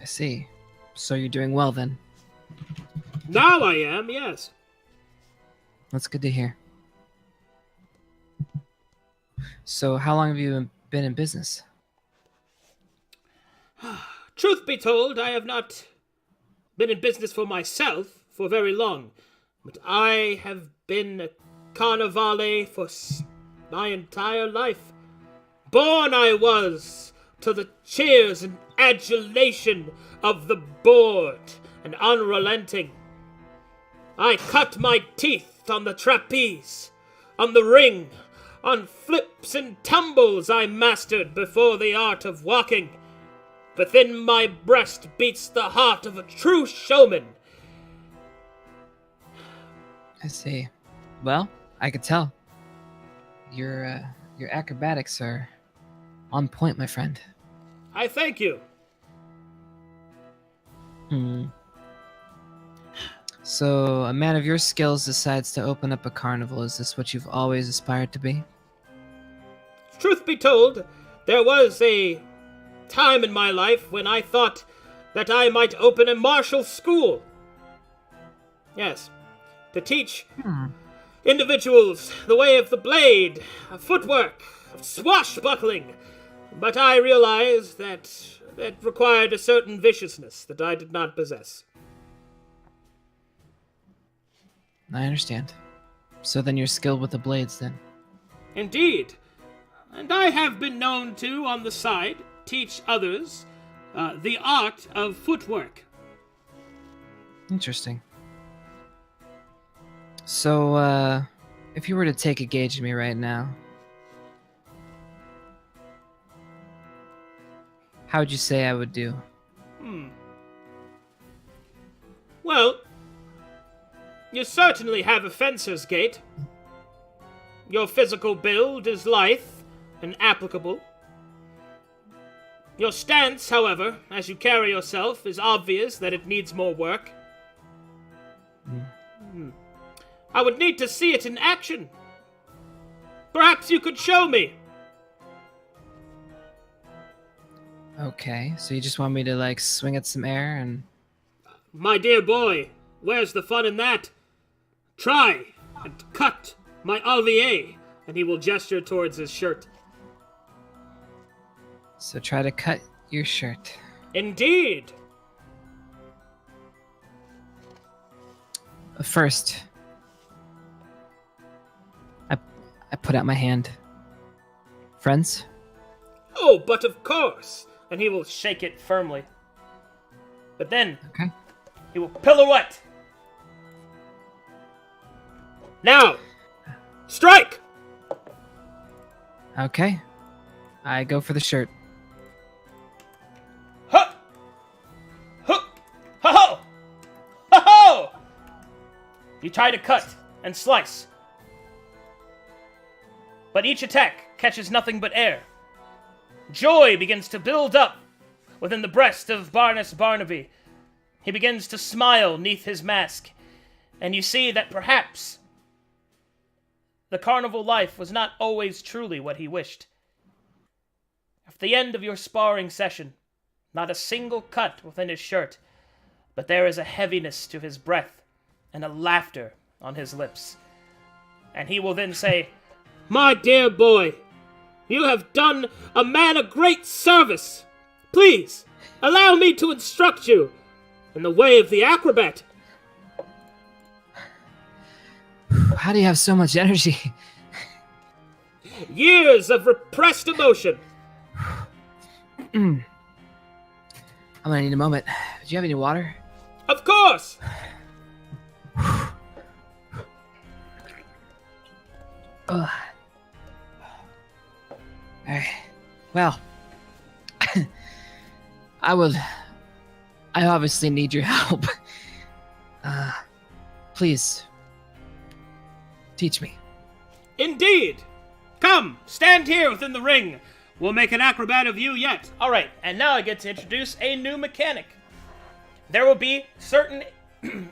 I see. So you're doing well then. Now I am, yes. That's good to hear. So how long have you been in business? Truth be told, I have not been in business for myself for very long, but I have been a Carnivale for my entire life. Born I was to the cheers and adulation of the bored and unrelenting. I cut my teeth on the trapeze, on the ring, on flips and tumbles I mastered before the art of walking. Within my breast beats the heart of a true showman. I see. Well, I could tell. Your acrobatics are on point, my friend. I thank you. So, a man of your skills decides to open up a carnival. Is this what you've always aspired to be? Truth be told, there was a time in my life when I thought that I might open a martial school. Yes, to teach individuals the way of the blade, of footwork, of swashbuckling. But I realized that required a certain viciousness that I did not possess. I understand. So then you're skilled with the blades, then? Indeed. And I have been known to, on the side, teach others the art of footwork. Interesting. So, if you were to take a gauge of me right now, how would you say I would do? Well, you certainly have a fencer's gait. Your physical build is lithe and applicable. Your stance, however, as you carry yourself, is obvious that it needs more work. I would need to see it in action. Perhaps you could show me. Okay, so you just want me to, like, swing at some air and... My dear boy, where's the fun in that? Try and cut my alvier, and he will gesture towards his shirt. So try to cut your shirt. Indeed. First, I put out my hand. Friends? Oh, but of course. And he will shake it firmly. But then, okay, he will pirouette. Now, strike! Okay. I go for the shirt. Huh! Huh! Ho-ho! Ho-ho! You try to cut and slice. But each attack catches nothing but air. Joy begins to build up within the breast of Barnes Barnaby. He begins to smile neath his mask, and you see that perhaps the carnival life was not always truly what he wished. At the end of your sparring session, not a single cut within his shirt, but there is a heaviness to his breath and a laughter on his lips. And he will then say, My dear boy, you have done a man a great service. Please, allow me to instruct you in the way of the acrobat. How do you have so much energy? Years of repressed emotion. I'm gonna need a moment. Do you have any water? Of course! Alright. Well, I obviously need your help. Please, teach me. Indeed! Come, stand here within the ring, We'll make an acrobat of you yet. All right, and now I get to introduce a new mechanic. There will be certain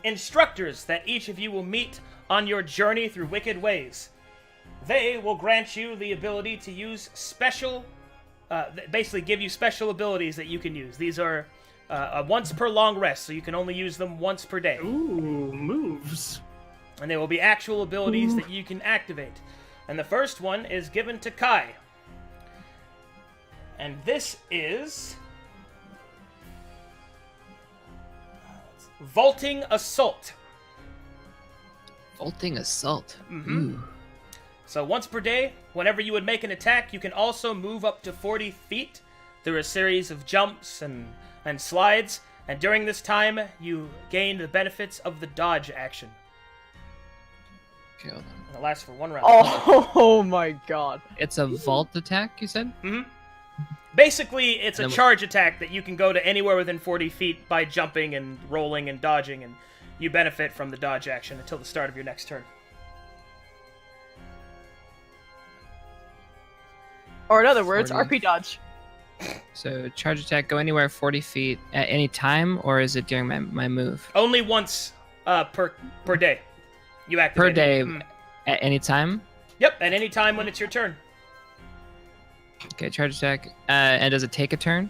instructors that each of you will meet on your journey through wicked ways. They will grant you the ability to use special, basically give you special abilities that you can use. These are once per long rest, so you can only use them once per day. Ooh, moves. And they will be actual abilities that you can activate. And the first one is given to Kai. And this is Vaulting Assault. Vaulting Assault. Mm-hmm. So once per day, whenever you would make an attack, you can also move up to 40 feet through a series of jumps and slides. And during this time, you gain the benefits of the dodge action. Okay, hold on. And it lasts for 1 round. Oh my god. It's a vault attack, you said? Mm-hmm. Basically, it's a charge attack that you can go to anywhere within 40 feet by jumping and rolling and dodging, and you benefit from the dodge action until the start of your next turn. Or in other words, 40. RP dodge. So charge attack, go anywhere 40 feet at any time, or is it during my move? Only once per day. You activate Per it. day at any time? Yep, at any time when it's your turn. Okay, charge attack. And does it take a turn?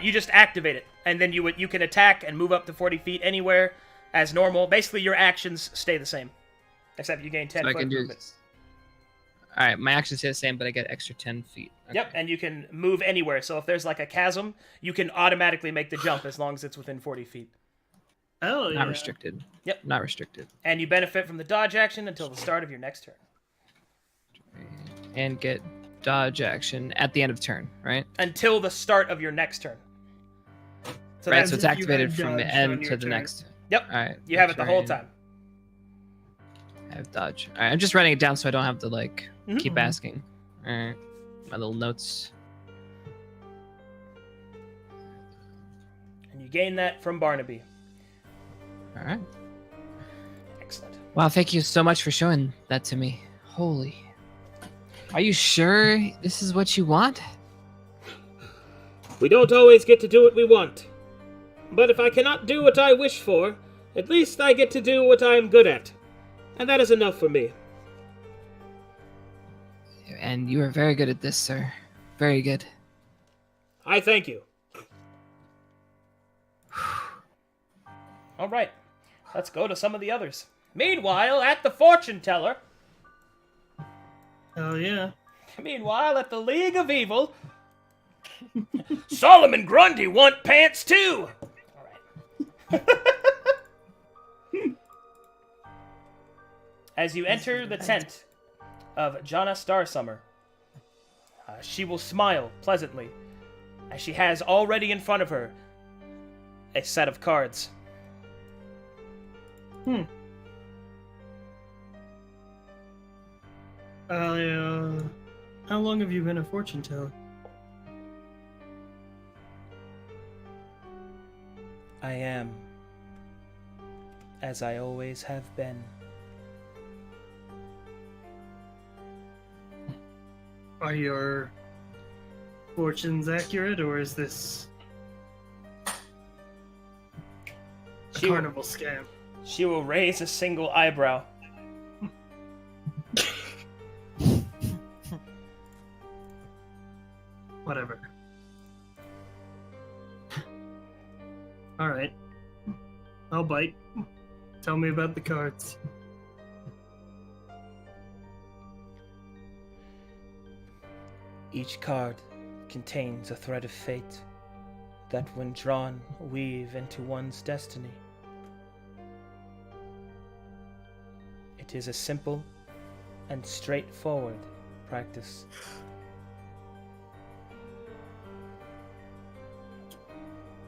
You just activate it, and then you can attack and move up to 40 feet anywhere as normal. Basically, your actions stay the same, except you gain 10 So I foot can do. movement. All right, my actions stay the same, but I get extra 10 feet. Okay. Yep, and you can move anywhere. So if there's like a chasm, you can automatically make the jump as long as it's within 40 feet. Oh, yeah. Not restricted. Yep. Not restricted. And you benefit from the dodge action until the start of your next turn. And get dodge action at the end of turn, right? Until the start of your next turn. So Right, that's- so it's activated from the end to the next. Yep. All right. You have it the whole turn. time. I have dodge. All right, I'm just writing it down so I don't have to like Mhm. keep asking. All right, my little notes. And you gain that from Barnaby. All right. Excellent. Wow, thank you so much for showing that to me. Holy. Are you sure this is what you want? We don't always get to do what we want. But if I cannot do what I wish for, at least I get to do what I am good at. And that is enough for me. And you are very good at this, sir. Very good. I thank you. All right. Let's go to some of the others. Meanwhile, at the fortune teller. Hell yeah. Meanwhile, at the League of Evil. Solomon Grundy want pants too. All right. As you enter the tent of Jana Starsummer, she will smile pleasantly as she has already in front of her a set of cards. How long have you been a fortune teller? I am, as I always have been. Are your fortunes accurate, or is this a carnival scam? She will raise a single eyebrow. Whatever. Alright. I'll bite. Tell me about the cards. Each card contains a thread of fate that, when drawn, weave into one's destiny. It is a simple and straightforward practice.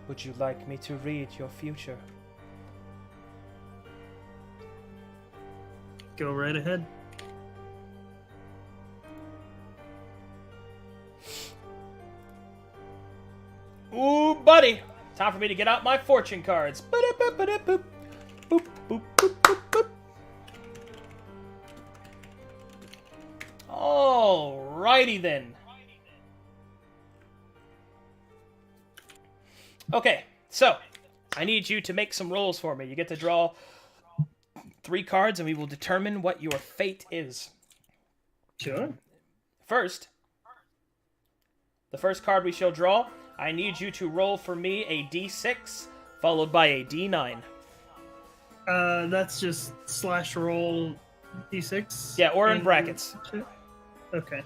Would you like me to read your future? Go right ahead. Ooh, buddy! Time for me to get out my fortune cards. Ba-da-ba-ba-da-boop. Boop, boop, boop, boop, boop. Alrighty then. Okay, so I need you to make some rolls for me. You get to draw 3 cards, and we will determine what your fate is. Sure. First, the first card we shall draw, I need you to roll for me a d6, followed by a d9. That's just / roll d6? Yeah, or in brackets. Okay.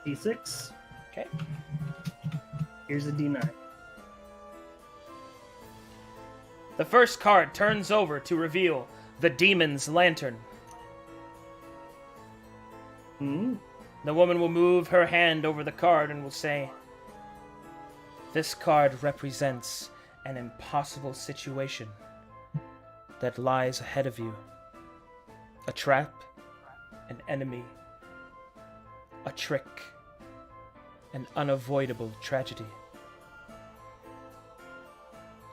D6. Okay. Here's a D9. The first card turns over to reveal the Demon's Lantern. The woman will move her hand over the card and will say, "This card represents an impossible situation that lies ahead of you. A trap, an enemy, a trick, an unavoidable tragedy.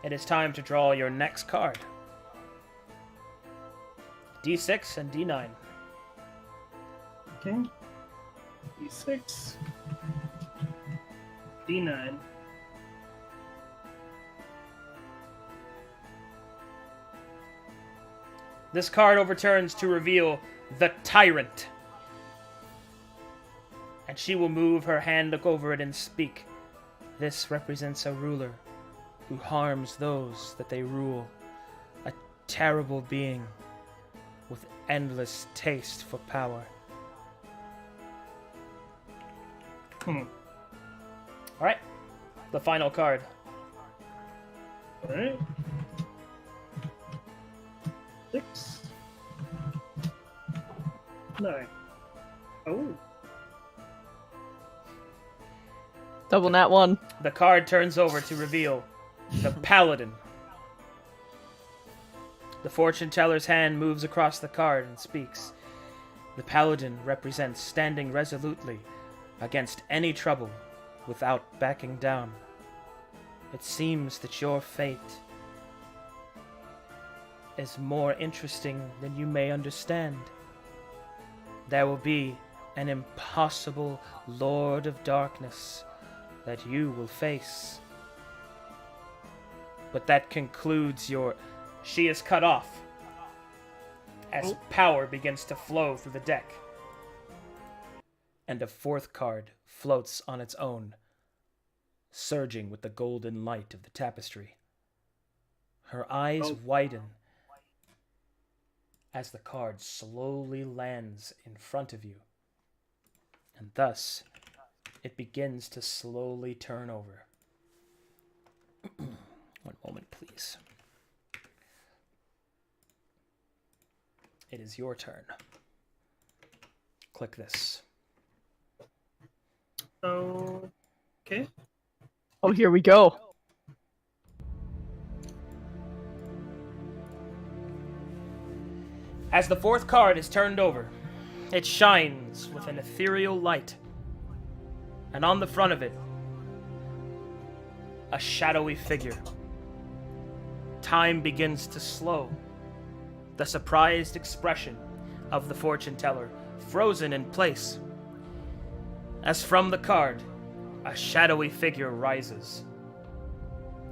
It is time to draw your next card. D6 and D9. Okay. D6. D9. This card overturns to reveal the Tyrant. And she will move her hand, look over it, and speak. This represents a ruler who harms those that they rule. A terrible being with endless taste for power." Alright, the final card. Alright. 6. 9. Oh. Double nat 1. The card turns over to reveal the Paladin. The fortune teller's hand moves across the card and speaks. The Paladin represents standing resolutely against any trouble without backing down. It seems that your fate is more interesting than you may understand. There will be an impossible Lord of Darkness that you will face. But that concludes your... She is cut off as power begins to flow through the deck. And a fourth card floats on its own, surging with the golden light of the tapestry. Her eyes widen as the card slowly lands in front of you. And thus, it begins to slowly turn over. One moment, please. It is your turn. Click this. Okay. Oh, here we go. As the fourth card is turned over, it shines with an ethereal light. And on the front of it, a shadowy figure. Time begins to slow. The surprised expression of the fortune teller frozen in place. As from the card, a shadowy figure rises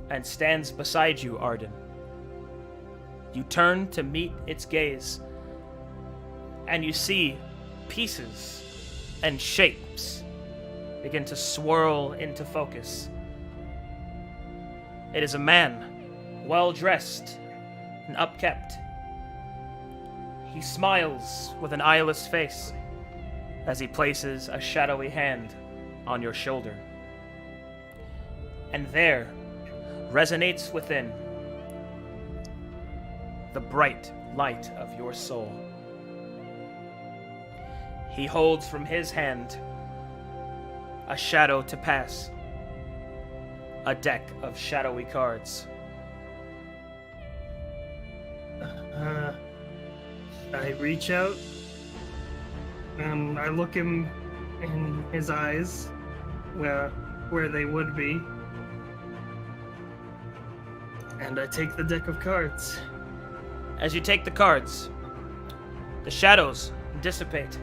and stands beside you, Arden. You turn to meet its gaze, and you see pieces and shapes begin to swirl into focus. It is a man, well-dressed and upkept. He smiles with an eyeless face as he places a shadowy hand on your shoulder. And there resonates within the bright light of your soul. He holds from his hand a shadow to pass, a deck of shadowy cards. I reach out and I look him in his eyes where they would be, and I take the deck of cards. As you take the cards, the shadows dissipate,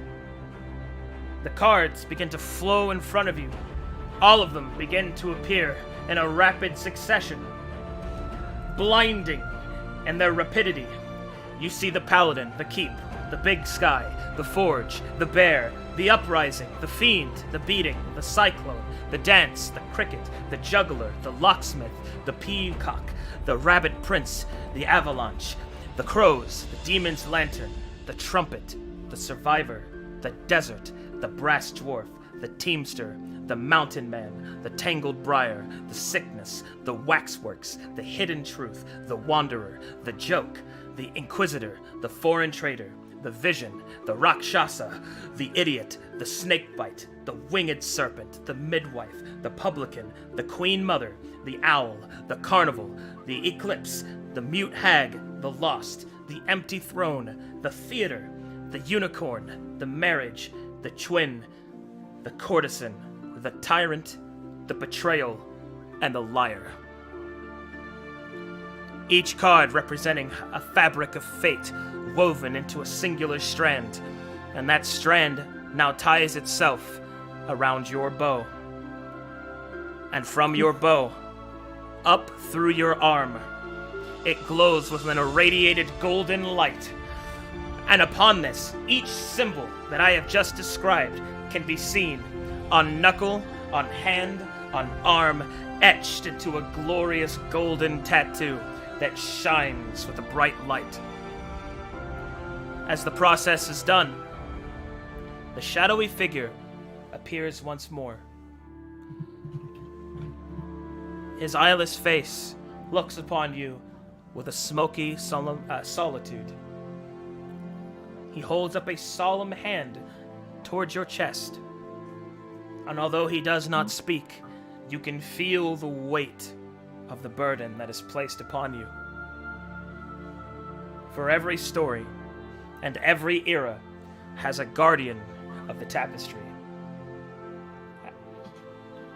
The cards begin to flow in front of you. All of them begin to appear in a rapid succession. Blinding in their rapidity. You see the Paladin, the Keep, the Big Sky, the Forge, the Bear, the Uprising, the Fiend, the Beating, the Cyclone, the Dance, the Cricket, the Juggler, the Locksmith, the Peacock, the Rabbit Prince, the Avalanche, the Crows, the Demon's Lantern, the Trumpet, the Survivor, the Desert, the Brass Dwarf, the Teamster, the Mountain Man, the Tangled Briar, the Sickness, the Waxworks, the Hidden Truth, the Wanderer, the Joke, the Inquisitor, the Foreign Trader, the Vision, the Rakshasa, the Idiot, the Snakebite, the Winged Serpent, the Midwife, the Publican, the Queen Mother, the Owl, the Carnival, the Eclipse, the Mute Hag, the Lost, the Empty Throne, the Theater, the Unicorn, the Marriage, the Twin, the Courtesan, the Tyrant, the Betrayal, and the Liar. Each card representing a fabric of fate woven into a singular strand, and that strand now ties itself around your bow. And from your bow, up through your arm, it glows with an irradiated golden light. And upon this, each symbol that I have just described can be seen on knuckle, on hand, on arm, etched into a glorious golden tattoo that shines with a bright light. As the process is done, the shadowy figure appears once more. His eyeless face looks upon you with a smoky solitude. He holds up a solemn hand towards your chest, and although he does not speak, you can feel the weight of the burden that is placed upon you. For every story and every era has a guardian of the tapestry.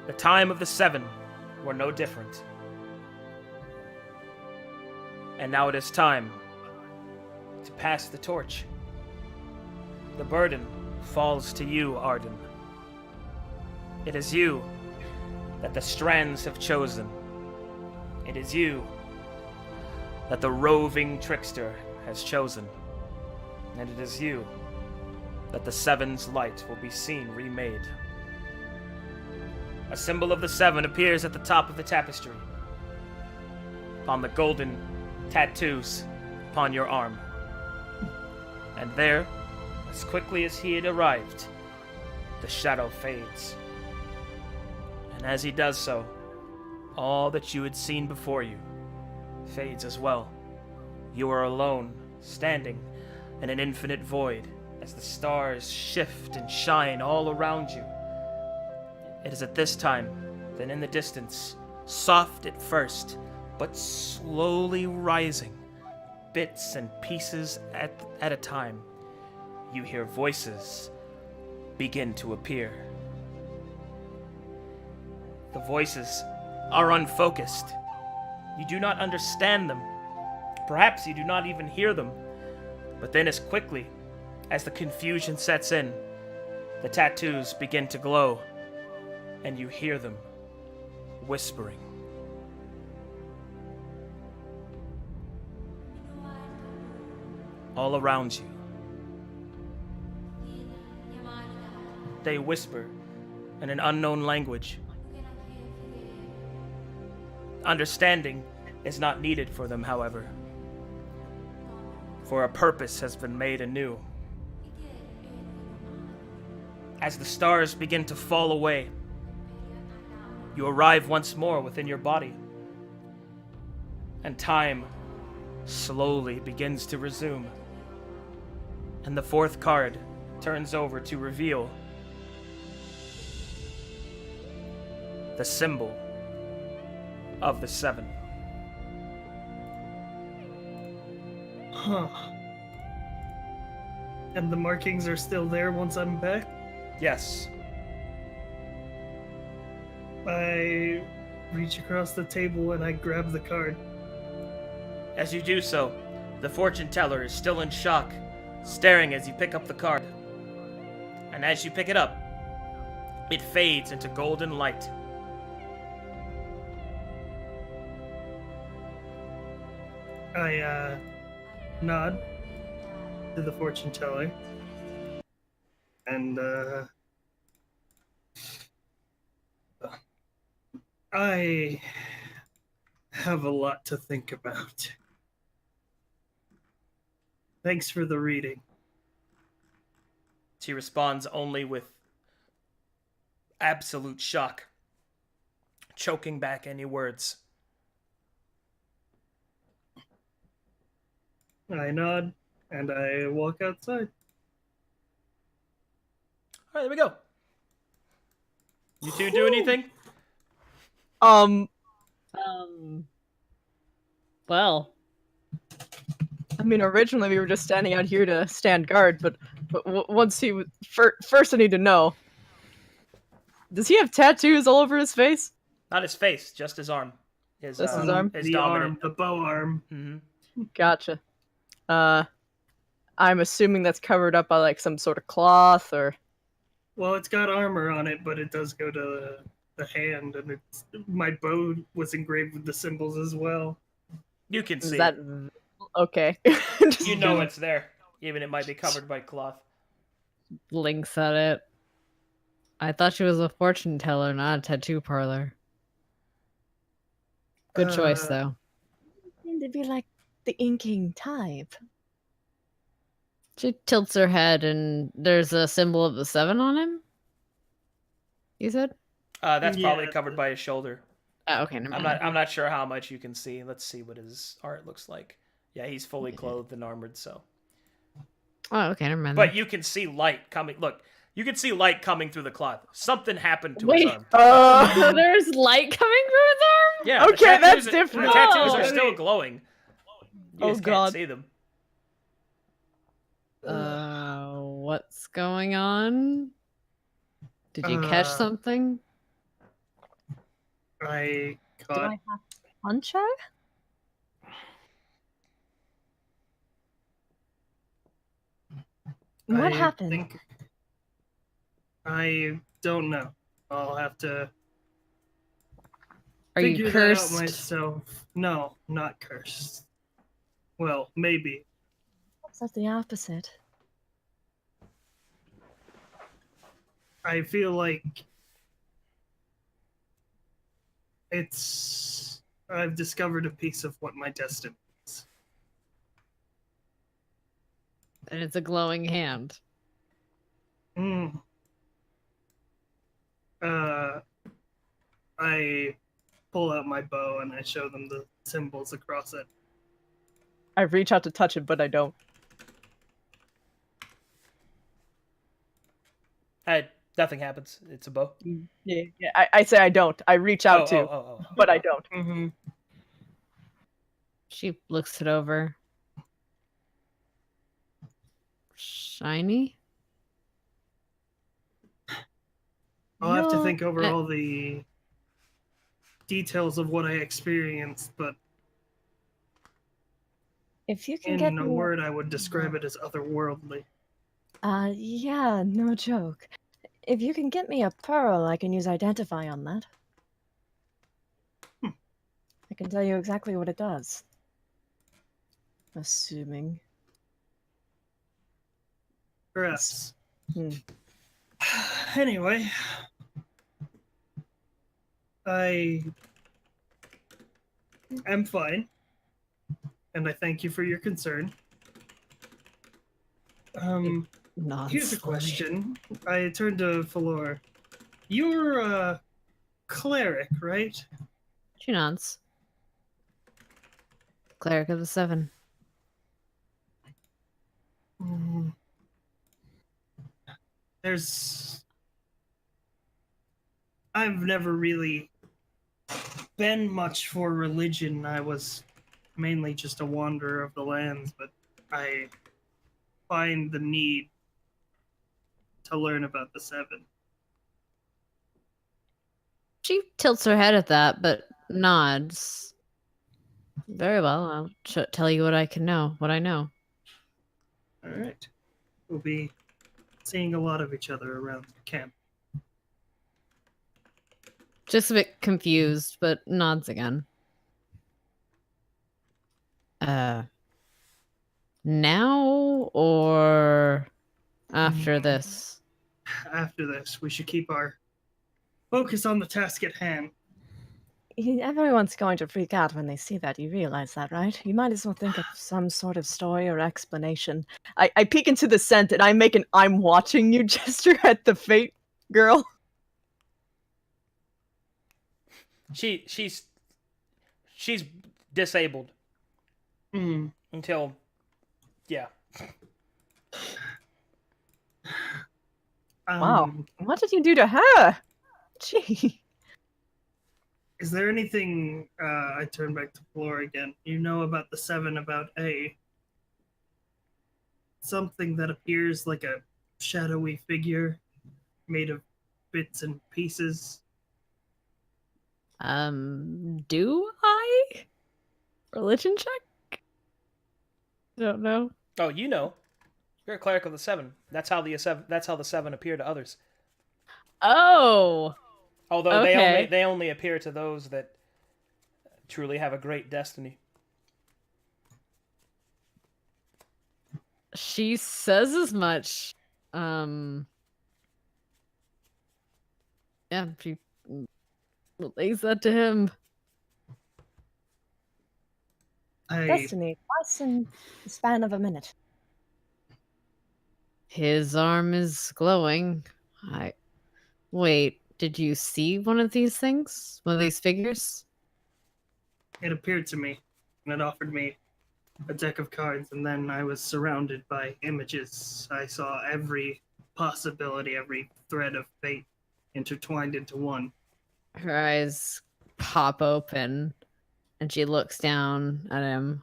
The time of the Seven were no different. And now it is time to pass the torch. The burden falls to you, Arden. It is you that the strands have chosen. It is you that the roving trickster has chosen. And it is you that the Seven's light will be seen remade. A symbol of the Seven appears at the top of the tapestry, on the golden tattoos upon your arm. And there, as quickly as he had arrived, the shadow fades. And as he does so, all that you had seen before you fades as well. You are alone, standing in an infinite void as the stars shift and shine all around you. It is at this time that in the distance, soft at first, but slowly rising, bits and pieces at a time, you hear voices begin to appear. The voices are unfocused. You do not understand them. Perhaps you do not even hear them. But then as quickly as the confusion sets in, the tattoos begin to glow, and you hear them whispering. All around you. They whisper in an unknown language. Understanding is not needed for them, however, for a purpose has been made anew. As the stars begin to fall away, you arrive once more within your body, and time slowly begins to resume, and the fourth card turns over to reveal the symbol of the Seven. Huh. And the markings are still there once I'm back? Yes. I reach across the table and I grab the card. As you do so, the fortune teller is still in shock, staring as you pick up the card. And as you pick it up, It fades into golden light. I nod to the fortune teller and I have a lot to think about. Thanks for the reading. She responds only with absolute shock, choking back any words. I nod and I walk outside. All right, there we go. You two do anything? Well, I mean, originally we were just standing out here to stand guard, but once he was first, I need to know: does he have tattoos all over his face? Not his face, just his arm. His arm? His the dominant arm, the bow arm. Mm-hmm. Gotcha. I'm assuming that's covered up by like some sort of cloth or. Well, it's got armor on it, but it does go to the hand, and my bow was engraved with the symbols as well. You can see. Is that okay? You know it's there, even it might be covered by cloth. Blinks at it. I thought she was a fortune teller, not a tattoo parlor. Good choice, though. Seem to be like the inking type. She tilts her head, and there's a symbol of the 7 on him. You said? That's probably covered by his shoulder. Oh, okay, never mind. I'm not sure how much you can see. Let's see what his art looks like. Yeah, he's fully clothed and armored, so. Oh, okay, never mind. But you can see light coming. Look, you can see light coming through the cloth. Something happened to his arm. There's light coming through his arm? Yeah. Okay, that's different. The tattoos are still glowing. You just God. can't see them. What's going on? Did you catch something? I Do caught. I have to punch her? What happened? I don't know. I'll have to Are figure you that out cursed? myself. No, not cursed. Well, maybe. That's the opposite. I feel like I've discovered a piece of what my destiny is. And it's a glowing hand. I pull out my bow and I show them the symbols across it. I reach out to touch it, but I don't. Nothing happens. It's a bow. Yeah. I say I don't. I reach out to, but I don't. Mm-hmm. She looks it over. Shiny? I'll have to No, think over all the details of what I experienced, but If you can get in a me word, I would describe it as otherworldly. yeah, no joke. If you can get me a pearl, I can use Identify on that. I can tell you exactly what it does. Assuming. Perhaps. Hmm. Anyway, I am fine, and I thank you for your concern. Here's a question. I turned to Falor. You're a cleric, right? She nods. Cleric of the 7. I've never really been much for religion. I was mainly just a wanderer of the lands, but I find the need to learn about the 7. She tilts her head at that, but nods. Very well. I'll tell you what I can know, what I know. All right. We'll be seeing a lot of each other around camp. Just a bit confused, but nods again. Now or after this? After this, we should keep our focus on the task at hand. Everyone's going to freak out when they see that. You realize that, right? You might as well think of some sort of story or explanation. I peek into the scent and I make an "I'm watching you" gesture at the Fate girl. She's disabled until, yeah. Wow, what did you do to her? Gee. Is there anything, I turn back to Floor again, you know about the 7 about A? Something that appears like a shadowy figure made of bits and pieces. Do I? Religion check? Don't know. Oh, you know. You're a cleric of the 7. That's how the 7 appear to others. Oh. Although okay. they only appear to those that truly have a great destiny. She says as much. Yeah, she relays that to him. Destiny, twice in the span of a minute. His arm is glowing. Wait, did you see one of these things? One of these figures? It appeared to me, and it offered me a deck of cards, and then I was surrounded by images. I saw every possibility, every thread of fate intertwined into one. Her eyes pop open, and she looks down at him,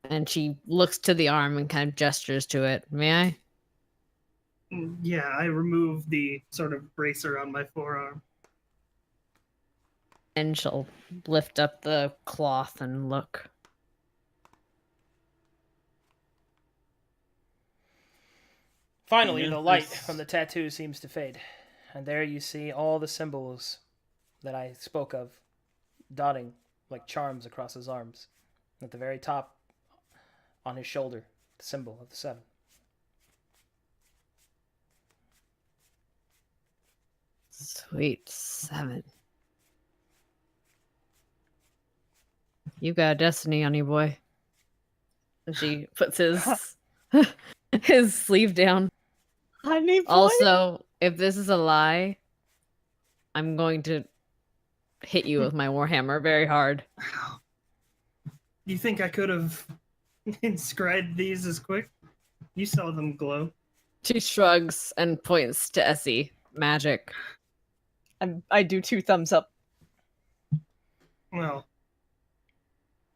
and she looks to the arm and kind of gestures to it. May I? Yeah, I removed the sort of bracer on my forearm. And she'll lift up the cloth and look. Finally, the light from the tattoo seems to fade. And there you see all the symbols that I spoke of, dotting like charms across his arms. At the very top, on his shoulder, the symbol of the 7. Sweet 7. You got a destiny on you, boy. And she puts his sleeve down. Honey boy. Also, if this is a lie, I'm going to hit you with my warhammer very hard. You think I could have inscribed these as quick? You saw them glow. She shrugs and points to Essie. Magic. I do 2 thumbs up. Well,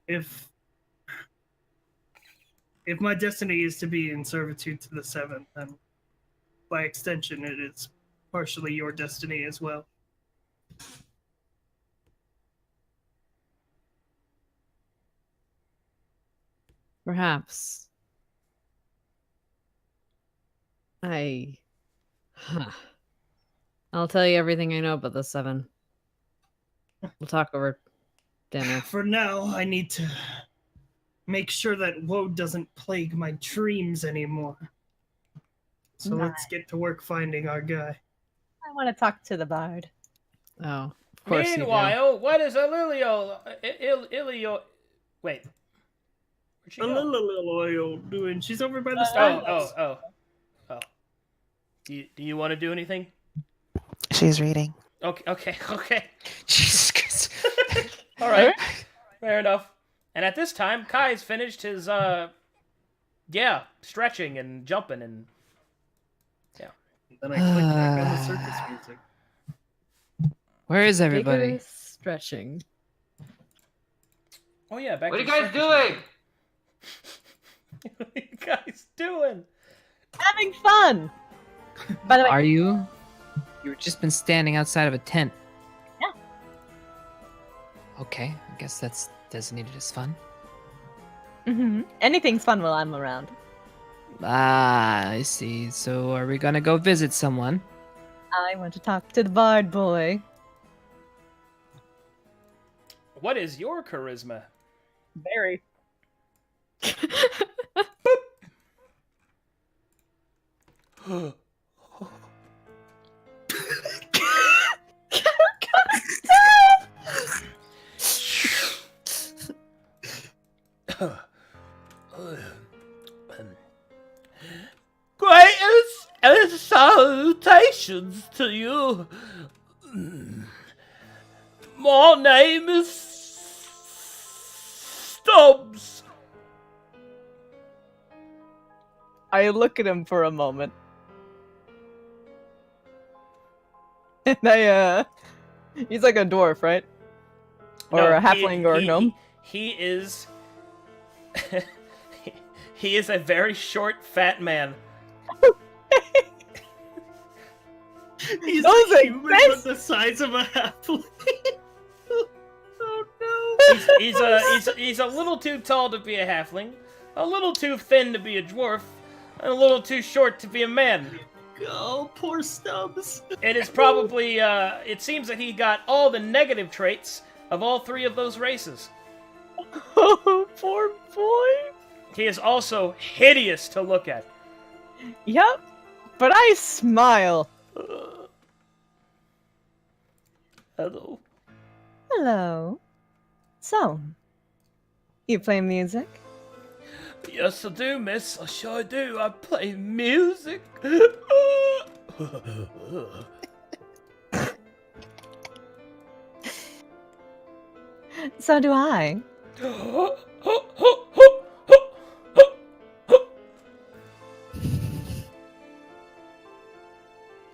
if my destiny is to be in servitude to the 7, then by extension it is partially your destiny as well. Perhaps. I'll tell you everything I know about the 7. We'll talk over dinner. For now, I need to make sure that woe doesn't plague my dreams anymore. So let's get to work finding our guy. I want to talk to the bard. Oh, of course. Meanwhile, what is Ilio? Wait. Where'd she go? Ilio doing? She's over by the stars. Oh. Do you want to do anything? She's reading. Okay. Jesus Christ. All right. Fair enough. And at this time, Kai's finished his, stretching and jumping and, Then I click back on the circus music. Where is everybody? Vigorous stretching. Oh yeah, back What to are you guys doing? What are you guys doing? Having fun! By the way, Are you? You've just been standing outside of a tent. Yeah. Okay, I guess that's designated as fun. Anything's fun while I'm around. Ah, I see. So are we gonna go visit someone? I want to talk to the bard boy. What is your charisma? Very. Greatest and salutations to you. My name is Stubbs. I look at him for a moment. And he's like a dwarf, right? Or a halfling or a gnome? He is... he is a very short, fat man. He's Those a are human best- but the size of a halfling. Oh no. He's a little too tall to be a halfling, a little too thin to be a dwarf, and a little too short to be a man. Oh, poor Stubbs. It is probably, it seems that he got all the negative traits of all three of those races. Oh, poor boy. He is also hideous to look at. Yep. But I smile. Hello. Hello. So, you play music? Yes, I do, miss. I sure do. I play music. So do I.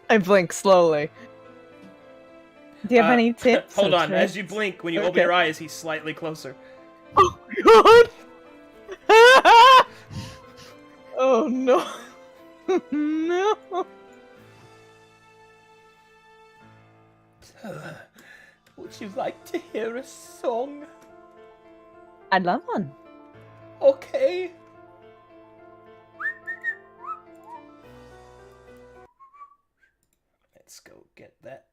I blink slowly. Do you have any tips? Hold or on. tricks? As you blink, when you open your eyes, he's slightly closer. Oh god! Oh no. No. Would you like to hear a song? I'd love one. Okay. Let's go get that.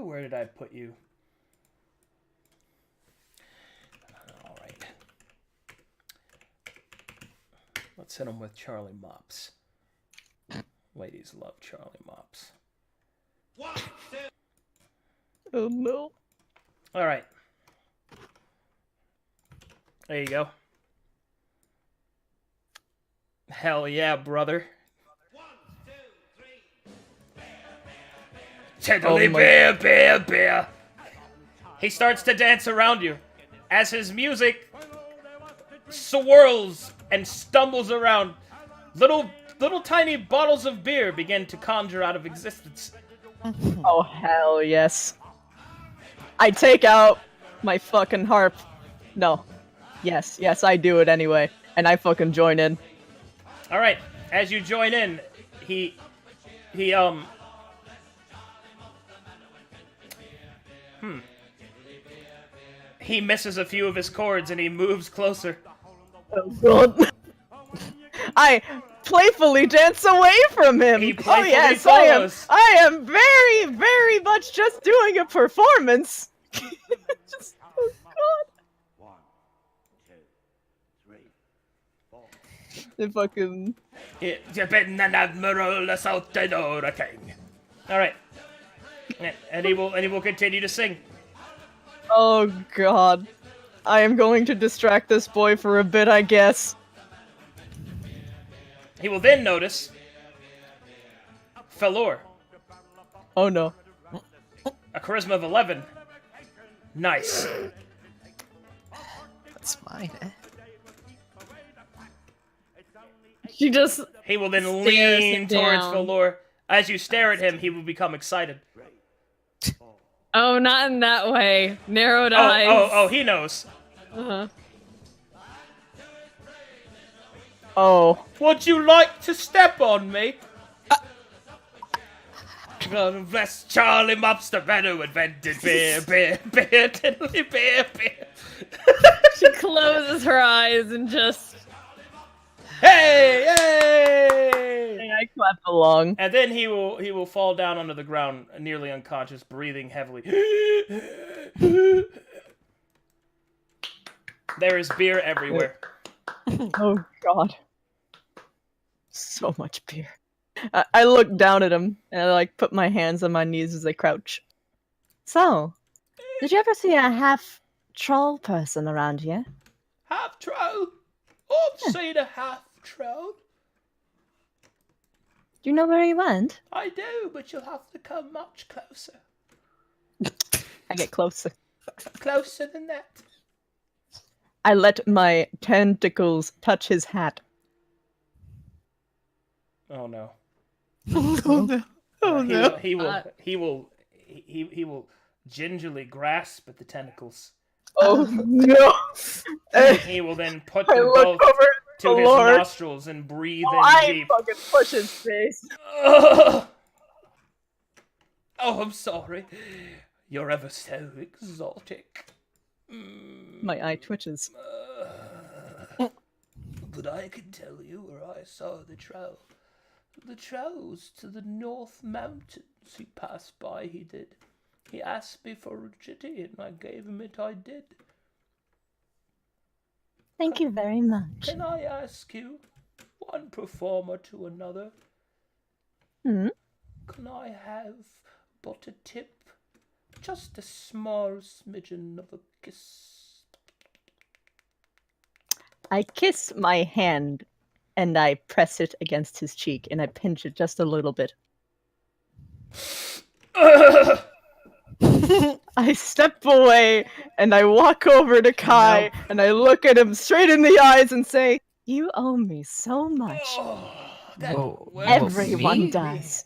Where did I put you? All right. Let's hit him with Charlie Mops. Ladies love Charlie Mops. Oh no. All right. There you go. Hell yeah, brother. 1, 2, 3. Tiddly bear, bear, bear. He starts to dance around you as his music swirls and stumbles around. Little tiny bottles of beer begin to conjure out of existence. Oh hell yes. I take out my fucking harp. No. Yes, I do it anyway. And I fucking join in. Alright, as you join in, he misses a few of his chords and he moves closer. Oh god. I playfully dance away from him. He playfully yes, follows. I am very, very much just doing a performance. Just, oh god. 1, 2, 3, 4. The fucking... You've been an admiral assaulted or a king. Alright. And he will continue to sing. Oh god. I am going to distract this boy for a bit, I guess. He will then notice Felor. Oh no. A charisma of 11. Nice. That's mine, eh? She just He will then stares lean him towards down. Felor. As you stare at him, he will become excited. Oh, not in that way. Narrowed eyes. Oh, he knows. Uh-huh. Oh. Would you like to step on me? God bless Charlie Mops, the man who invented beer, tiddly beer. She closes her eyes and just Hey! Hey! And I clap along. And then he will fall down onto the ground, nearly unconscious, breathing heavily. There is beer everywhere. Oh God. So much beer. I look down at him and I like put my hands on my knees as I crouch. So, did you ever see a half troll person around here? Half troll? I've seen a half troll. Do you know where he went? I do, but you'll have to come much closer. I get closer. Closer than that. I let my tentacles touch his hat. Oh no. Oh no. Oh no. He will gingerly grasp at the tentacles. Oh no. He will then put I them look both over to the his Lord. nostrils and breathe in I deep. fucking push his face. Oh, I'm sorry. You're ever so exotic. My eye twitches. But I can tell you where I saw the troll. The troll's to the North Mountains. He passed by, he did. He asked me for a chitty, and I gave him it, I did. Thank you very much. Can I ask you, one performer to another, Hmm? can I have but a tip? Just a small smidgen of a kiss. I kiss my hand and I press it against his cheek and I pinch it just a little bit. I step away and I walk over to Kai and I look at him straight in the eyes and say, "You owe me so much." Whoa, Everyone me? does.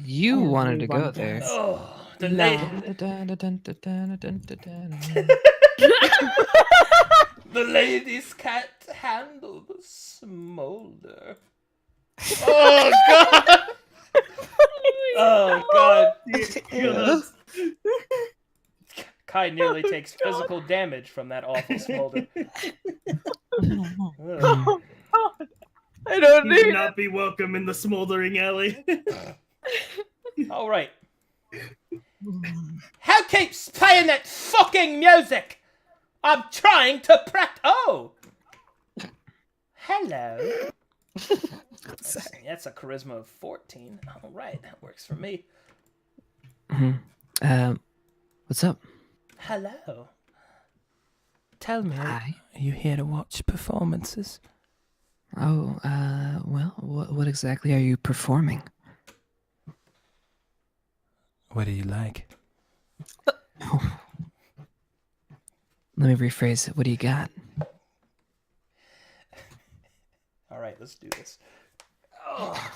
You wanted to go Everyone there. does. Oh, the No. The ladies can't handle the smolder. Oh god! Oh god! Kai nearly takes physical damage from that awful smolder. Ugh. I don't He need would not be welcome in the smoldering alley. All right. Who keeps playing that fucking music? I'm trying to Oh! Hello. That's a charisma of 14. All right, that works for me. What's up? Hello. Tell me, Hi. are you here to watch performances? Oh, well, what exactly are you performing? What do you like? Let me rephrase it. What do you got? All right, let's do this. Oh.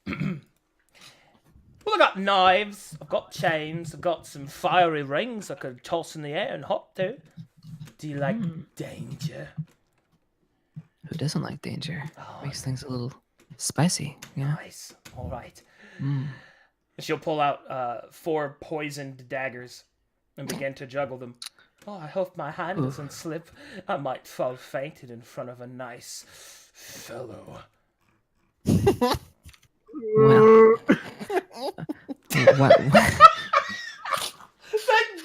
Well, I got knives, I've got chains, I've got some fiery rings I could toss in the air and hop to. Do you like danger? Who doesn't like danger? Oh, Makes things a little spicy, you know? nice. All right. She'll pull out 4 poisoned daggers and begin to juggle them. Oh, I hope my hand doesn't slip. I might fall fainted in front of a nice fellow. Well, what? That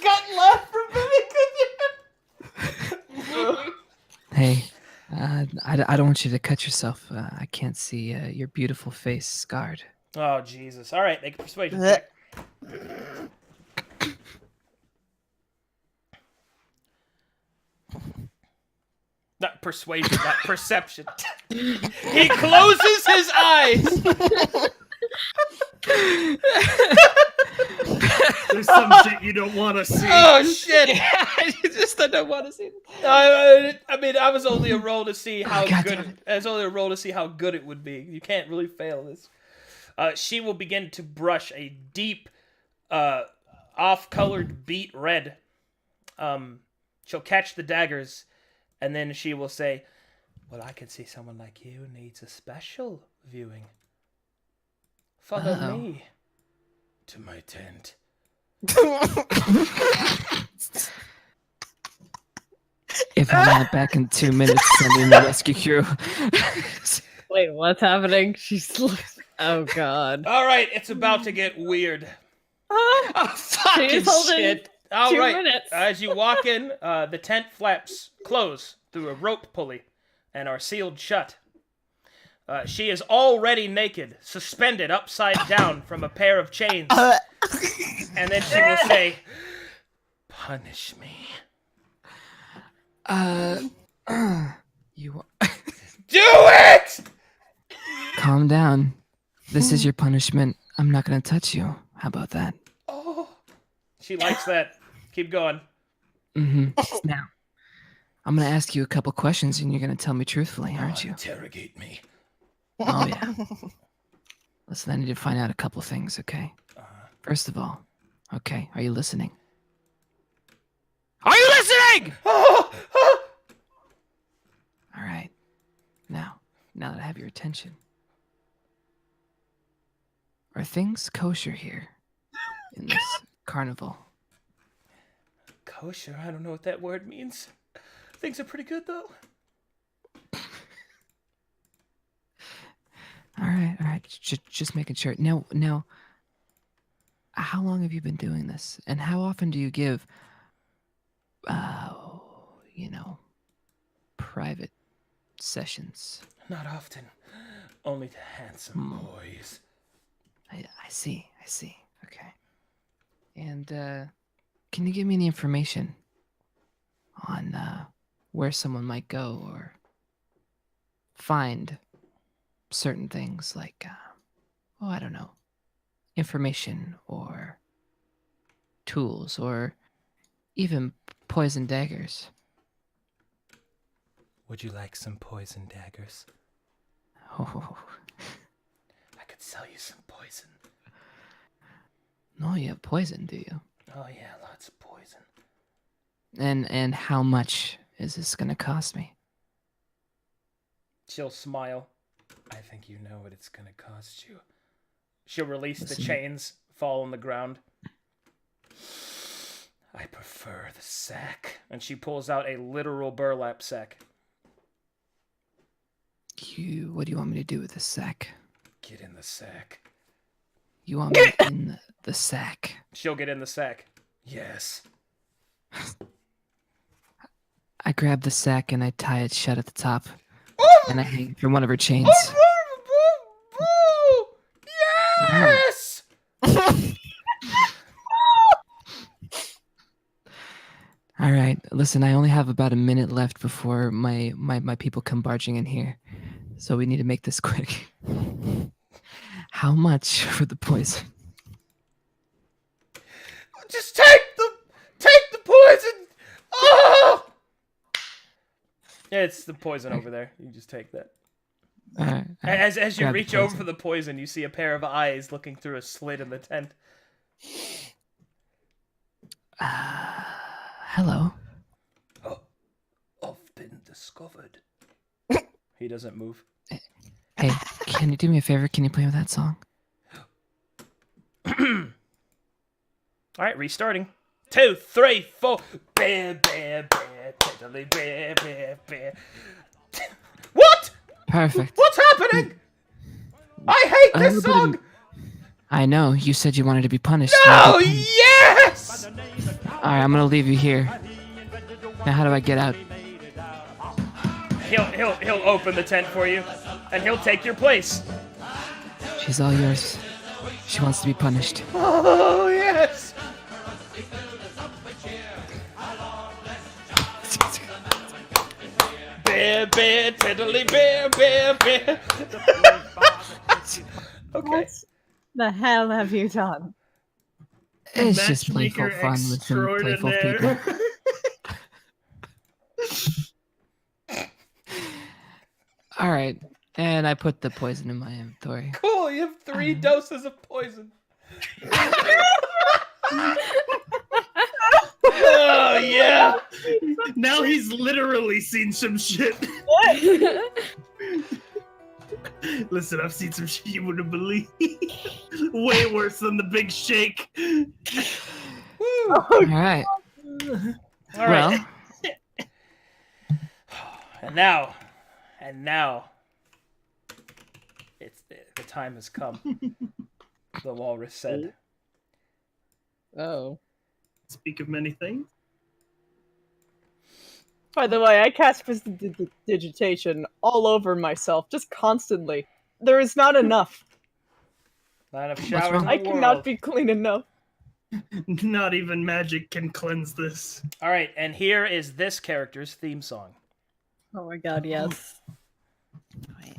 gut laugh from Vivian. Hey, I don't want you to cut yourself. I can't see your beautiful face scarred. Oh, Jesus. All right, make a persuasion check. Not persuasion, not perception. He closes his eyes. There's some shit you don't want to see. Oh shit! I just don't want to see. I mean, I was only a roll to see how God good. damn it. I was only a roll to see how good it would be. You can't really fail this. She will begin to brush a deep, off-colored beet red. She'll catch the daggers, and then she will say, "Well, I can see someone like you needs a special viewing. Follow me to my tent." if I'm not back in 2 minutes sending the rescue crew. Wait, what's happening? Oh god. All right, it's about to get weird. Ah, Oh, fucking she's holding shit. All 2 right. minutes. As you walk in, the tent flaps close through a rope pulley and are sealed shut. She is already naked, suspended upside down from a pair of chains. And then she will say, "Punish me." You Do it! calm down. This is your punishment. I'm not gonna touch you. How about that? Oh, she likes that. Keep going. Now, I'm gonna ask you a couple questions, and you're gonna tell me truthfully, aren't you? Interrogate me. Oh yeah. Listen, I need to find out a couple things, okay? First of all, okay, are you listening? Are you listening? All right. Now that I have your attention, are things kosher here in this carnival? Kosher? I don't know what that word means. Things are pretty good, though. All right. Just making sure. Now, how long have you been doing this? And how often do you give, private sessions? Not often. Only to handsome boys. I see. Okay. And, can you give me any information on, where someone might go or find certain things like, I don't know, information or tools or even poison daggers? Would you like some poison daggers? Oh, I could sell you some poison. no, you have poison, do you? Oh yeah, lots of poison. And how much is this gonna cost me? She'll smile. I think you know what it's gonna cost you. She'll release the Listen. chains, fall on the ground. I prefer the sack. And she pulls out a literal burlap sack. What do you want me to do with this sack? Get in the sack. You want me in the sack? She'll get in the sack. Yes. I grab the sack and I tie it shut at the top. And I hang from one of her chains. Yes! All right, listen, I only have about a minute left before my people come barging in here. So we need to make this quick. How much for the poison? Just take the poison! Oh! It's the poison over there. You just take that. As you Grab the reach over poison. for the poison, you see a pair of eyes looking through a slit in the tent. Hello. I've been discovered. He doesn't move. Hey, can you do me a favor? Can you play with that song? Alright, restarting. 2, 3, 4. Bear, bear, bear, totally bear, bear, bear. What? Perfect. What's happening? I hate this song! I know, you said you wanted to be punished. No, yes! Alright, I'm gonna leave you here. Now how do I get out? He'll open the tent for you, and he'll take your place. She's all yours. She wants to be punished. Oh, yes! Bear, bear, tiddly bear, bear, bear. Okay. What the hell have you done? It's just playful Matchmaker fun with some playful people. extraordinaire. Alright, and I put the poison in my inventory. Cool, you have 3 doses of poison. Oh, yeah! Now he's literally seen some shit. Listen, I've seen some shit you wouldn't believe. Way worse than the big shake. Alright. All right. And now, the time has come. The walrus said. Oh. Speak of many things. By the way, I cast prestidigitation all over myself, just constantly. There is not enough. Not enough showers in the I world. cannot be clean enough. Not even magic can cleanse this. All right, and here is this character's theme song. Oh my god, yes. Wait,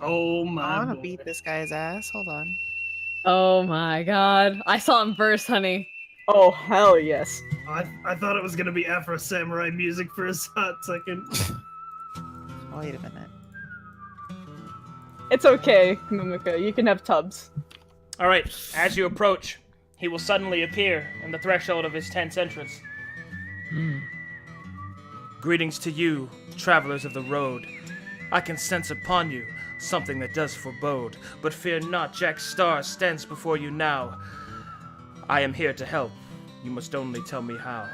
Oh I my want to boy. beat this guy's ass. Hold on. Oh my god. I saw him burst, honey. Oh, hell yes. I thought it was gonna be Afro Samurai music for a hot second. Wait a minute. It's okay, Mimika. You can have tubs. All right, as you approach, he will suddenly appear in the threshold of his tent's entrance. Greetings to you, travelers of the road. I can sense upon you something that does forebode, but fear not, Jack Star stands before you now. I am here to help. You must only tell me how.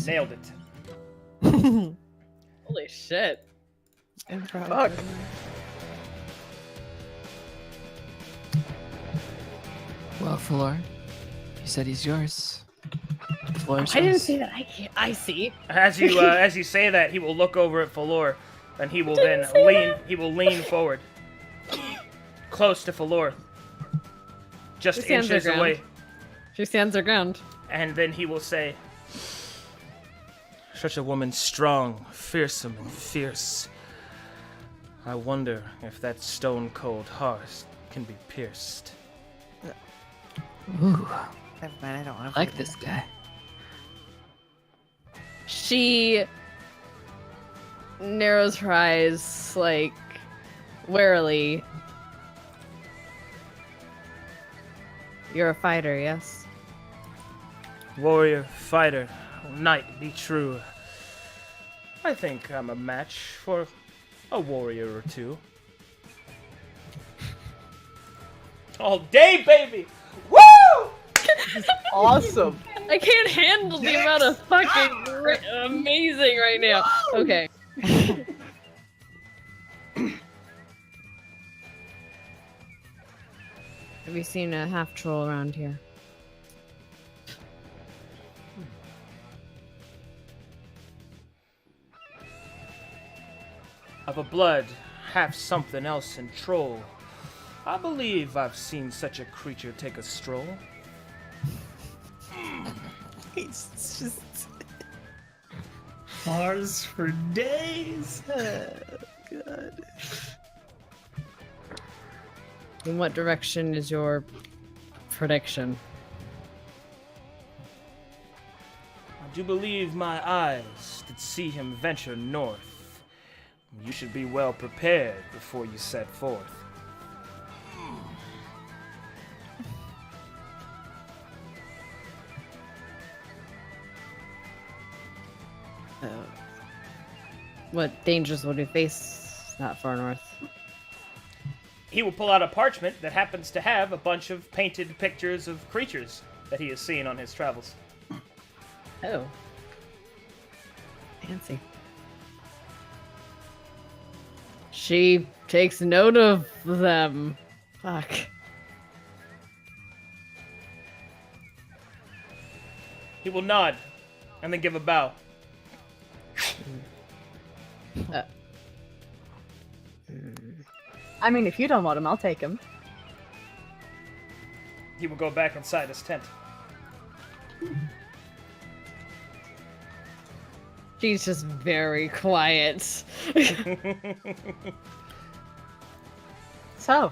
Nailed it. Holy shit. Improv. Fuck. Well, Floor, you said he's yours. The floor is I didn't yours. see that. I see. As you say that, he will look over at Falor, and he will then lean. He will lean forward, close to Falor, just She stands her inches ground. away, She stands her ground. and then he will say, "Such a woman, strong, fearsome, and fierce. I wonder if that stone-cold heart can be pierced." Ooh, Never mind, I don't want I to like this guy. She narrows her eyes, like, warily. You're a fighter, yes? Warrior, fighter, knight, be true. I think I'm a match for a warrior or two. All day, baby! Woo! Awesome. I can't handle the amount of fucking amazing right now. Okay. Have you seen a half troll around here? Of a blood, half something else in troll. I believe I've seen such a creature take a stroll. It's just. Bars for days. God. In what direction is your prediction? I do believe my eyes did see him venture north. You should be well prepared before you set forth. What dangers would we face that far north? He will pull out a parchment that happens to have a bunch of painted pictures of creatures that he has seen on his travels. Oh. Fancy. She takes note of them. Fuck. He will nod and then give a bow. I mean, if you don't want him, I'll take him. He will go back inside his tent. She's just very quiet. So.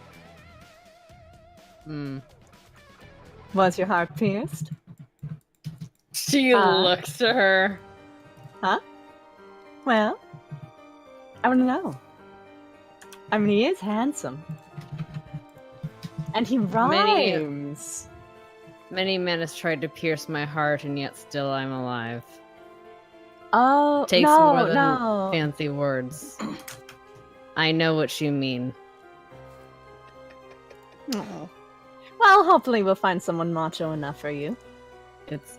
Was your heart pierced? She looks to her. Huh? Well, I want to know. I mean, he is handsome. And he rhymes. Many men has tried to pierce my heart, and yet still I'm alive. Oh, takes more than fancy words. I know what you mean. Oh. Well, hopefully we'll find someone macho enough for you. It's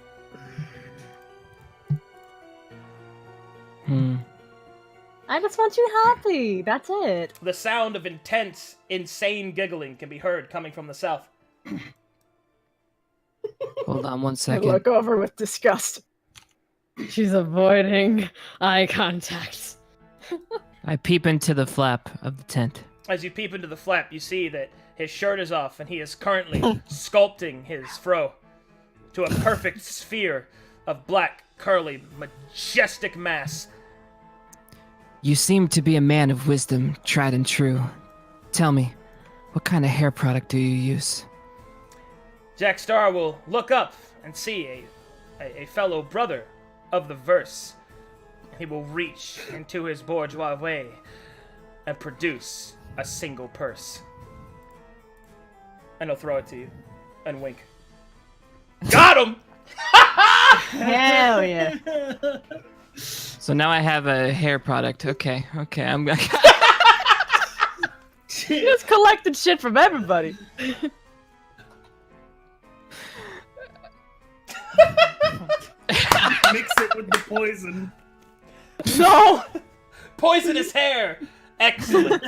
I just want you happy. That's it. The sound of intense, insane giggling can be heard coming from the south. Hold on 1 I second. look over with disgust. She's avoiding eye contact. I peep into the flap of the tent. As you peep into the flap, you see that his shirt is off and he is currently sculpting his fro to a perfect sphere of black, curly, majestic mass. You seem to be a man of wisdom, tried and true. Tell me, what kind of hair product do you use? Jack Star will look up and see a fellow brother of the verse. He will reach into his bourgeois way and produce a single purse. And he'll throw it to you and wink. Got him! Hell yeah. So now I have a hair product. Okay, I'm He just collected shit from everybody. Mix it with the poison. No! Poisonous hair! Excellent.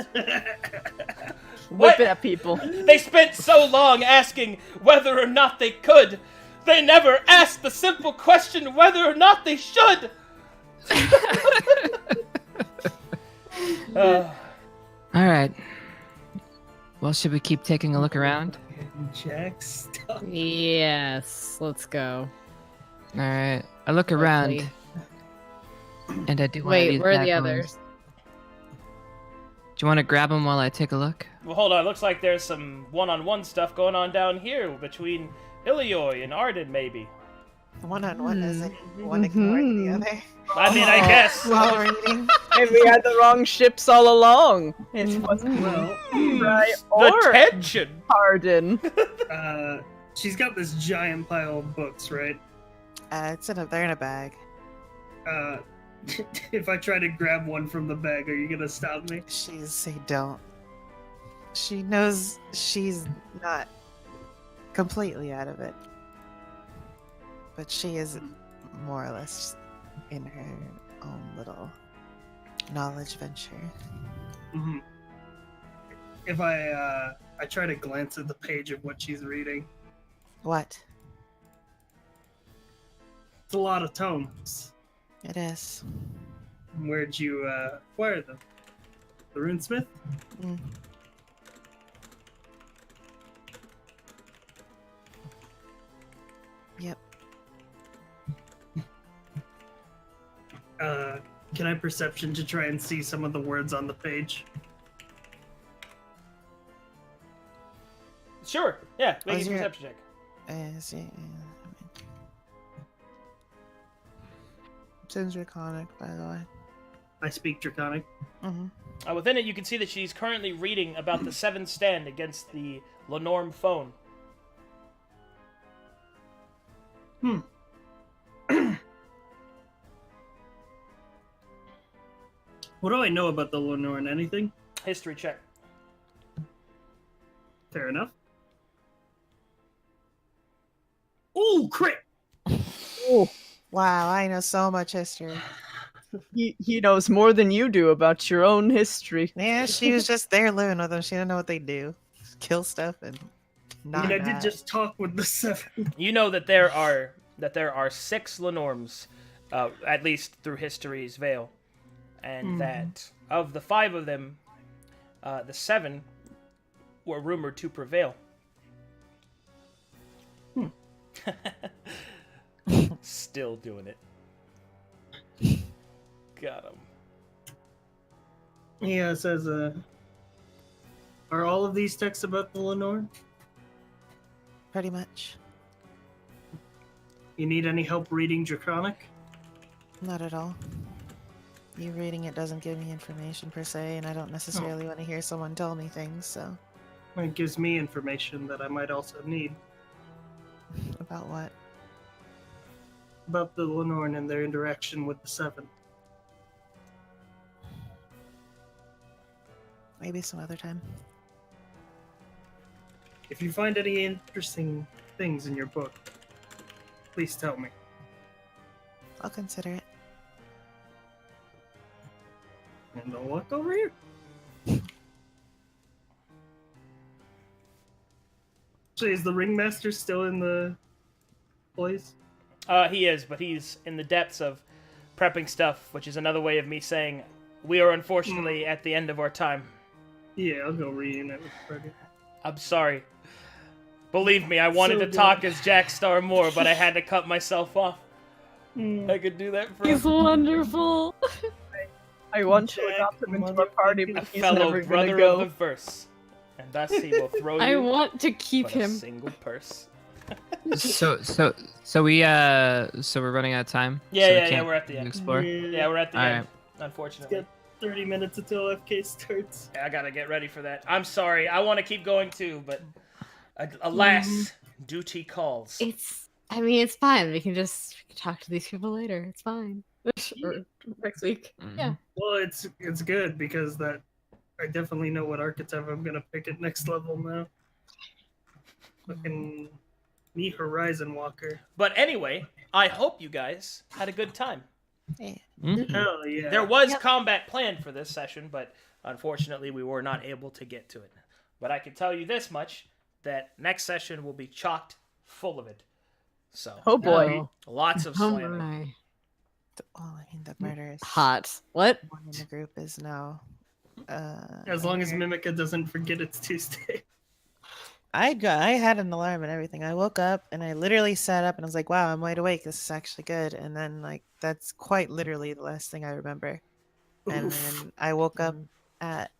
Whip it at people. They spent so long asking whether or not they could. They never asked the simple question whether or not they should. All right. Well, should we keep taking a look around? Jack stuff. Yes, let's go. All right. I look around, and I do. Wait, where are the others? Do you want to grab them while I take a look? Well, hold on. Looks like there's some one-on-one stuff going on down here between Ilioi and Arden, maybe. One-on-one isn't one ignoring the other. I mean, I guess. While reading. Maybe we had the wrong ships all along. It wasn't Well, right The or tension. Arden. she's got this giant pile of books, right? They're in a bag. If I try to grab one from the bag, are you gonna stop me? Say don't. She knows she's not completely out of it. But she is more or less in her own little knowledge venture. Mm-hmm. If I try to glance at the page of what she's reading. What? It's a lot of tomes. It is. Where'd you acquire them? The Runesmith? Mm. Yep. Can I perception to try and see some of the words on the page? Sure. Yeah, make a Is your- perception check. It's Draconic, by the way. I speak Draconic. Mm-hmm. Within it, you can see that she's currently reading about the 7 stand against the Lenorm phone. What do I know about the Lenorn? Anything? History check. Fair enough. Ooh, crit! Oh, Wow, I know so much history. he knows more than you do about your own history. Yeah, she was just there living with them. She didn't know what they do. Kill stuff and not. I mean, I did just talk with the 7. You know that there are 6 Lenorms, at least through history's veil, and that of the 5 of them, the 7 were rumored to prevail. Still doing it. Got him. Yeah, it says, are all of these texts about the Lenorn? Pretty much. You need any help reading Draconic? Not at all. You reading it doesn't give me information per se, and I don't necessarily want to hear someone tell me things, so. It gives me information that I might also need. About what? About the Lenorn and their interaction with the 7. Maybe some other time. If you find any interesting things in your book, please tell me. I'll consider it. Yeah. gonna walk over here. Actually, is the ringmaster still in the place? He is, but he's in the depths of prepping stuff, which is another way of me saying we are unfortunately at the end of our time. Yeah, I'll go reunite with Freddy. I'm sorry. Believe me, I wanted to talk as Jack Star more, but I had to cut myself off. I could do that for He's wonderful. I want to adopt him into our party, but a he's fellow never gonna brother go. of the verse, and thus he will throw you. I want to keep but a him. single purse. So we're running out of time. Yeah, so we yeah, can't we're at the end. Explore. Yeah, we're at the All end. right. Unfortunately. Get 30 minutes until FK starts. I gotta get ready for that. I'm sorry. I want to keep going too, but alas, duty calls. I mean, it's fine. We can talk to these people later. It's fine. Or next week. Yeah. Well, it's good because I definitely know what archetype I'm gonna pick at next level now. Fucking me Horizon Walker. But anyway, I hope you guys had a good time. Hell yeah. There was combat planned for this session, but unfortunately we were not able to get to it. But I can tell you this much, that next session will be chocked full of it. So, Oh boy. lots of Oh slamming. my. Well, I mean, the murderous Hot. What? one in the group is now. As long as Mimica doesn't forget it's Tuesday. I had an alarm and everything. I woke up and I literally sat up and I was like, "Wow, I'm wide awake. This is actually good." And then, like, that's quite literally the last thing I remember. And then I woke up at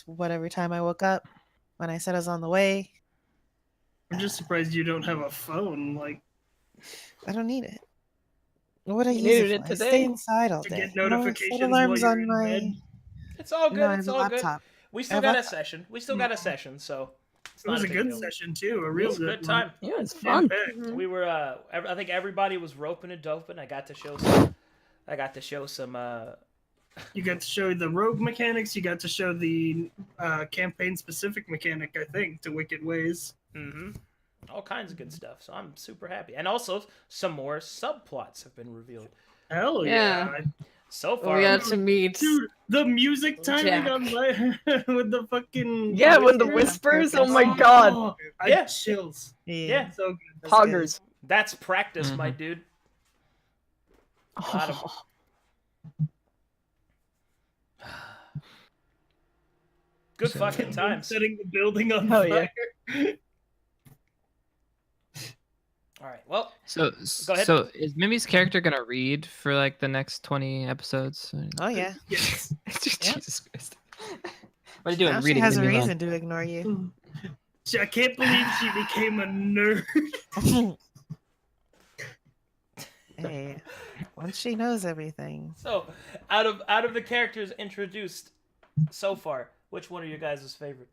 whatever time I woke up when I said I was on the way. I'm just surprised you don't have a phone, like, I don't need it. What do I You use needed it it for? I today. stay inside all to day. get You know, I set notifications while alarms you're on in my. bed. It's all good. No, I have it's a all good. laptop. We still I got have a session. We still got a session, so it's It not was a big good deal. session too, a It real was a good one. time. Yeah, it's fun. Jam-packed. We were. I think everybody was roping and doping. I got to show some. You got to show the rogue mechanics. You got to show the campaign-specific mechanic, I think, to Wicked Ways. All kinds of good stuff. So I'm super happy, and also some more subplots have been revealed. Hell yeah! So far, We got to meet. Dude, the music timing Jack. on my with the fucking Yeah, when the whispers. Oh my god. Oh, I Yeah. chills. yeah, So good. That's Poggers. that's practice, my dude. Lot of- Good fucking good. times. Setting the building on Hell fire. yeah. All right. Well, So Go ahead. so is Mimi's character gonna read for like the next 20 episodes? Oh yeah. Yes. Jesus Christ. What are you doing? Now she Reading? has a Leave me alone. reason to ignore you. I can't believe she became a nerd. Hey, once she knows everything. so out of the characters introduced so far, which one are your guys' favorite?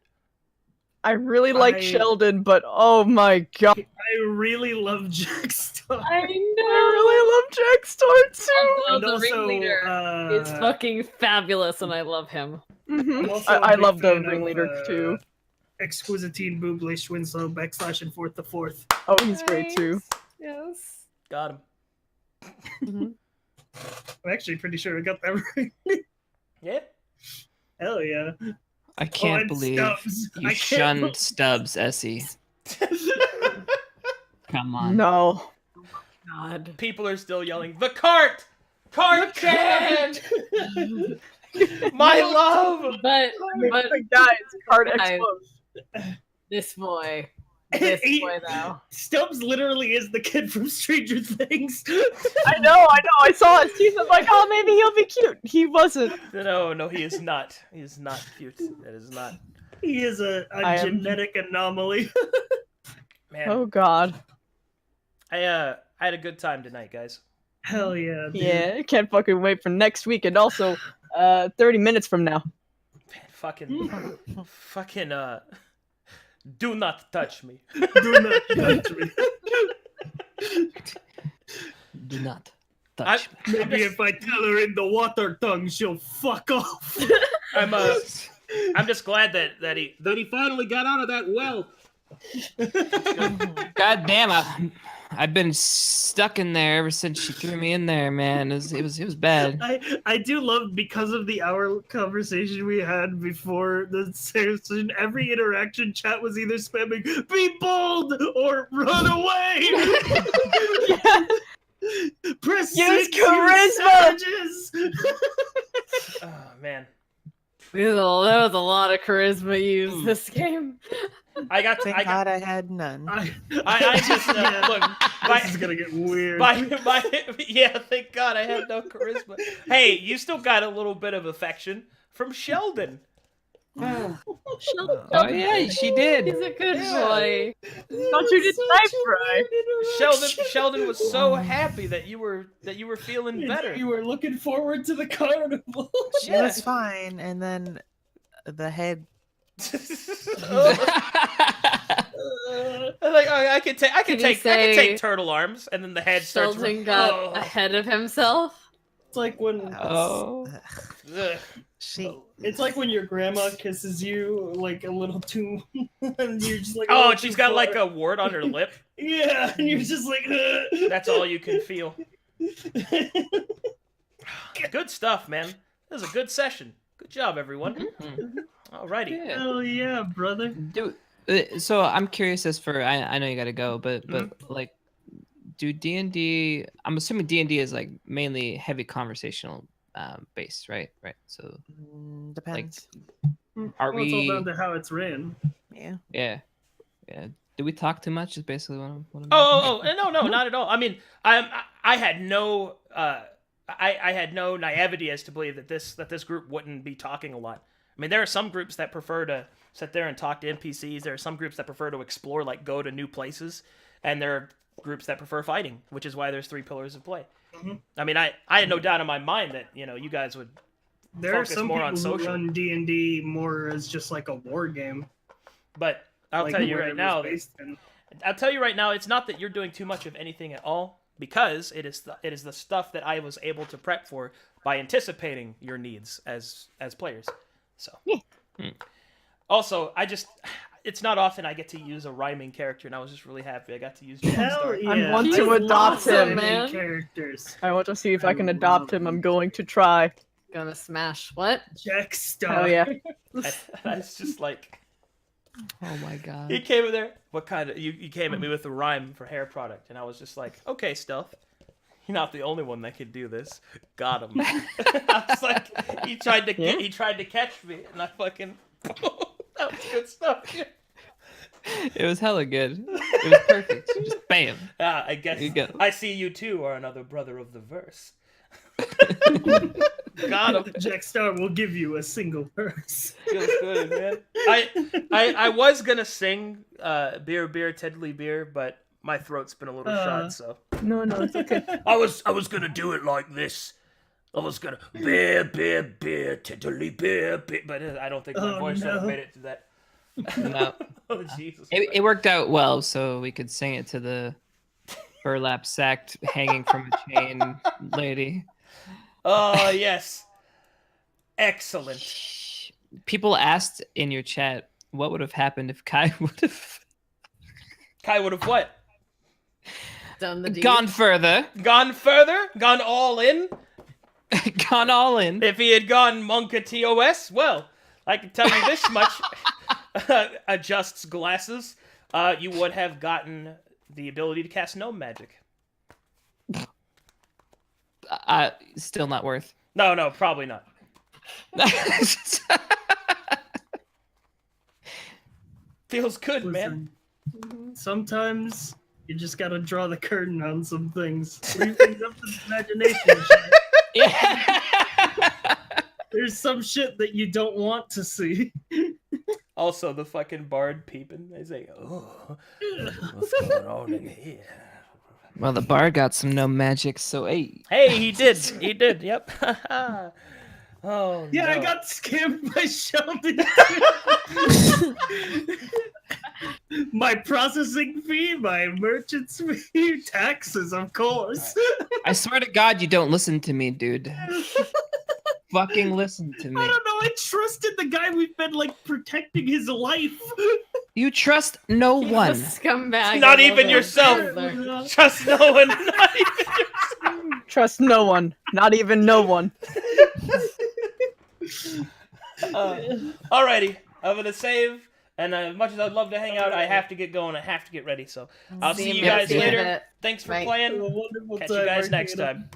I really like I- Sheldon, but oh my god. I really love Jack Star. I know. I really love Jack Star too. Although And the also, ringleader is fucking fabulous, and I love him. Mhm. also a I big love the fan of, ringleader too. Exquisitine Booblish Winslow / Fourth the Fourth. Oh, he's great too. Yes. Got him. I'm actually pretty sure I got that right. Yeah. Hell yeah. I can't and believe Stubbs. you I can't shunned believe- Stubbs, Essie. Come on. No. God. People are still yelling, "The cart! Cart can! My love!" But guys, card I- explodes. this boy. This boy though. Stubbs literally is the kid from Stranger Things. I know. I saw his teeth. I'm like, oh, maybe he'll be cute. He wasn't. No, he is not. He is not cute. That is not. He is a I am- genetic anomaly. Man, Oh god. I had a good time tonight, guys. Hell yeah. Dude. Yeah, I can't fucking wait for next week, and also, 30 minutes from now. Man, fucking, do not touch me. Do not touch me. Do not I, touch me. Maybe if I tell her in the water tongue, she'll fuck off. I'm just glad that he finally got out of that well. God damn, I've been stuck in there ever since she threw me in there, man. It was bad. I do love, because of the hour conversation we had before the session, every interaction chat was either spamming "be bold" or "run away." Press Use 6, you charisma! savages! Oh man. There was a lot of charisma used this game. I got Thank God I had none. I just Yeah. look. This is gonna get weird. Yeah, thank God I had no charisma. Hey, you still got a little bit of affection from Sheldon. Oh yeah, she did. He's a good boy. Thought you did knife fry. Sheldon was so happy that you were feeling better. You were looking forward to the carnival. She was fine, and then the head. Like I could you take say turtle arms, and then the head starts. Sheldon got ahead of himself. It's like when Ugh. it's like when your grandma kisses you like a little too, and you're just like, Oh, and she's got like a wart on her lip. Yeah, and you're just like, That's all you can feel. Good stuff, man. This was a good session. Good job, everyone. Alrighty. Yeah. Hell yeah, brother. Dude, so I'm curious as for I know you gotta go, but like, do D&D? I'm assuming D&D is like mainly heavy conversational based, right? Right. So Depends. are Well, it's all we? down to how it's ran. Yeah. Yeah. Do we talk too much? Is basically what I'm. No, not at all. I mean, I had no I had no naivety as to believe that this group wouldn't be talking a lot. I mean, there are some groups that prefer to sit there and talk to NPCs. There are some groups that prefer to explore, like go to new places, and there are groups that prefer fighting, which is why there's 3 pillars of play. I mean, I had no doubt in my mind that you guys would There are focus some more people on who social. run D&D more as just like a war game. But I'll like tell you where right it was now. based in. I'll tell you right now, it's not that you're doing too much of anything at all, because it is the stuff that I was able to prep for by anticipating your needs as players. So. Also, it's not often I get to use a rhyming character, and I was just really happy I got to use Hell Jackstar. yeah. I want I to love adopt him, rhyming man. Characters. I want to see if I can adopt him. I'm going to try. Gonna smash what? Jackstar. Oh yeah. I was just like, Oh my god. he came in there. What kind of you came at me with a rhyme for hair product, and I was just like, okay, Stealth. You're not the only one that could do this. Got him. I was like, he tried to catch me, and I fucking that was good stuff. It was hella good. It was perfect. Just bam. I guess There you go. I see you too are another brother of the verse. Got him. Jackstar will give you a single verse. Feels good, man. I was gonna sing beer, Tedley beer, but my throat's been a little shot, so No, it's okay. I was gonna do it like this. I was gonna beer, Tedley beer, but I don't think my voice would have made it to that. No. Oh Jesus! It worked out well, so we could sing it to the burlap sacked hanging from a chain lady. Oh yes, excellent. People asked in your chat what would have happened if Kai would have what? Done the deed. gone further, Gone all in. gone all in. If he had gone Monka TOS, well, I can tell you this much. Adjusts glasses. You would have gotten the ability to cast gnome magic. Still not worth. No, probably not. Feels good, man. Sometimes you just gotta draw the curtain on some things. Leave things up to the imagination. Yeah. There's some shit that you don't want to see. Also, the fucking bard peeping. They say, "Oh, what's going on in here?" Well, the bar got some no magic, so hey. Hey, he did. He did. Yep. Oh Yeah, no. I got scammed by Sheldon. My processing fee, my merchant's fee, taxes, of course. I swear to God, you don't listen to me, dude. Fucking listen to me. I don't know. I trusted the guy. We've been like protecting his life. You trust no one. Scumbag. Not I even love yourself. that. Trust no one. Not even yourself. Trust no one. Not even no one. Alrighty, I'm gonna save. And as much as I'd love to hang out, I have to get going. I have to get ready. So I'll see you guys later. Thanks for playing. Catch you guys next time.